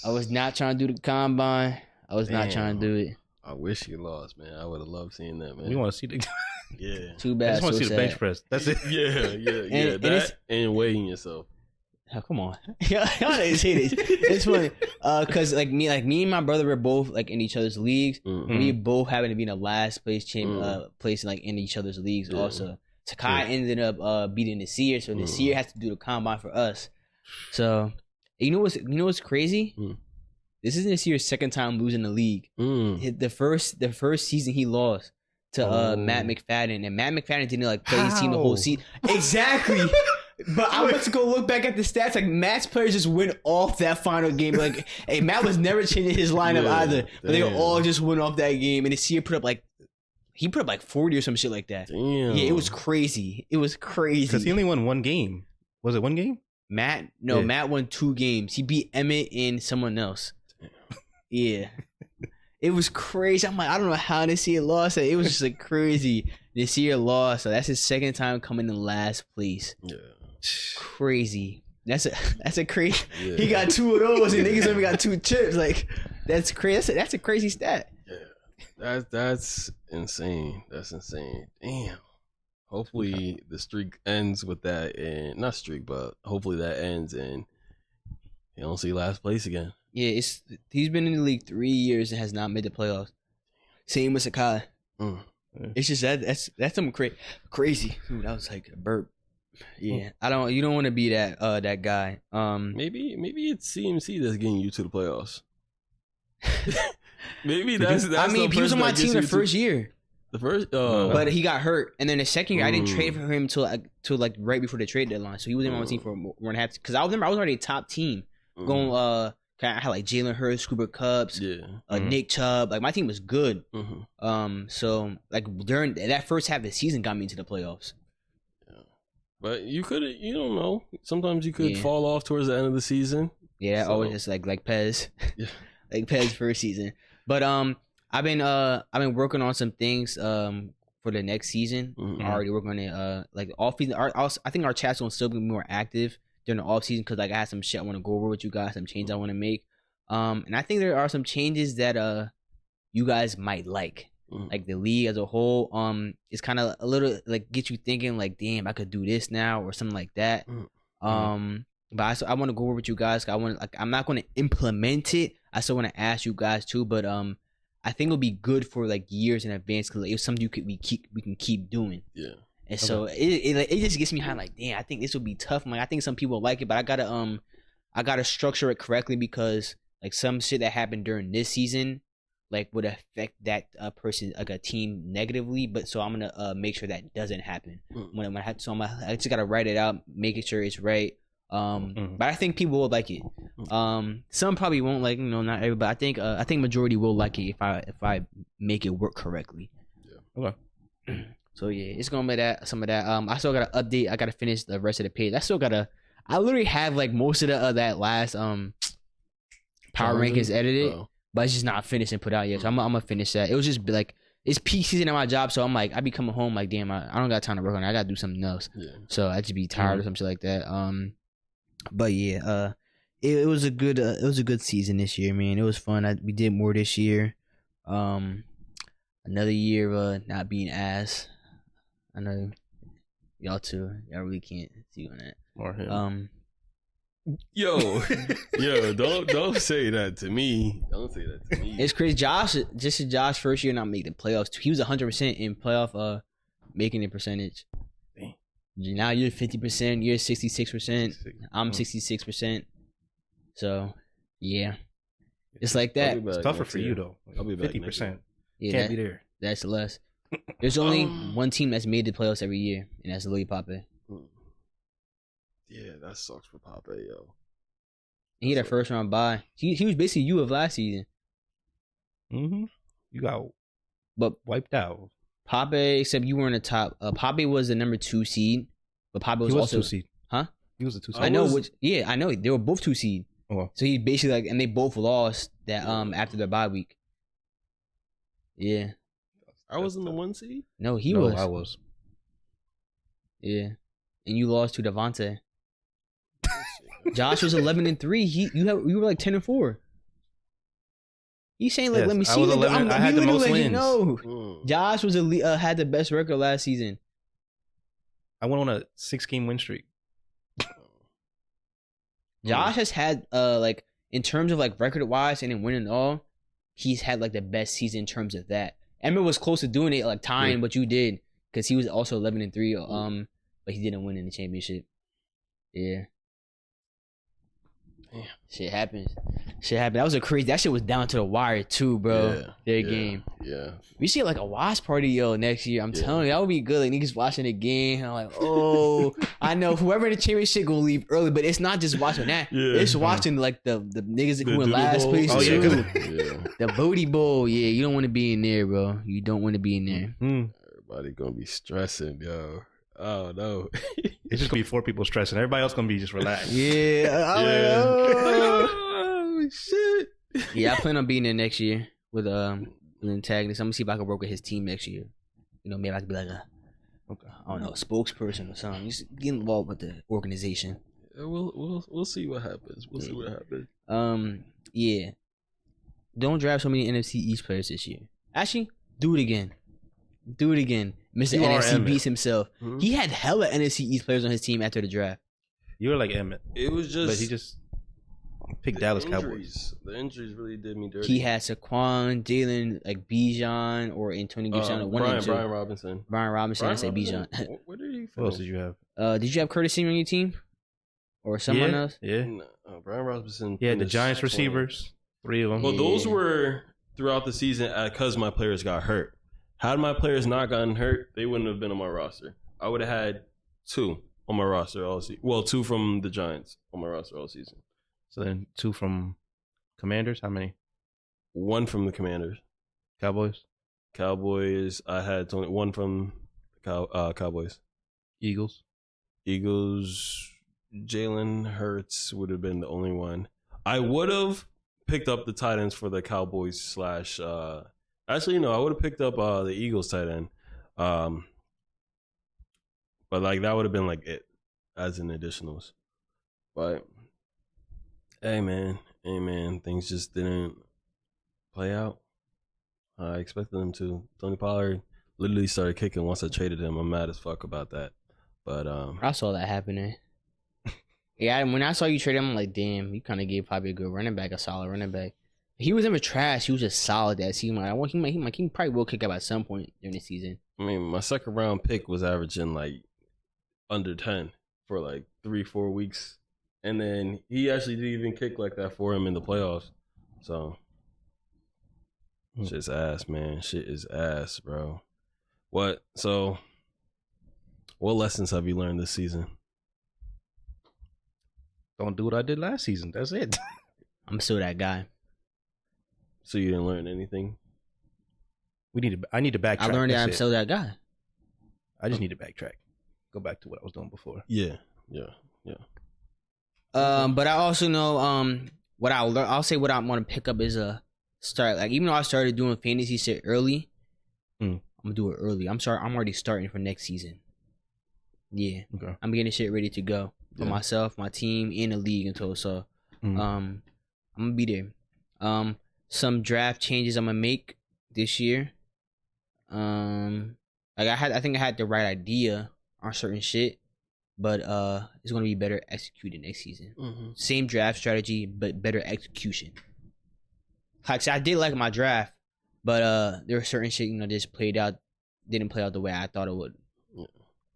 A: I was not trying to do the combine. I was not trying to do it.
B: I wish you lost, man. I would have loved seeing that, man.
C: We want to see the
A: Too bad.
C: I just want to see the bench press. That's it.
B: Yeah. And weighing yourself.
A: Oh, come on. Y'all didn't say this. It's funny. Cause like me and my brother were both like in each other's leagues. We both happened to be in the last place place like in each other's leagues also. Takai ended up beating Nasir, so Nasir has to do the combine for us. So you know what's crazy? This is Nasir's second time losing the league. The first season he lost to Matt McFadden, and Matt McFadden didn't like play his team the whole season. Exactly. But I went to go look back at the stats. Like Matt's players just went off that final game. Like, hey, Matt was never changing his lineup either. But they all just went off that game. And Nasir put up like 40 or some shit like that. Damn. Yeah, it was crazy.
C: Because he only won one game. Was it one game?
A: Matt won 2 games. He beat Emmett and someone else. Yeah. It was crazy. I'm like, I don't know how Nasir lost. It was just like crazy. Nasir lost. So that's his second time coming in last place. Yeah. Crazy. That's a crazy. Yeah. He got 2 of those and niggas only got 2 chips. Like, that's crazy. That's a crazy stat.
B: Yeah. That's insane. That's insane. Damn. Hopefully the streak ends with that, and not streak, but hopefully that ends and you don't see last place again.
A: Yeah, he's been in the league 3 years and has not made the playoffs. Same with Sakai. It's just that's something crazy. Ooh, that was like a burp. Yeah, you don't want to be that guy.
B: Maybe it's CMC that's getting you to the playoffs. Maybe that's. I
A: mean, he was on my team the first year.
B: The first,
A: but he got hurt, and then the second year I didn't trade for him till like right before the trade deadline. So he wasn't on my team for 1.5. Because I remember I was already a top team going. I had like Jalen Hurts, Cooper Kupp, Nick Chubb. Like my team was good. So like during that first half of the season got me into the playoffs.
B: Yeah. But you don't know. Sometimes you could fall off towards the end of the season.
A: Yeah, so. Always just like Pez, like Pez first season. But I've been working on some things for the next season. Already working on it. Like off season. I think our chat's gonna still be more active during the off season because like I have some shit I want to go over with you guys, some changes I want to make. And I think there are some changes that you guys might like. Like the league as a whole, it's kind of a little like get you thinking like, damn, I could do this now or something like that. But I want to go over with you guys. I'm not going to implement it. I still want to ask you guys too. But I think it'll be good for like years in advance because it's something we can keep doing.
B: Yeah.
A: And so it just gets me high. Like, damn, I think this will be tough. Like, I think some people like it, but I gotta structure it correctly because like some shit that happened during this season, like would affect that person, like a team, negatively. But so I'm gonna make sure that doesn't happen I just gotta write it out, making sure it's right. But I think people will like it. Some probably won't, like, not everybody. I think majority will like it if I make it work correctly.
B: Yeah.
A: Okay. So yeah, it's gonna be some of that. I still gotta update. I gotta finish the rest of the page. I literally have like most of that last power rankings edited, but it's just not finished and put out yet. So I'm gonna finish that. It was just like it's peak season at my job, so I'm like I be coming home like, damn, I don't got time to work on it. I gotta do something else. Yeah. So I just be tired or some shit like that. But yeah, it was a good season this year, man. It was fun. We did more this year. Another year of not being ass. I know y'all too. Y'all really can't see on that.
C: Or him.
B: Yo, don't say that to me. Don't say that to me.
A: It's crazy. Josh first year not making the playoffs. He was 100% in playoff making the percentage. Dang. Now you're 50%. You're 66%. I'm 66%. So yeah, it's like that.
C: It's tougher for you though. I'll be 50%.
A: Yeah,
C: can't be there.
A: That's less. There's only one team that's made the playoffs every year, and that's Lil Pape.
B: Yeah, that sucks for Pape, yo.
A: He had a first round bye. He was basically you of last season.
C: You got wiped out.
A: Pape, except you were in the top. Pape was the number 2 seed, but Pape was also
C: 2 seed.
A: Huh?
C: He was a 2 seed.
A: I know. I know. They were both 2 seed.
C: Oh.
A: So he basically like, and they both lost that after their bye week. Yeah.
B: I was in the 1 seed?
A: No, he was.
C: I was.
A: Yeah. And you lost to Devontae. Josh was 11-3. You were like 10-4. He's saying like, let me see.
C: I had the most wins.
A: Josh was had the best record last season.
C: I went on a 6-game win streak.
A: Josh has had like in terms of like record wise and in winning all, he's had like the best season in terms of that. Emma was close to doing it like tying, but you did because he was also 11-3. But he didn't win in the championship. Yeah. Damn. Shit happens. That was that shit was down to the wire too, bro. Their game.
B: Yeah.
A: We see like a watch party, next year. I'm telling you, that would be good. Like niggas watching the game. I'm like, oh, I know whoever in the championship gonna leave early, but it's not just watching that. It's watching like the niggas who in last place.
C: Oh yeah.
A: The booty bowl. Yeah, you don't want to be in there, bro. You don't want to be in there.
B: Everybody gonna be stressing, yo. Oh no.
C: It's just gonna be 4 people stressing. Everybody else gonna be just relaxed.
A: Yeah.
B: Oh shit.
A: Yeah, I plan on being there next year with an antagonist. I'm gonna see if I can work with his team next year. Maybe I could be like I don't know, a spokesperson or something. Just get involved with the organization.
B: Yeah, we'll see what happens. We'll see what happens.
A: Yeah. Don't draft so many NFC East players this year. Actually, do it again. Mr. NFC beats himself. Mm-hmm. He had hella NFC East players on his team after the draft.
C: You were like Emmett.
B: It was just...
C: But he just picked Dallas Cowboys.
B: The injuries really did me dirty.
A: He had Saquon, Jalen, like Bijan, or Antonio Gibson.
B: Brian Robinson.
A: I said Bijan.
B: Where did he finish?
C: What else did you have?
A: Did you have Curtis Samuel on your team? Or someone else?
C: Yeah.
B: Brian Robinson.
C: Yeah, the Giants receivers. 3 of them.
B: Well, those were throughout the season because my players got hurt. Had my players not gotten hurt, they wouldn't have been on my roster. I would have had 2 on my roster all season. Well, 2 from the Giants on my roster all season.
C: So then 2 from Commanders? How many?
B: 1 from the Commanders.
C: Cowboys?
B: I had 1 from Cowboys.
C: Eagles?
B: Jalen Hurts would have been the only one. I would have picked up the tight ends for the Cowboys / actually, no, I would have picked up the Eagles tight end. But like that would have been like it as an additionals. But hey man, things just didn't play out. I expected them to. Tony Pollard literally started kicking once I traded him. I'm mad as fuck about that. But
A: I saw that happening. Yeah, when I saw you trade him, I'm like, damn, you kind of gave probably a good running back, a solid running back. He was never trash. He was just solid that season. He probably will kick up at some point during the season.
B: I mean, my second round pick was averaging like under 10 for like 3-4 weeks. And then he actually didn't even kick like that for him in the playoffs. So, shit's ass, man. Shit is ass, bro. What lessons have you learned this season?
C: Don't do what I did last season. That's it.
A: I'm still that guy.
B: So you didn't learn anything?
C: I need to backtrack.
A: I learned that I'm still that guy.
C: I just need to backtrack. Go back to what I was doing before.
B: Yeah.
A: But I also know what I'll say what I want to pick up is a start. Like, even though I started doing fantasy shit early, I'm gonna do it early. I'm already starting for next season. Yeah. Okay. I'm getting shit ready to go for myself, my team, and the league until so. I'm gonna be there. Some draft changes I'm gonna make this year. I think I had the right idea on certain shit, but it's gonna be better executed next season. Same draft strategy, but better execution. Like, so I did like my draft, but there were certain shit just didn't play out the way I thought it would.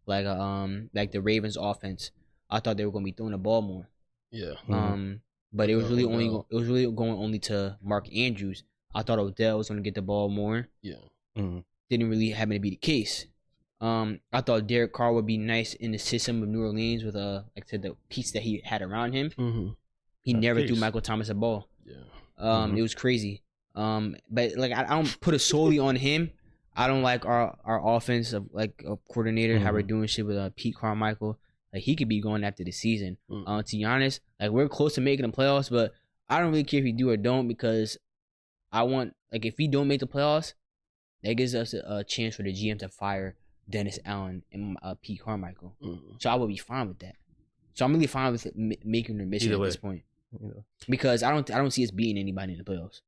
A: Like the Ravens offense, I thought they were gonna be throwing the ball more.
B: Yeah.
A: But it was really going only to Mark Andrews. I thought Odell was gonna get the ball more. Yeah. Didn't really happen to be the case. I thought Derek Carr would be nice in the system of New Orleans with like I said, the piece that he had around him. He never threw Michael Thomas a ball. Yeah. It was crazy. But like I don't put it solely on him. I don't like our offense of like a coordinator, how we're doing shit with Pete Carmichael. Like, he could be going after the season. To be honest, like, we're close to making the playoffs, but I don't really care if we do or don't, because I want, like, if we don't make the playoffs, that gives us a chance for the GM to fire Dennis Allen and Pete Carmichael. So I would be fine with that. So I'm really fine with making the mission at this point, because I don't see us beating anybody in the playoffs.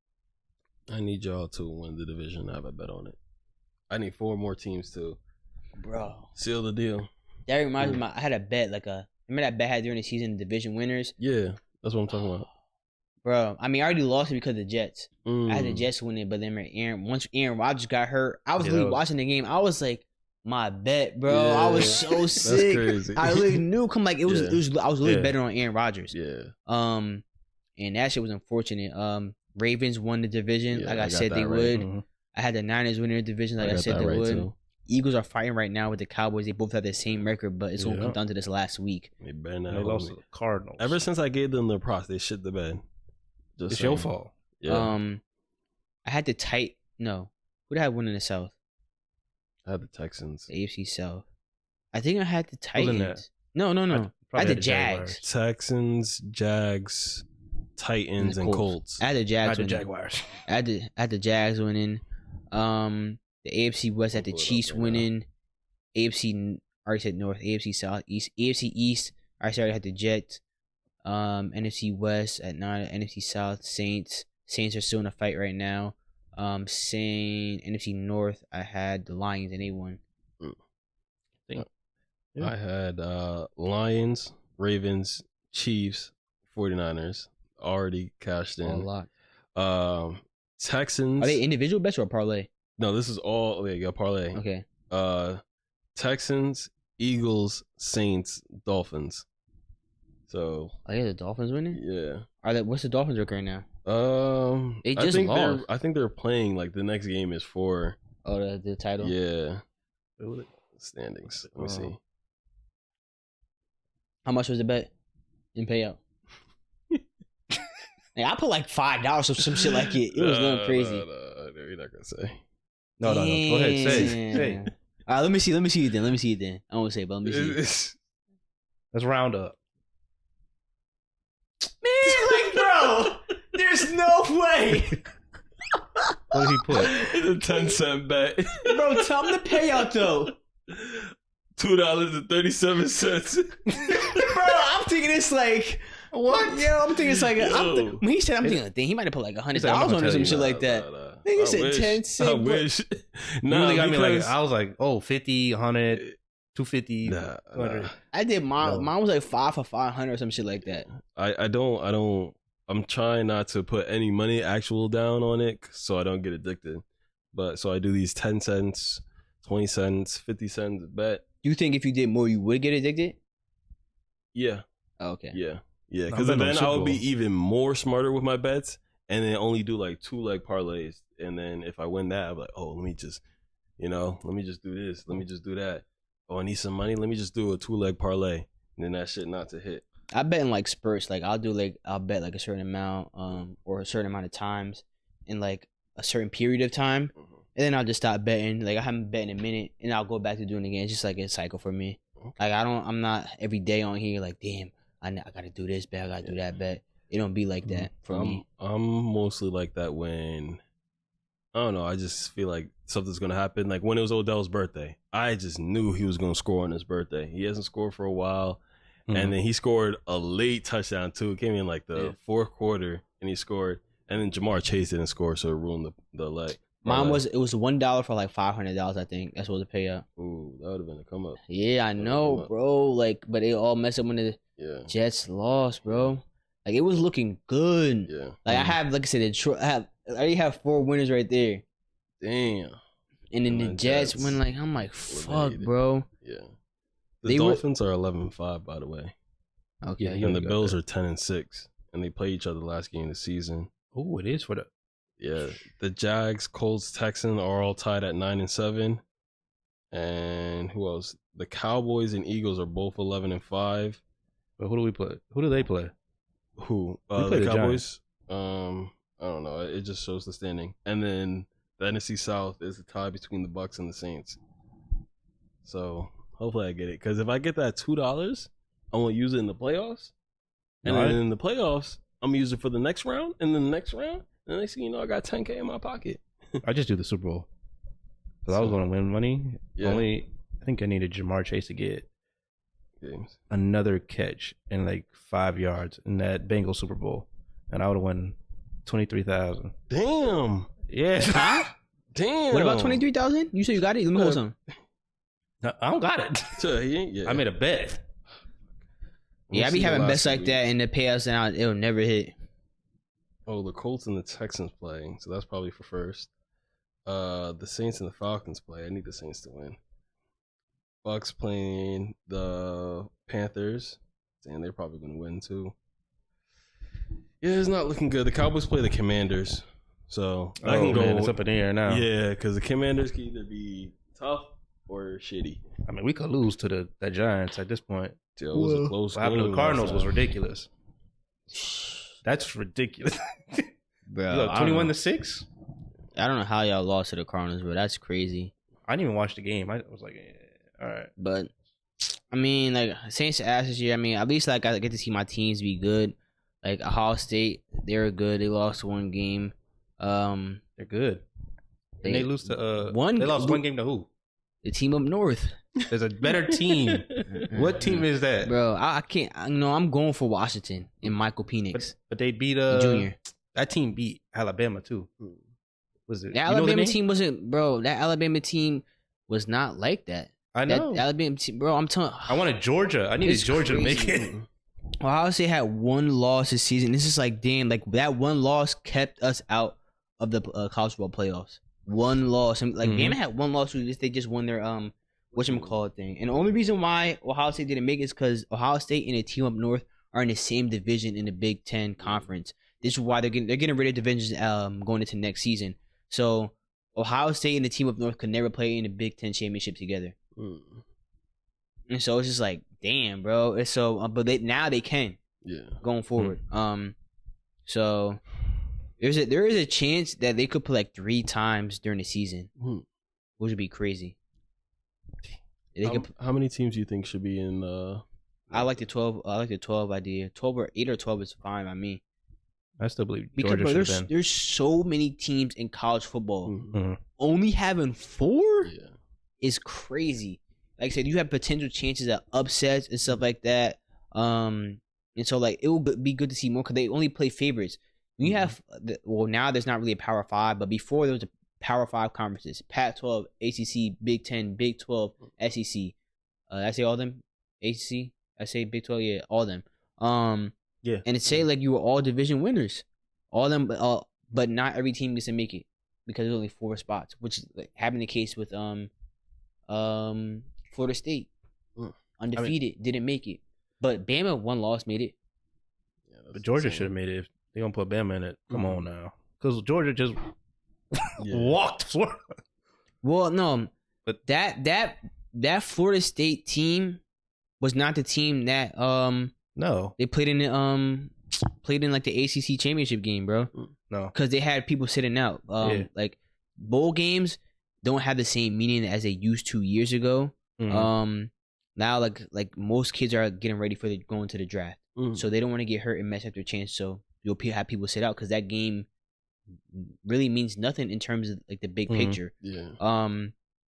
B: I need y'all to win the division. I have a bet on it. I need 4 more teams to seal the deal.
A: That reminds me, I had a bet, remember that bet I had during the season, division winners?
B: Yeah, that's what I'm talking about.
A: Bro, I mean, I already lost it because of the Jets. I had the Jets winning, but then once Aaron Rodgers got hurt, I was really watching the game. I was like, my bet, bro. I was so sick. That's crazy. I really knew, I was really betting on Aaron Rodgers. Yeah. And that shit was unfortunate. Ravens won the division, like I said they would. I had the Niners winning the division, like I said they would. Too. Eagles are fighting right now with the Cowboys. They both have the same record, but it's going to come down to this last week.
C: They lost to the Cardinals.
B: Ever since I gave them the props, they shit the bed.
C: It's your fault.
A: Yeah. I had the No. Who did I have winning the South?
B: I had the Texans.
A: The AFC South. I think I had the Titans. No. I had the Jags.
B: Texans, Jags, Titans, and Colts.
A: I had the Jags.
C: I had the Jaguars.
A: I had the Jags winning. The AFC West had the Chiefs winning. AFC, I already said North. AFC South, East. AFC East, I already had the Jets. NFC West at 9. NFC South, Saints. Saints are still in a fight right now. NFC North, I had the Lions and they won.
B: I had Lions, Ravens, Chiefs, 49ers. Already cashed in.
A: A lot.
B: Texans.
A: Are they individual bets or parlay?
B: No, this is all. There you go, parlay.
A: Okay.
B: Texans, Eagles, Saints, Dolphins. So.
A: Oh yeah, the Dolphins winning.
B: Yeah.
A: What's the Dolphins record now?
B: They just lost. I think they're playing like the next game is for.
A: Oh, the title.
B: Yeah. Standings. Let me see.
A: How much was the bet in payout? Like, I put like $5 or some shit like it. It was nothing crazy.
B: No, you're not gonna say.
C: No. Go ahead, say.
A: All right, let me see it then. I won't say it, but let me see it.
C: Let's round up.
A: Man, like, bro, there's no way.
C: What did he put?
B: It's a 10-cent bet.
A: Bro, tell him the payout though.
B: $2.37.
A: Bro, I'm thinking it's like. What? Yeah, I'm thinking it's like when he said, I'm thinking he might have put like $100 on or some shit like that. Nigga said 10 cents.
B: I wish.
C: No, got me like I was like, 50, 100. 250.
B: Nah.
A: I did mine.
C: No.
A: Mine was like 5 for 500 or some shit like that.
B: I don't. I'm trying not to put any money actual down on it so I don't get addicted. But so I do these 10 cents, 20 cents, 50 cents bet.
A: You think if you did more, you would get addicted?
B: Yeah.
A: Oh, okay.
B: Yeah. Because then I would be even more smarter with my bets and then only do like 2-leg parlays. And then if I win that, I'm like, oh, let me just do this. Let me just do that. Oh, I need some money. Let me just do a 2-leg parlay. And then that shit not to hit.
A: I bet in like spurts. Like I'll bet like a certain amount, or a certain amount of times in like a certain period of time.
B: Mm-hmm.
A: And then I'll just stop betting. Like I haven't bet in a minute, and I'll go back to doing it again. It's just like a cycle for me.
B: Okay.
A: Like I'm not every day on here. Like damn, I gotta do this bet. I gotta do that bet. It don't be like that for me.
B: I'm mostly like that when I don't know. I just feel like something's gonna happen. Like when it was Odell's birthday, I just knew he was gonna score on his birthday. He hasn't scored for a while, and then he scored a late touchdown too. It came in like the fourth quarter, and he scored. And then Jamar Chase didn't score, so it ruined the leg.
A: Mine was $1 for like $500. I think that's what the payout.
B: Ooh, that would have been a come up.
A: Yeah, I know, bro. Like, but it all messed up when the Jets lost, bro. Like it was looking good.
B: Yeah.
A: Like I have, like I said, Detroit. I already have 4 winners right there.
B: Damn.
A: And then the Jets win. Like I'm like, fuck, bro.
B: Yeah. The Dolphins are 11-5, by the way.
A: Okay.
B: And the Bills are 10-6, and they play each other last game of the season.
C: Oh, it is for the.
B: Yeah, the Jags, Colts, Texans are all tied at 9-7, and who else? The Cowboys and Eagles are both 11-5.
C: But who do we play? Who do they play?
B: Who?
C: We play
B: the
C: Cowboys.
B: I don't know. It just shows the standing, and then the NFC South is a tie between the Bucks and the Saints. So hopefully I get it, because if I get that $2, I won't use it in the playoffs, and then in the playoffs I'm gonna use it for the next round, and then the next round. And next thing you know, I got $10K in my pocket.
C: I just do the Super Bowl. Because I was going to win money.
B: Yeah.
C: I think I needed Jamar Chase to get
B: games.
C: Another catch in like 5 yards in that Bengals Super Bowl. And I would have won $23,000.
B: Damn.
C: Yeah.
A: Huh?
B: Damn.
A: What about 23,000? You said you got it? Let me hold some.
C: No, I don't got it.
B: So, yeah.
C: I made a bet.
A: Yeah, I be having bets like that and the payouts and it'll never hit.
B: Oh, the Colts and the Texans playing, so that's probably for first. The Saints and the Falcons play. I need the Saints to win. Bucks playing the Panthers, and they're probably going to win too. Yeah, it's not looking good. The Cowboys play the Commanders, so I can go.
C: Man, it's up in the air now.
B: Yeah, because the Commanders can either be tough or shitty.
C: I mean, we could lose to the Giants at this point.
B: Yeah, it was a close
C: what happened to the Cardinals was ridiculous. That's ridiculous.
A: Bro,
C: 21-6.
A: I don't know how y'all lost to the Cardinals, but that's crazy.
C: I didn't even watch the game. I was like, all right.
A: But I mean, like Saints ass this year. I mean, at least like I get to see my teams be good. Like Ohio State, they're good. They lost 1 game.
C: They're good. And they lose to They lost 1 game to who?
A: The team up north.
C: There's a better team. What team is that,
A: bro? I can't. I'm going for Washington and Michael Penix.
C: But they beat
A: Junior.
C: That team beat Alabama too. Was it?
A: That Alabama team wasn't, bro. That Alabama team was not like that.
C: I know.
A: That Alabama team, bro. I'm telling.
C: I wanted Georgia. I needed Georgia to make it.
A: Ohio State had 1 loss this season. This is like, damn, like that 1 loss kept us out of the college football playoffs. 1 loss, and like Bama had 1 loss. They just won their whatchamacallit thing. And the only reason why Ohio State didn't make it is because Ohio State and a team up north are in the same division in the Big Ten Conference. This is why they're getting rid of divisions going into next season. So Ohio State and the team up north could never play in the Big Ten championship together. And so it's just like, damn, bro. It's so, but now they can.
B: Yeah.
A: Going forward. So there is a chance that they could play like 3 times during the season, which would be crazy.
B: How many teams do you think should be in?
A: I like the 12. I like the 12 idea. 12 or 8 or 12 is fine by me.
C: I still believe
A: Georgia
C: because bro,
A: there's so many teams in college football. Only having 4 is crazy. Like I said, you have potential chances of upsets and stuff like that. And so like it will be good to see more because they only play favorites. When you have now there's not really a Power 5, but before there was a Power 5 conferences: Pac-12, ACC, Big 10, Big 12, SEC. I say all of them. ACC. I say Big 12. Yeah, all of them.
C: Yeah.
A: And it say like you were all division winners, all of them, but not every team gets to make it because there's only 4 spots, which is like having the case with Florida State, undefeated, didn't make it, but Bama 1 loss made it.
C: Yeah, but Georgia should have made it. If they gonna put Bama in it, come on now, because Georgia just walked Florida.
A: Well, no, but that Florida State team was not the team that
C: no,
A: they played in like the ACC championship game, bro.
C: No,
A: because they had people sitting out. Like bowl games don't have the same meaning as they used to years ago. Now like most kids are getting ready for going to the draft, so they don't want to get hurt and mess up their chance. So you'll have people sit out because that game really means nothing in terms of like the big picture.
B: Yeah.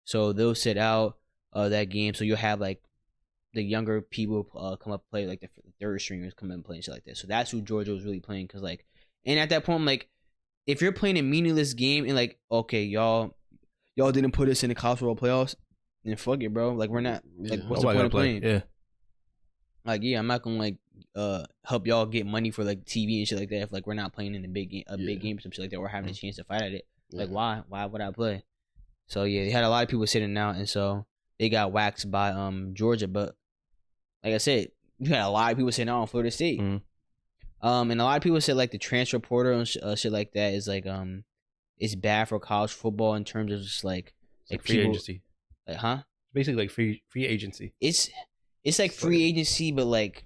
A: So they'll sit out that game. So you'll have like the younger people come up play, like the third stringers come and play and shit like that. So that's who Georgia was really playing, because like, and at that point, like, if you're playing a meaningless game and like, okay, y'all didn't put us in the college football playoffs, then fuck it, bro. Like, we're not like, what's the point of playing?
C: Yeah.
A: Like, yeah, I'm not gonna like help y'all get money for like TV and shit like that if like we're not playing in the big game, big game or some shit like that, or having a chance to fight at it. Like, why would I play? So yeah, they had a lot of people sitting out, and so they got waxed by Georgia. But like I said, you had a lot of people sitting out on Florida State. And a lot of people said like the transfer portal and shit like that is like it's bad for college football in terms of just like
C: free agency.
A: Like,
C: basically like free agency.
A: It's like free agency, but like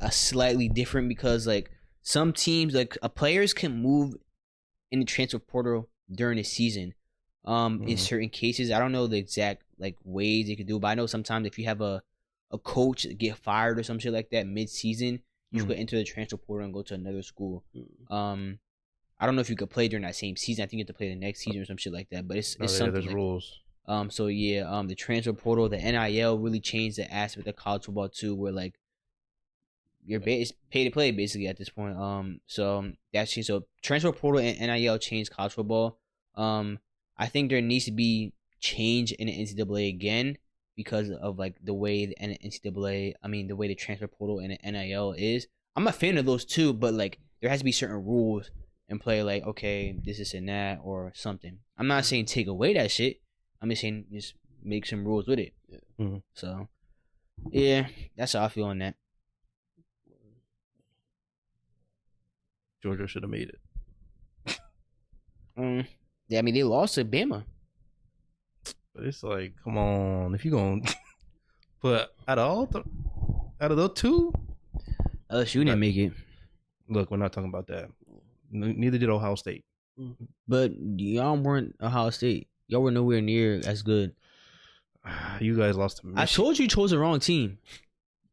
A: a slightly different, because like some teams, like players can move in the transfer portal during the season. In certain cases, I don't know the exact like ways they could do it, but I know sometimes if you have a coach get fired or some shit like that mid-season, you could enter the transfer portal and go to another school. I don't know if you could play during that same season. I think you have to play the next season or some shit like that. But it's something.
C: There's
A: like,
C: rules.
A: So yeah, the transfer portal, the NIL really changed the aspect of college football too, where like you're pay to play basically at this point. So that's changed. So transfer portal and NIL changed college football. I think there needs to be change in the NCAA again because of like the way the NCAA, the way the transfer portal and the NIL is. I'm a fan of those too, but like there has to be certain rules and play. Like, okay, this and that or something. I'm not saying take away that shit. I'm just saying just make some rules with it.
C: Yeah.
A: So yeah, that's how I feel on that.
C: Georgia should have made it.
A: Yeah, they lost to Bama.
C: But it's like, come on, if you gonna put out of those two,
A: LSU didn't make it.
C: Look, we're not talking about that. Neither did Ohio State.
A: But y'all weren't Ohio State. Y'all were nowhere near as good.
C: You guys lost to Michigan.
A: I told you chose the wrong team.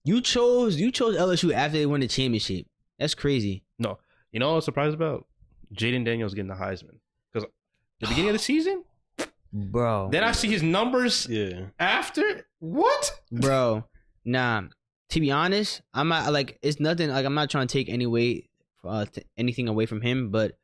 A: You chose LSU after they won the championship. That's crazy.
C: No, you know what I was surprised about? Jaden Daniels getting the Heisman, because the beginning of the season,
A: bro.
C: Then I see his numbers. After what,
A: bro? Nah. To be honest, I'm not like it's nothing. Like I'm not trying to take anything away from him, but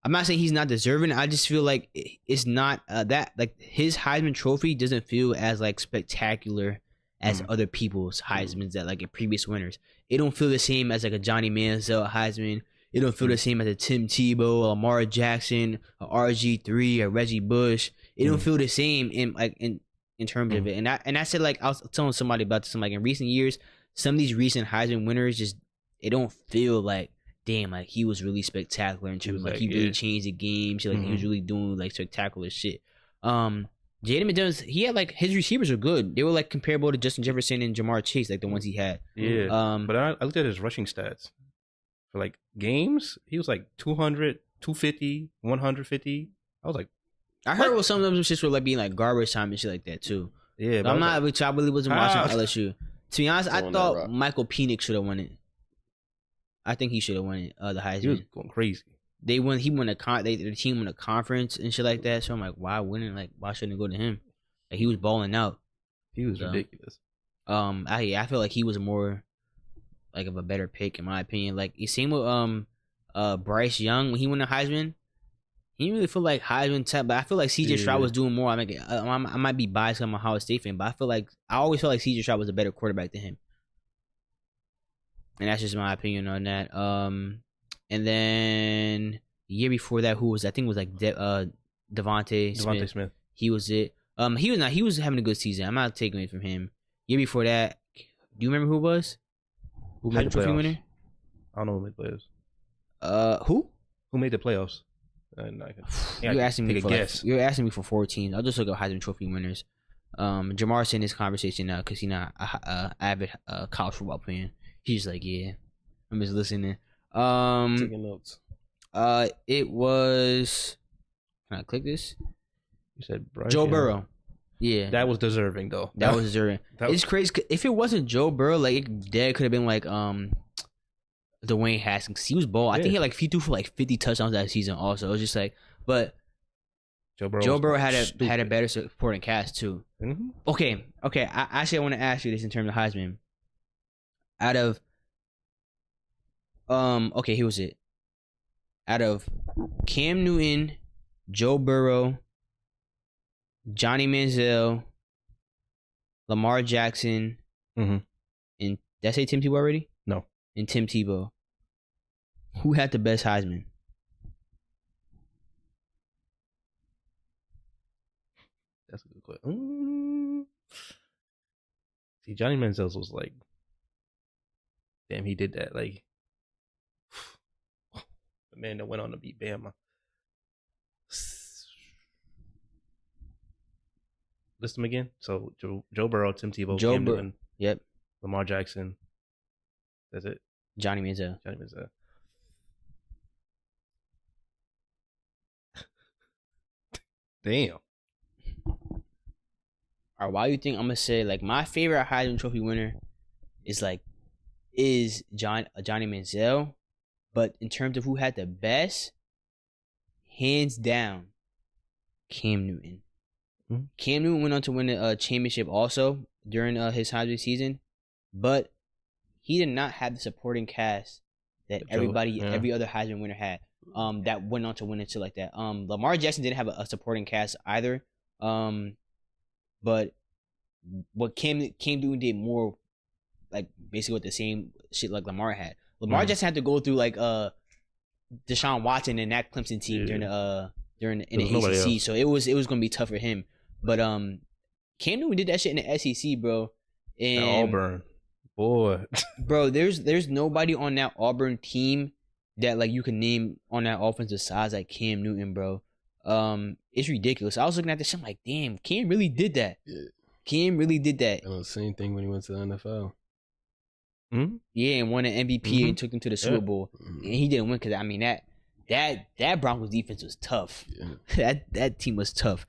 A: I'm not saying he's not deserving. I just feel like it's not that like his Heisman Trophy doesn't feel as like spectacular as other people's Heismans that like previous winners. It don't feel the same as like a Johnny Manziel Heisman. It don't feel the same as a Tim Tebow, a Lamar Jackson, a RG3, a Reggie Bush. It don't feel the same in terms of it. And I said, like, I was telling somebody about this. I'm like, in recent years, some of these recent Heisman winners just it don't feel like, damn, like he was really spectacular in terms of like he really changed the game. So, like he was really doing like spectacular shit. Jaden McDaniels, he had like his receivers are good. They were like comparable to Justin Jefferson and Jamar Chase, like the ones he had.
C: Yeah. But I looked at his rushing stats for like games. He was like 200, 250, 150. I was like,
A: I heard what some of them shits were like being like garbage time and shit like that too.
C: Yeah,
A: but I'm not. Like, I really wasn't watching LSU. To be honest, I thought Michael Penix should have won it. I think he should have won it. The Heisman.
C: He was going crazy.
A: He won the team won a conference and shit like that. So I'm like, why wouldn't why shouldn't it go to him? Like, he was balling out.
C: He was ridiculous.
A: I feel like he was more like of a better pick in my opinion. Like, same with Bryce Young when he won the Heisman. He didn't really feel like Heisman type, but I feel like CJ Stroud was doing more. I might be biased because I'm a Ohio State fan, but I always felt like CJ Stroud was a better quarterback than him. And that's just my opinion on that. And then the year before that, who was I think it was like Devontae Smith. He was it. He was having a good season. I'm not taking it from him. Year before that, do you remember who it was? Who made the trophy winner?
C: I don't know who made the playoffs.
A: Who?
C: Who made the playoffs?
A: You're asking me for 4 teams. I'll just look up Heisman Trophy winners. Jamar's in this conversation now because he's not a avid college football fan. He's just like, yeah, I'm just listening.
B: Taking notes.
A: It was. Can I click this?
C: You said
A: Joe Burrow. Yeah,
C: that was deserving though.
A: That was deserving. It's crazy. If it wasn't Joe Burrow, like it could have been like Dwayne Haskins. He was bald. I think he threw for like 50 touchdowns that season. Also, it was just like, but Joe Burrow had a better supporting cast too.
C: Mm-hmm.
A: Okay. I want to ask you this in terms of Heisman. Out of here was it. Out of Cam Newton, Joe Burrow, Johnny Manziel, Lamar Jackson, and did I say Tim Tebow already?
C: No.
A: And Tim Tebow. Who had the best Heisman?
C: That's a good question. See, Johnny Manziel was like, damn, he did that. Like, the man that went on to beat Bama. List them again. So Joe Burrow, Tim Tebow, Cam Newton,
A: yep,
C: Lamar Jackson. That's it.
A: Johnny Manziel.
C: Damn.
A: All right, why do you think I'm gonna say like my favorite Heisman Trophy winner is Johnny Manziel, but in terms of who had the best, hands down, Cam Newton. Mm-hmm. Cam Newton went on to win a championship also during his Heisman season, but he did not have the supporting cast that every other Heisman winner had. That went on to win it shit like that. Lamar Jackson didn't have a supporting cast either. But what Cam Newton did more, like basically with the same shit like Lamar had. Lamar Jackson had to go through like Deshaun Watson and that Clemson team during the ACC, so it was gonna be tough for him. But Cam Newton did that shit in the SEC, bro. And
C: Auburn, boy,
A: bro, there's nobody on that Auburn team that like you can name on that offensive side like Cam Newton, bro. It's ridiculous. I was looking at this shit, I'm like, damn, Cam really did that. Yeah. Cam really did that.
B: And the same thing when he went to the NFL.
A: Mm-hmm. Yeah, and won an MVP and took them to the Super Bowl. Mm-hmm. And he didn't win because I mean that Broncos defense was tough. Yeah. that team was tough.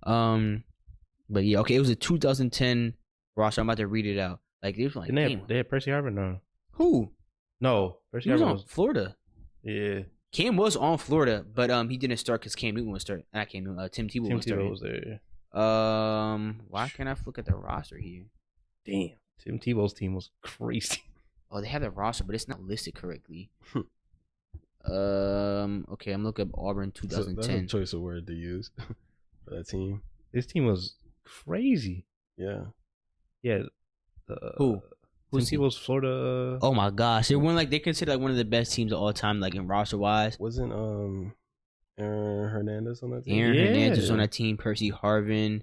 A: But yeah, okay, it was a 2010 roster. I'm about to read it out. Like they were like,
C: they had Percy Harvin. No.
A: Who?
C: No,
A: Percy Harvin was on Florida.
C: Yeah.
A: Cam was on Florida, but he didn't start because Cam Newton was starting. Not Cam Newton. Tim Tebow was
C: there.
A: Why can't I look at the roster here?
C: Damn, Tim Tebow's team was crazy.
A: Oh, they have the roster, but it's not listed correctly. Okay, I'm looking up Auburn 2010.
B: So that's a choice of word to use for that team.
C: This team was crazy.
B: Yeah.
C: Yeah.
A: Who?
C: Tim Tebow's Florida.
A: Oh my gosh, they consider like one of the best teams of all time, like in roster wise.
B: Wasn't Aaron Hernandez on that team?
A: Aaron Hernandez was on that team. Percy Harvin.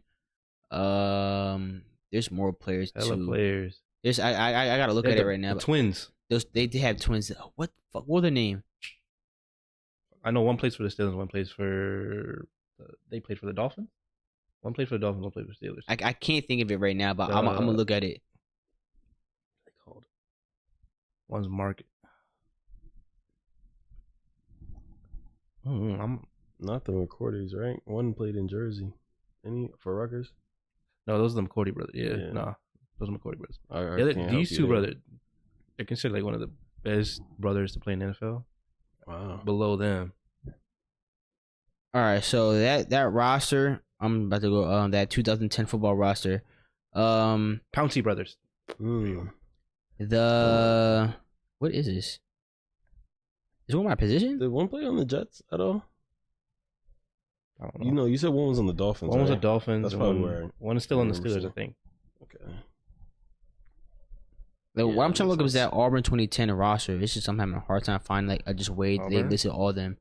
A: There's more players too.
C: Hella players.
A: There's I gotta look at it right now.
C: The twins.
A: They have twins. What the fuck? What was their name?
C: I know one plays for the Steelers. One plays for. They played for the Dolphins. One played for the Dolphins. One played for the Steelers.
A: I can't think of it right now, but I'm gonna look at it.
C: One's Market. I'm
B: not the McCourties, right? One played in Jersey. Any for Rutgers?
C: No, those are the McCourty brothers. Yeah. Nah, those are McCourty brothers. These two brothers, they're considered like one of the best brothers to play in the NFL.
B: Wow.
C: Below them.
A: All right, so that roster, I'm about to go that 2010 football roster.
C: Pouncey brothers.
A: What is this? Is one my position?
B: Did one play on the Jets at all?
C: I don't know.
B: You know, you said one was on the Dolphins.
C: One was
B: right?
C: the Dolphins.
B: That's
C: and
B: probably where
C: one is still on the
B: remember
C: Steelers,
B: seeing.
C: I think.
B: Okay.
A: What I'm trying to look up is
B: sense.
A: that Auburn 2010 roster. It's just I'm having a hard time finding. Like I just wait. They
C: Auburn?
A: listed all of them.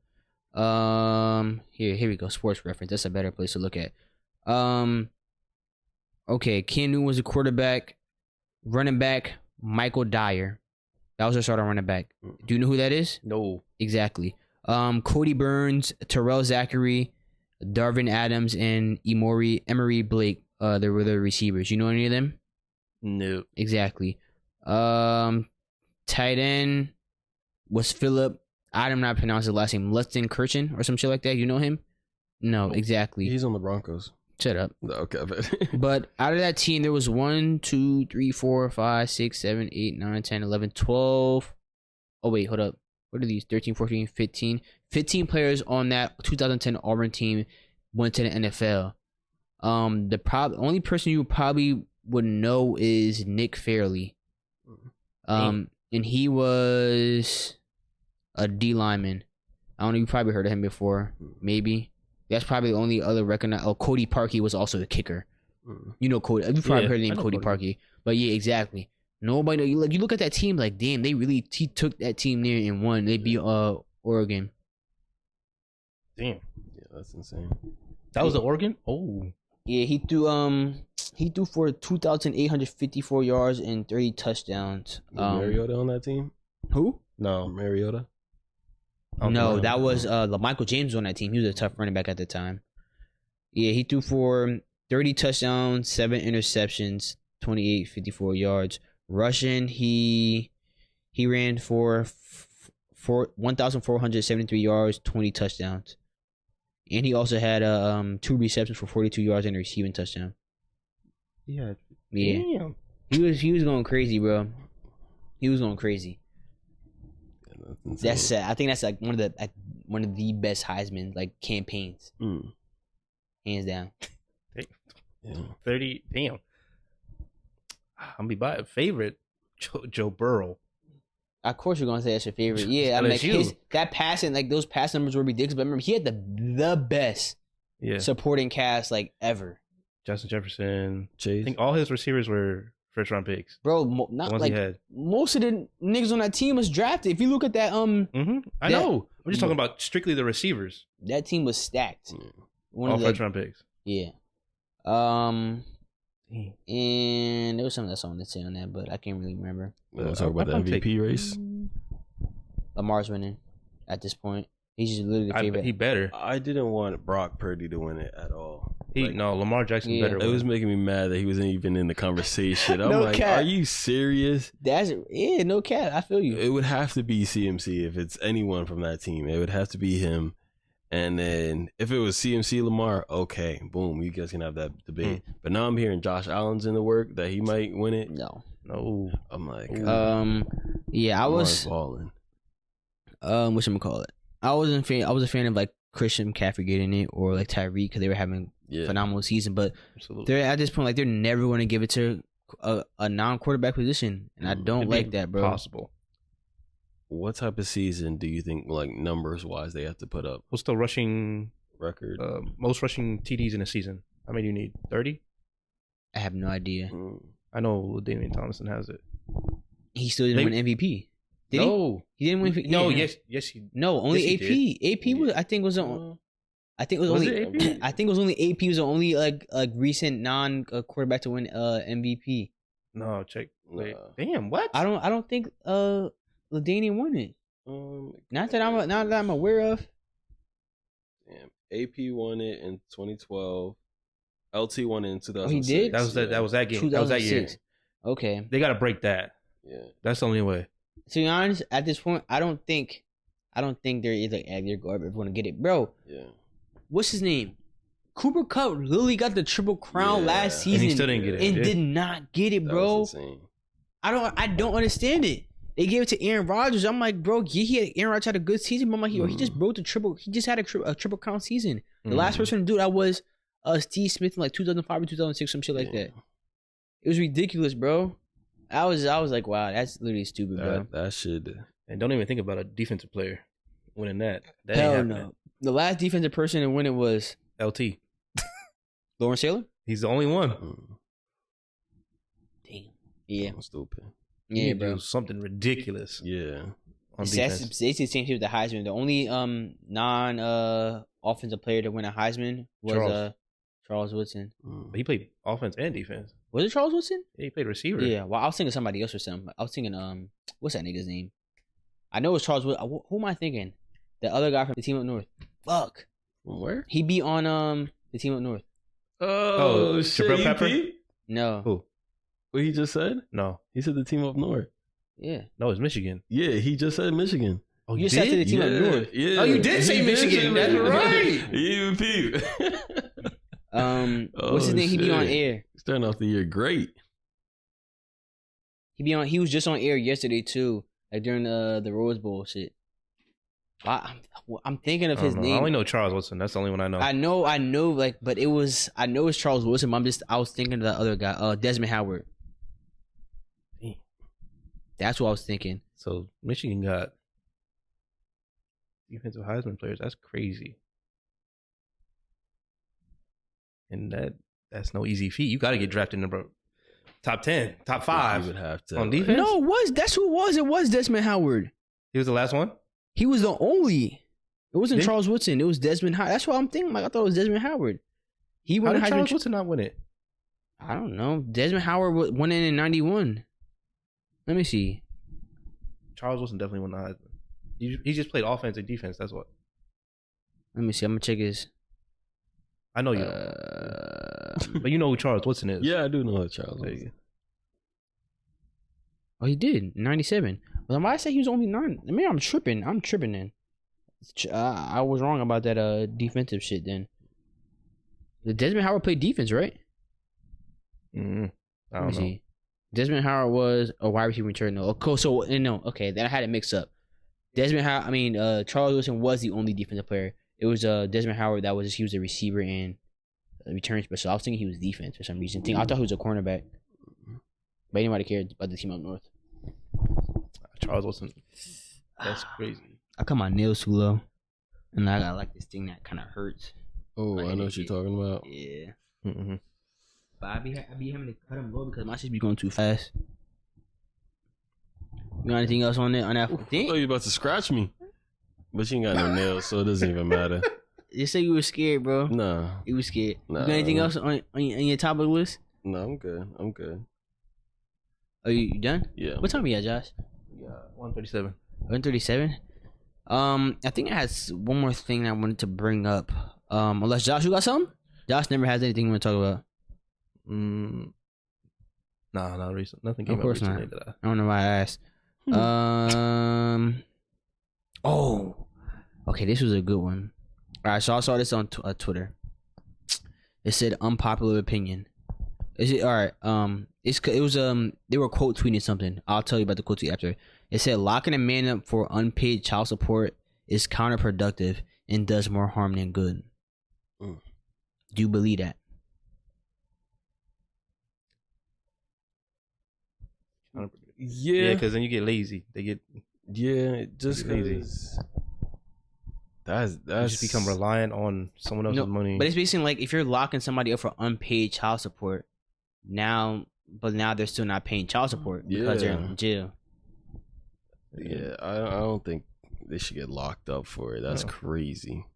A: Here we go. Sports reference. That's a better place to look at. Okay. Cam Newton was the quarterback. Running back Michael Dyer. That was our starting running back. Do you know who that is?
C: No.
A: Exactly. Cody Burns, Terrell Zachary, Darvin Adams, and Emory Blake. They were the receivers. You know any of them?
C: No.
A: Exactly. Tight end was Philip. I'm not pronouncing his last name. Lustin Kirchen or some shit like that. You know him? No, exactly.
B: He's on the Broncos.
A: Shut up.
B: No, okay,
A: But out of that team, there was 1, 2, 3, 4, 5, 6, 7, 8, 9, 10, 11, 12. Oh, wait, hold up. What are these? 13, 14, 15. 15 players on that 2010 Auburn team went to the NFL. The only person you probably would know is Nick Fairley. And he was a D lineman. I don't know. You probably heard of him before. Maybe. That's probably the only other recognized. Oh, Cody Parkey was also the kicker. You know Cody. You probably heard the name Cody Parkey. But yeah, exactly. Nobody. You look at that team like, damn, he took that team there and won. They beat Oregon.
C: Damn.
B: Yeah, that's insane.
C: That was the Oregon? Oh.
A: Yeah, he threw for 2,854 yards and 30 touchdowns.
B: Was Mariota on that team?
A: Who?
B: No, Mariota.
A: No, that was Michael James on that team. He was a tough running back at the time. Yeah, he threw for 30 touchdowns, 7 interceptions, 2,854 yards. Rushing, he ran for 1,473 yards, 20 touchdowns. And he also had 2 receptions for 42 yards and a receiving touchdown.
C: Yeah.
A: Yeah. Damn. He was going crazy, bro. He was going crazy. That's sad. I think that's like one of the best Heisman like campaigns, hands down.
C: Yeah. 30. Damn. I'm gonna be by favorite. Joe Burrow.
A: Of course, you're gonna say that's your favorite. Yeah, I mean, like that passing, like those pass numbers were ridiculous. But remember, he had the best supporting cast like ever.
C: Justin Jefferson,
B: Chase.
C: I think all his receivers were first round picks.
A: Bro, not like most of the niggas on that team was drafted. If you look at that,
C: I know. I'm just talking about strictly the receivers.
A: That team was stacked.
C: All first round picks.
A: Yeah. And there was something else I wanted to say on that, but I can't really remember.
B: Let's talk about the MVP race.
A: Lamar's winning at this point. He's just literally the favorite.
C: He better.
B: I didn't want Brock Purdy to win it at all.
C: Lamar Jackson better.
B: It was making me mad that he wasn't even in the conversation. I'm like,
A: cap.
B: Are you serious?
A: No cap. I feel you.
B: It would have to be CMC if it's anyone from that team. It would have to be him. And then if it was CMC Lamar, okay, boom, you guys can have that debate. But now I'm hearing Josh Allen's in the work that he might win it.
A: No.
B: I'm like,
A: yeah, I was
B: balling.
A: Whatchamacallit? I was a fan of like Christian McCaffrey getting it or like Tyreek because they were having phenomenal season. But they're at this point like they're never going to give it to a non-quarterback position, and I don't like that, bro.
C: Possible.
B: What type of season do you think, like numbers wise, they have to put up?
C: What's the rushing
B: record?
C: Most rushing TDs in a season. How many do you need? 30?
A: I have no idea.
C: I know Damian Thompson has it.
A: He still didn't win MVP. Did he? He didn't win.
C: No, yes, he.
A: No, only
C: yes,
A: AP. AP was. I think was on. I think it was only. AP? I think it was only AP was the only like recent non quarterback to win MVP.
C: No, check. Wait, damn, what?
A: I don't think LaDainian won it. Not that I'm aware of.
B: Damn, AP won it in 2012. LT won it in 2006.
A: Oh, he did.
C: That was that game. That was that year.
A: Okay,
C: they gotta break that.
B: Yeah,
C: that's the only way.
A: To be honest, at this point, I don't think there is like they're going to get it, bro.
B: Yeah.
A: What's his name? Cooper Kupp literally got the Triple Crown last season,
C: and he still didn't get it,
A: and did not get it, bro.
B: That was insane.
A: I don't understand it. They gave it to Aaron Rodgers. I'm like, bro, Aaron Rodgers had a good season, but I'm like, he just broke the triple. He just had a Triple Crown season. The last person to do that was Steve Smith in like 2005 or 2006, some shit like that. It was ridiculous, bro. I was like, wow, that's literally stupid, bro.
B: That should.
C: And don't even think about a defensive player winning that.
A: Hell no. The last defensive person to win it was
C: LT.
A: Lawrence Taylor?
C: He's the only one.
A: Damn. Yeah.
B: I'm stupid.
A: Yeah, bro.
C: Do something ridiculous.
B: Yeah.
A: They say the same thing with the Heisman. The only non offensive player to win a Heisman was Charles Woodson.
C: He played offense and defense.
A: Was it Charles Woodson?
C: Yeah, he played receiver.
A: Yeah. Well, I was thinking somebody else or something. I was thinking what's that nigga's name? I know it's Charles Woodson. Who am I thinking? The other guy from the team up north. Fuck.
B: Where?
A: He be on the team up north.
B: Oh shit!
C: Jabril Pepper?
A: No.
C: Who?
B: What he just said?
C: No.
B: He said the team up north.
A: Yeah.
C: No, it's Michigan.
B: Yeah, he just said Michigan.
C: Oh,
A: you said to the team up north.
B: Yeah.
C: Oh, you did say Michigan. That's right.
B: You peep.
A: What's his name? He be on air.
B: Starting off the year great.
A: He was just on air yesterday too, like during the Rose Bowl shit. I'm thinking of his name.
C: I only know Charles Woodson. That's the only one I know.
A: I know, like, but I know it's Charles Woodson. But I was thinking of the other guy, Desmond Howard. That's what I was thinking.
C: So Michigan got defensive Heisman players. That's crazy. And that's no easy feat. You got to get drafted in the top 10, top 5.
B: You would have to
C: on defense.
A: No, that's who it was. It was Desmond Howard.
C: He was the last one.
A: He was the only. It wasn't Charles Woodson. It was Desmond Howard. That's what I'm thinking. Like, I thought it was Desmond Howard. He won.
C: How did Charles Woodson not win it?
A: I don't know. Desmond Howard won it in 91. Let me see.
C: Charles Woodson definitely won the Heisman. He just played offense and defense. That's what.
A: Let me see. I'm gonna check his.
C: I know you don't. But you know who Charles Woodson is.
B: Yeah, I do know who Charles is.
A: Oh, he did. 97. Well, why I say he was only 9? I mean, I'm tripping then. I was wrong about that defensive shit then. The Desmond Howard played defense, right?
C: I don't know.
A: See. Desmond Howard was a wide receiver return. No, okay, then I had it mixed up. Charles Woodson was the only defensive player. It was Desmond Howard he was a receiver and a return special. I was thinking he was defense for some reason. I thought he was a cornerback. But anybody cared about the team up north.
C: Charles Woodson. That's crazy.
A: I cut my nails too low. And I got like this thing that kind of hurts.
B: Oh, I know what you're talking about.
A: Yeah. Mm-hmm. But I be having to cut them low because my shit be going too fast. You got anything else on that?
B: I thought you were about to scratch me. But you ain't got no nails, so it doesn't even matter.
A: You say you were scared, bro.
B: Nah.
A: You were scared.
B: Nah.
A: You got anything else on your topic list?
B: No, I'm good.
A: Are you done?
B: Yeah.
A: What time are you at, Josh?
C: Yeah, 137.
A: 137? I think I had one more thing I wanted to bring up. Unless Josh, you got something? Josh never has anything you want to talk about.
C: Nah, not recent. Nothing came
A: up recently.
C: That
A: I don't know why I asked. Oh, okay. This was a good one. All right, so I saw this on Twitter. It said unpopular opinion. Is it all right? It was they were quote tweeting something. I'll tell you about the quote tweet after. It said locking a man up for unpaid child support is counterproductive and does more harm than good. Do you believe that?
C: Yeah, because then you get lazy.
B: Just lazy. That's
C: you just become reliant on someone else's money.
A: But it's basically like if you're locking somebody up for unpaid child support, now they're still not paying child support because they're in jail.
B: Yeah, I don't think they should get locked up for it. That's crazy.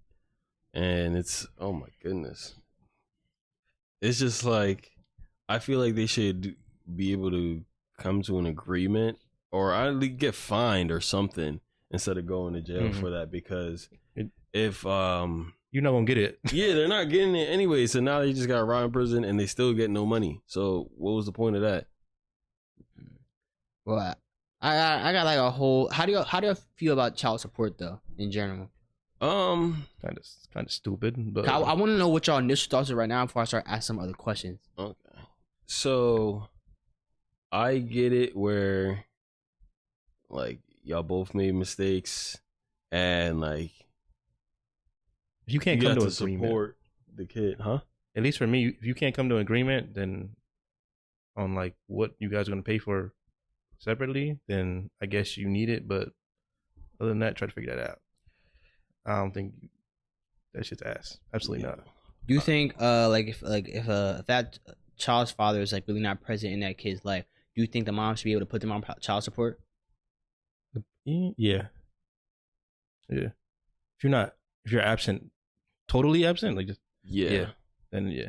B: And it's, oh my goodness. It's just like, I feel like they should be able to come to an agreement or at least get fined or something instead of going to jail for that, because if
C: you're not gonna get it.
B: Yeah, they're not getting it anyway, so now they just got rot in prison and they still get no money. So what was the point of that?
A: Well, I got like a whole. How do you feel about child support though in general?
C: Kind of stupid, but
A: I want to know what y'all initial thoughts are right now before I start asking some other questions.
B: Okay, so I get it where like y'all both made mistakes and like
C: if you can't come to an
B: agreement, support the kid, huh?
C: At least for me, if you can't come to an agreement, then on like what you guys are gonna pay for separately, then I guess you need it. But other than that, try to figure that out. I don't think that shit's ass. Absolutely not.
A: Do you think if that child's father is like really not present in that kid's life, do you think the mom should be able to put them on child support?
C: Yeah. If you're absent, totally absent, like just then yeah.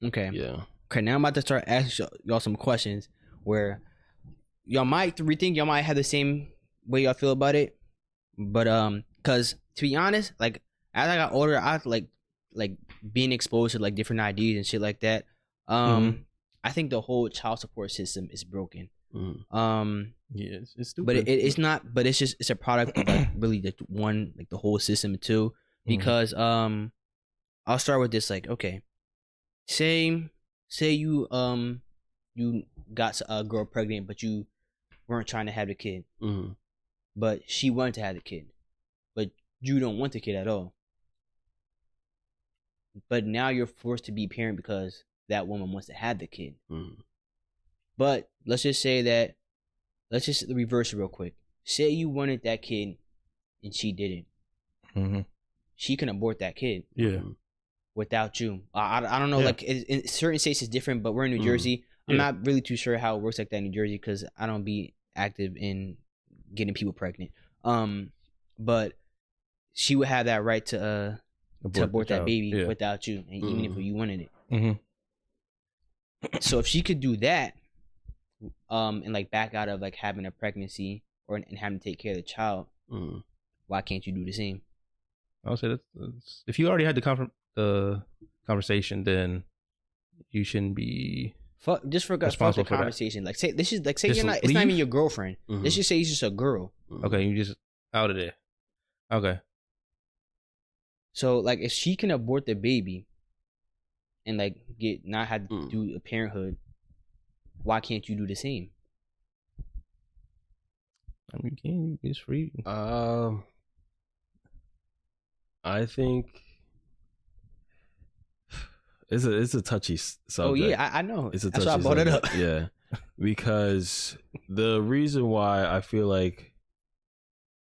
A: Okay.
B: Yeah.
A: Okay, now I'm about to start asking y'all some questions where y'all might rethink, y'all might have the same way y'all feel about it, but because to be honest, like as I got older, I like being exposed to like different ideas and shit like that. I think the whole child support system is broken.
C: Yeah, it's stupid.
A: But it's not. But it's a product of like really the whole system too. Because I'll start with this. Like, okay, say you got a girl pregnant, but you weren't trying to have the kid, but she wanted to have the kid, but you don't want the kid at all. But now you're forced to be parent because that woman wants to have the kid. But let's just reverse it real quick. Say you wanted that kid and she didn't. She can abort that kid.
C: Yeah.
A: Without you. I don't know, like in certain states it's different, but we're in New Jersey. I'm not really too sure how it works like that in New Jersey because I don't be active in getting people pregnant. But she would have that right to abort that baby without you, and even if you wanted it. So if she could do that, and like back out of like having a pregnancy and having to take care of the child, why can't you do the same?
C: I'll say that's if you already had the conversation, then you shouldn't be
A: fuck the conversation. Like say this is like say
C: just
A: you're not. It's not even your girlfriend. Let's just say it's just a girl.
C: Okay, you just out of there. Okay.
A: So like if she can abort the baby and like not have to do a parenthood, why can't you do the same?
C: I mean, it's free.
B: I think it's a touchy subject.
A: Oh yeah, I know.
B: It's a
A: That's
B: touchy
A: why I brought
B: subject.
A: it
B: Yeah,
A: up.
B: because the reason why I feel like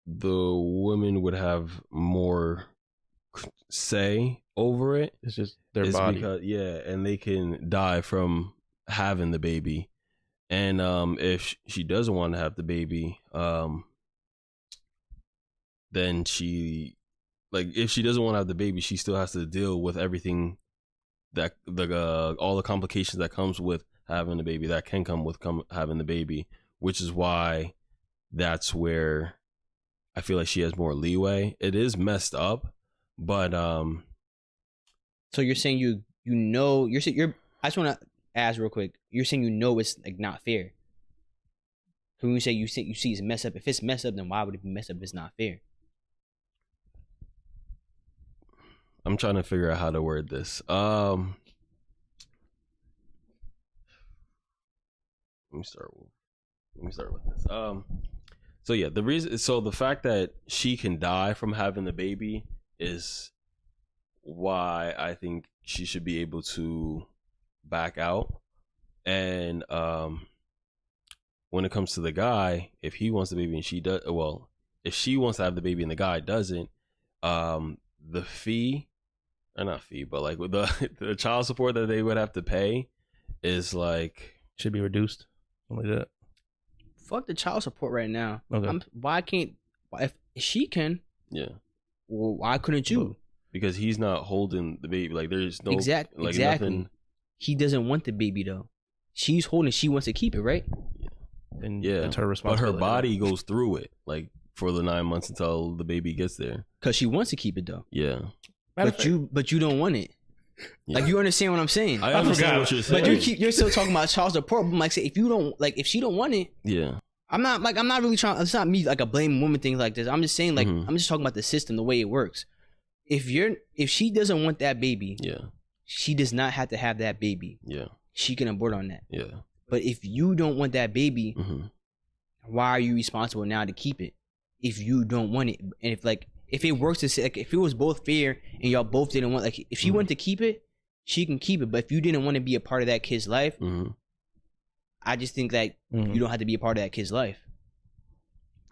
B: the women would have more say over it,
C: it's just their body.
B: Because, and they can die from having the baby, and if she doesn't want to have the baby, then she, like, if she doesn't want to have the baby, she still has to deal with everything that all the complications that comes with having the baby, that can come with having the baby, which is why that's where I feel like she has more leeway. It is messed up, but
A: So you're saying you're I just want to ask real quick. You're saying it's like not fair. When you say you see it's messed up, if it's messed up, then why would it be messed up if it's not fair?
B: I'm trying to figure out how to word this. Let me start with this. So yeah, the fact that she can die from having the baby is why I think she should be able to back out. And when it comes to the guy, if he wants the baby and she does, well, if she wants to have the baby and the guy doesn't, the fee, or not fee, but like with the child support that they would have to pay is like,
C: should be reduced, something like that.
A: Fuck the child support right now.
C: Okay.
A: If she can, well, why couldn't you?
B: Because he's not holding the baby. Like there's no
A: exactly.
B: Nothing.
A: He doesn't want the baby though. She's holding. She wants to keep it, right?
C: And that's her responsibility.
B: But her body goes through it, like for the 9 months until the baby gets there.
A: Because she wants to keep it though.
B: Yeah.
A: But you don't want it. Yeah. Like you understand what I'm saying?
B: I understand what you're saying.
A: But you're still talking about child support. But like, say if she don't want it, I'm not really trying. It's not me like a blame woman thing like this. I'm just saying like I'm just talking about the system, the way it works. If she doesn't want that baby, she does not have to have that baby. She can abort on that. But if you don't want that baby, why are you responsible now to keep it? If you don't want it, and if it works to say, like, if it was both fair and y'all both didn't want, like, if she wanted to keep it, she can keep it. But if you didn't want to be a part of that kid's life, I just think that you don't have to be a part of that kid's life.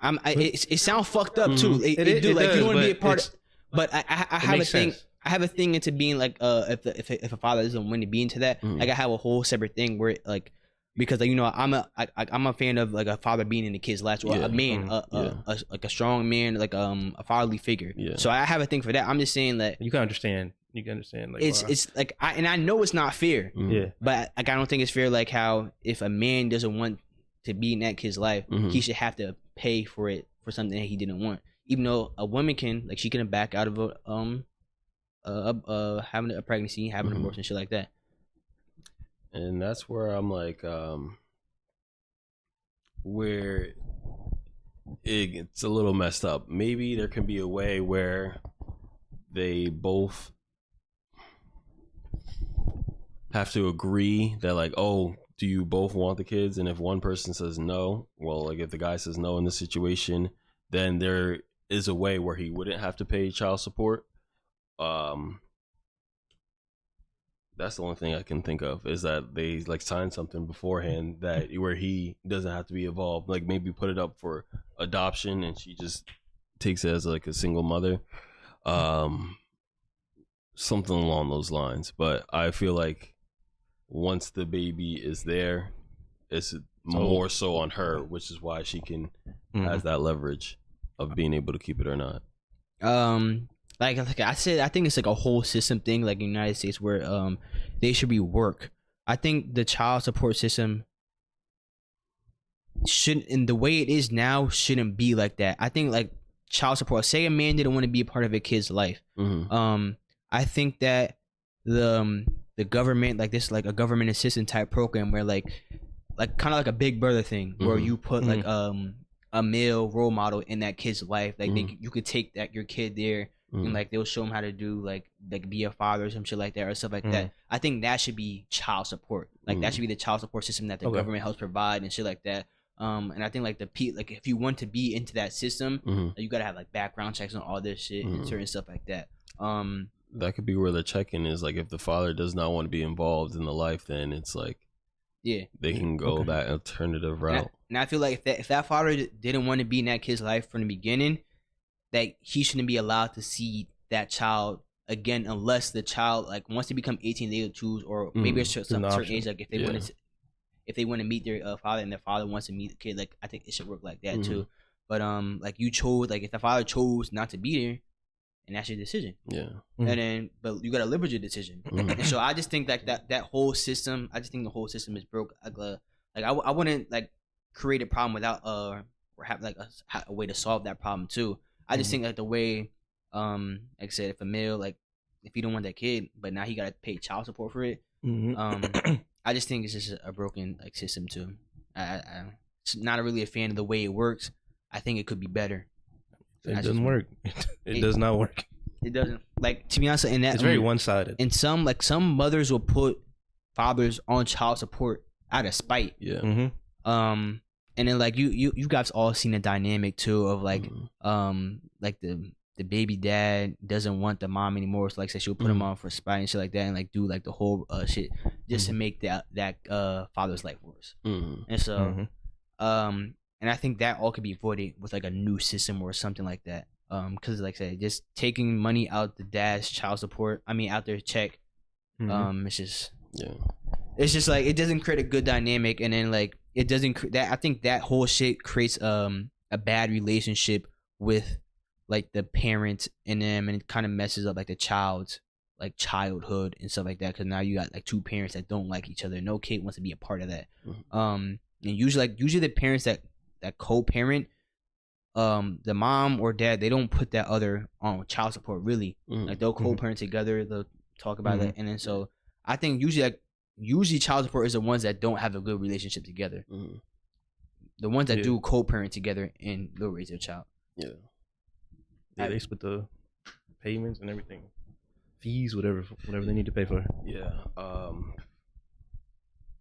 A: It sounds fucked up too. It do like does, you don't want to be a part of. But I have a thing. I have a thing into being like if a father doesn't want to be into that, like I have a whole separate thing where like because like, you know, I'm a fan of like a father being in the kid's life or a man, like a strong man, like a fatherly figure. Yeah. So I have a thing for that. I'm just saying that
C: you can understand. You can understand. Like
A: it's like I know it's not fair.
C: Yeah.
A: But like I don't think it's fair like how if a man doesn't want to be in that kid's life, he should have to pay for it for something that he didn't want. Even though a woman can like she can back out of having a pregnancy, having an abortion, shit like that.
B: And that's where I'm like, where it's a little messed up. Maybe there can be a way where they both have to agree that like, oh, do you both want the kids? And if one person says no, well, like if the guy says no in this situation, then there is a way where he wouldn't have to pay child support. That's the only thing I can think of is that they like sign something beforehand that where he doesn't have to be involved. Like maybe put it up for adoption and she just takes it as like a single mother. Something along those lines. But I feel like once the baby is there, it's more so on her, which is why she can has that leverage of being able to keep it or not.
A: Like I said, I think it's like a whole system thing, like in the United States, where they should be work. I think the child support system shouldn't, in the way it is now, shouldn't be like that. I think like child support. Say a man didn't want to be a part of a kid's life. I think that the government, like this, like a government assistance type program, where like kind of like a Big Brother thing, where you put like a male role model in that kid's life, like you could take that your kid there. And like they'll show them how to do like be a father or some shit like that or stuff like that. I think that should be child support. Like that should be the child support system that the government helps provide and shit like that. And I think like like if you want to be into that system, you gotta have like background checks on all this shit and certain stuff like that.
B: That could be where the check-in is. Like if the father does not want to be involved in the life, then it's like they can go that alternative route.
A: And I feel like if that father didn't want to be in that kid's life from the beginning, that he shouldn't be allowed to see that child again unless the child like once they become 18 they'll choose, or maybe it's some certain age, like if they want to meet their father and their father wants to meet the kid, like I think it should work like that too. But like you chose, like if the father chose not to be there, and that's your decision. And then but you gotta live with your decision. And so I just think like that whole system, I just think the whole system is broke. Like I wouldn't like create a problem without or have like a way to solve that problem too. I just think like the way, like I said, if a male, like if you don't want that kid, but now he got to pay child support for it. I just think it's just a broken like system too. I'm not really a fan of the way it works. I think it could be better.
C: It doesn't work. It does not work.
A: It doesn't. Like to be honest, in that
C: it's very one-sided.
A: And some mothers will put fathers on child support out of spite. And then like you guys all seen the dynamic too of like like the baby dad doesn't want the mom anymore, so like say she'll put him on for spite and shit like that, and like do like the whole shit just to make that father's life worse. And so and I think that all could be avoided with like a new system or something like that. Because like I said, just taking money out the dad's child support, out their check, it's just it's just like it doesn't create a good dynamic, and then like it doesn't that I think that whole shit creates a bad relationship with like the parents and them, and it kind of messes up like the child's like childhood and stuff like that, because now you got like two parents that don't like each other. No kid wants to be a part of that. And usually the parents that co-parent, the mom or dad, they don't put that other on child support really. Like they'll co-parent together, they'll talk about it, and then so I think usually child support is the ones that don't have a good relationship together. The ones that do co-parent together and they'll raise their child.
C: They split the payments and everything, fees, whatever they need to pay for.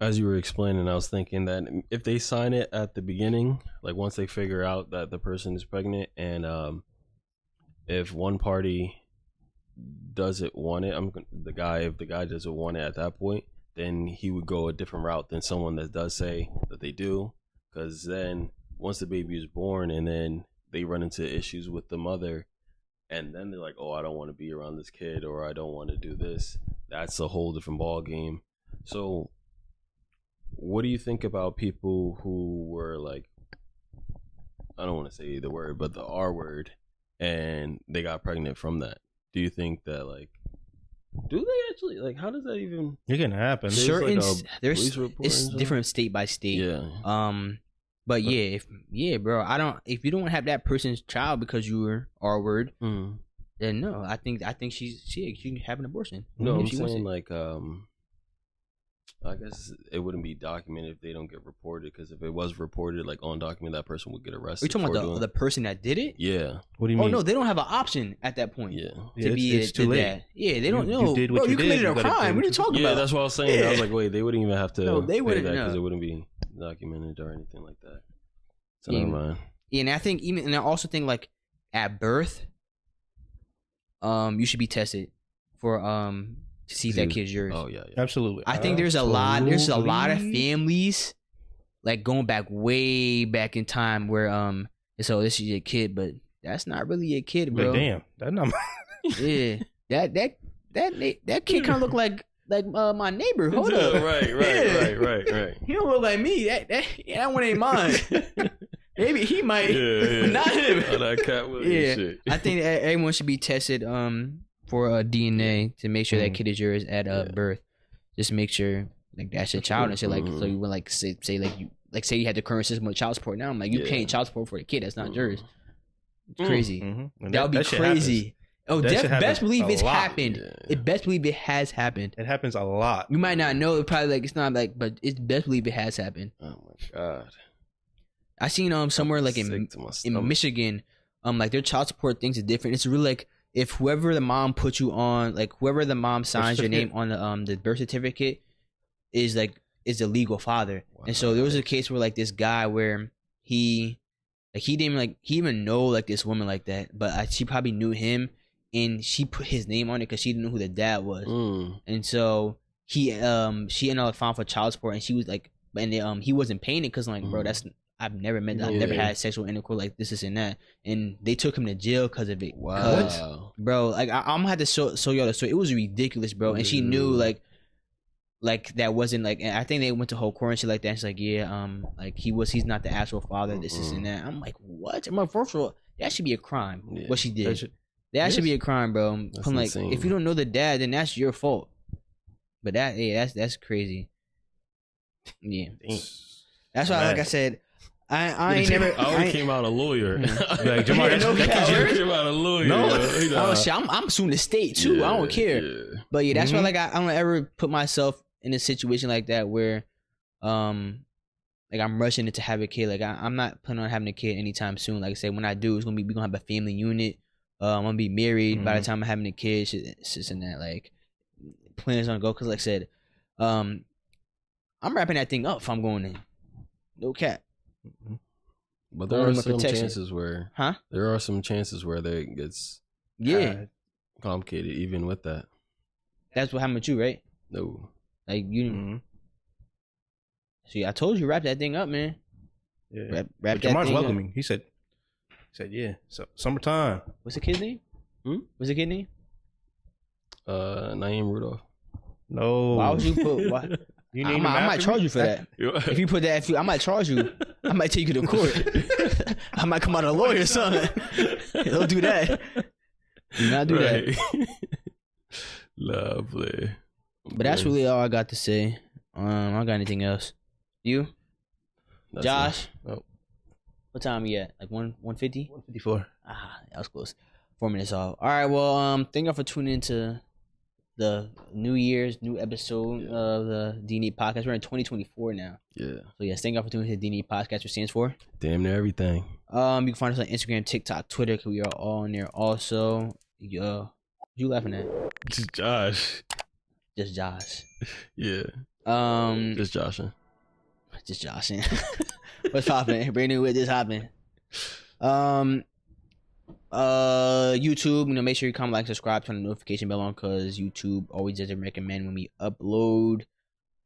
B: As you were explaining, I was thinking that if they sign it at the beginning, like once they figure out that the person is pregnant, and if one party doesn't want it, if the guy doesn't want it at that point, then he would go a different route than someone that does say that they do. Because then once the baby is born and then they run into issues with the mother, and then they're like, oh, I don't want to be around this kid, or I don't want to do this. That's a whole different ball game. So what do you think about people who were like, I don't want to say the word, but the R word, and they got pregnant from that? Do you think that, like, do they actually, like, how does that even?
C: It can happen.
A: Certain, there's it's different state by state.
B: Yeah.
A: But yeah, bro, if you don't have that person's child because you were R word, then no, I think she can have an abortion.
B: No, I'm saying like, I guess it wouldn't be documented if they don't get reported, because if it was reported, like, on document, that person would get arrested.
A: Are you talking about the person that did it?
B: Yeah.
C: What do you mean?
A: Oh no, they don't have an option at that point.
B: Yeah.
C: It's too late.
A: Dad. Yeah, they don't know.
C: You did what
A: bro,
C: you
A: committed
C: did.
A: a crime. What are you talking about?
B: Yeah, that's what I was saying.
A: Yeah.
B: I was like, wait, they wouldn't even have to.
A: No, they wouldn't,
B: because it wouldn't be documented or anything like that. So
A: Yeah.
B: never mind.
A: Yeah, and I also think like at birth, you should be tested for to see if that kid's yours.
B: Oh yeah.
C: Absolutely.
A: I think there's a lot of families like going way back in time where so this is your kid, but that's not really your kid, bro.
C: Like, damn, that's not
A: Yeah, that kid kind of look like my neighbor. Hold up,
B: Right.
A: He don't look like me. That one ain't mine. Maybe he might, but not him.
B: Oh, that cat was shit.
A: I think everyone should be tested for DNA to make sure that kid is yours at birth. Just make sure like that's your child and shit. Like so you would like say you had the current system of child support now. I'm like you paying child support for the kid that's not yours. It's crazy. That would be crazy. Oh, best believe it's happened.
B: Yeah.
A: It best believe it has happened.
C: It happens a lot.
A: You might not know. It probably like it's not like, but it's best believe it has happened.
B: Oh my god.
A: I seen somewhere like in Michigan, like their child support things are different. It's really like if whoever the mom puts you on, like whoever the mom signs your name on the birth certificate is the legal father. Wow. And so there was a case where like this guy where he didn't he even know like this woman like that, but she probably knew him and she put his name on it because she didn't know who the dad was. And so she ended up filing for child support, and she was like, and he wasn't paying it because like, bro, I've never met that. I've never had sexual intercourse like this and that. And they took him to jail because of it.
B: Wow.
A: Bro, like I'm gonna have to show y'all the story. It was ridiculous, bro. And she knew like that wasn't like, and I think they went to whole court and shit like that. And she's like, yeah, like he's not the actual father, this and that. I'm like, what? I'm like, first of all, that should be a crime. Yeah. What she did. That should be a crime, bro. I'm like, insane. If you don't know the dad, then that's your fault. But that's crazy. Yeah. That's why, like I said, I ain't never.
B: I came out a lawyer.
C: Like, Jamar,
B: I came out a lawyer.
A: No, shit, I'm suing the state too. Yeah, I don't care. Yeah. But yeah, that's why like I don't ever put myself in a situation like that where, like I'm rushing it to have a kid. Like I'm not planning on having a kid anytime soon. Like I said, when I do, we're gonna have a family unit. I'm gonna be married by the time I'm having a kid. Shit and that. Like plans on go because like I said, I'm wrapping that thing up if I'm going in. No cap.
B: But there are some chances where, there are some chances where it gets complicated even with that.
A: That's what happened with you, right?
B: No,
A: like you. See, I told you wrap that thing up, man.
C: Yeah,
A: wrap that
C: Jamar's
A: thing
C: welcoming.
A: up.
C: He said, yeah. So summertime.
A: What's the kid's name? What's the kid's name?
B: Naeem Rudolph.
C: No.
A: Why would you put? Why? I might charge you for that. If you put that, I might charge you. I might take you to court. I might come out a lawyer or something. Don't do that. Do not do that.
B: Lovely.
A: But that's really all I got to say. I don't got anything else. You? That's Josh?
C: Oh.
A: What time are you at? Like 1:50?
C: 1:54.
A: That was close. 4 minutes off. All right, well, thank y'all for tuning into the New Year's new episode of the D&E podcast. We're in 2024 now.
B: Yeah. So
A: yes, thank y'all for tuning into the D&E podcast, which stands for
B: damn near everything.
A: You can find us on Instagram, TikTok, Twitter, because we are all on there also. What you laughing at?
B: Just Josh.
A: Just Josh.
B: Yeah. Just joshing.
A: Just joshing. What's popping? Brand new with this hopping. YouTube, make sure you comment, like, subscribe, turn the notification bell on, because YouTube always doesn't recommend when we upload.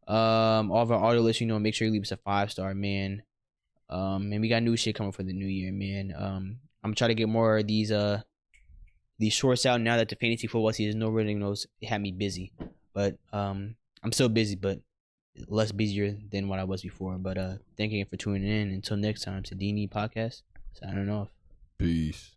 A: All of our audio lists, make sure you leave us a 5-star, man. And we got new shit coming for the new year, man. I'm trying to get more of these these shorts out now that the fantasy football season nobody knows. It had me busy, but I'm still busy, but less busier than what I was before. But thank you for tuning in. Until next time, to D&E Podcast. Signing off.
B: Peace.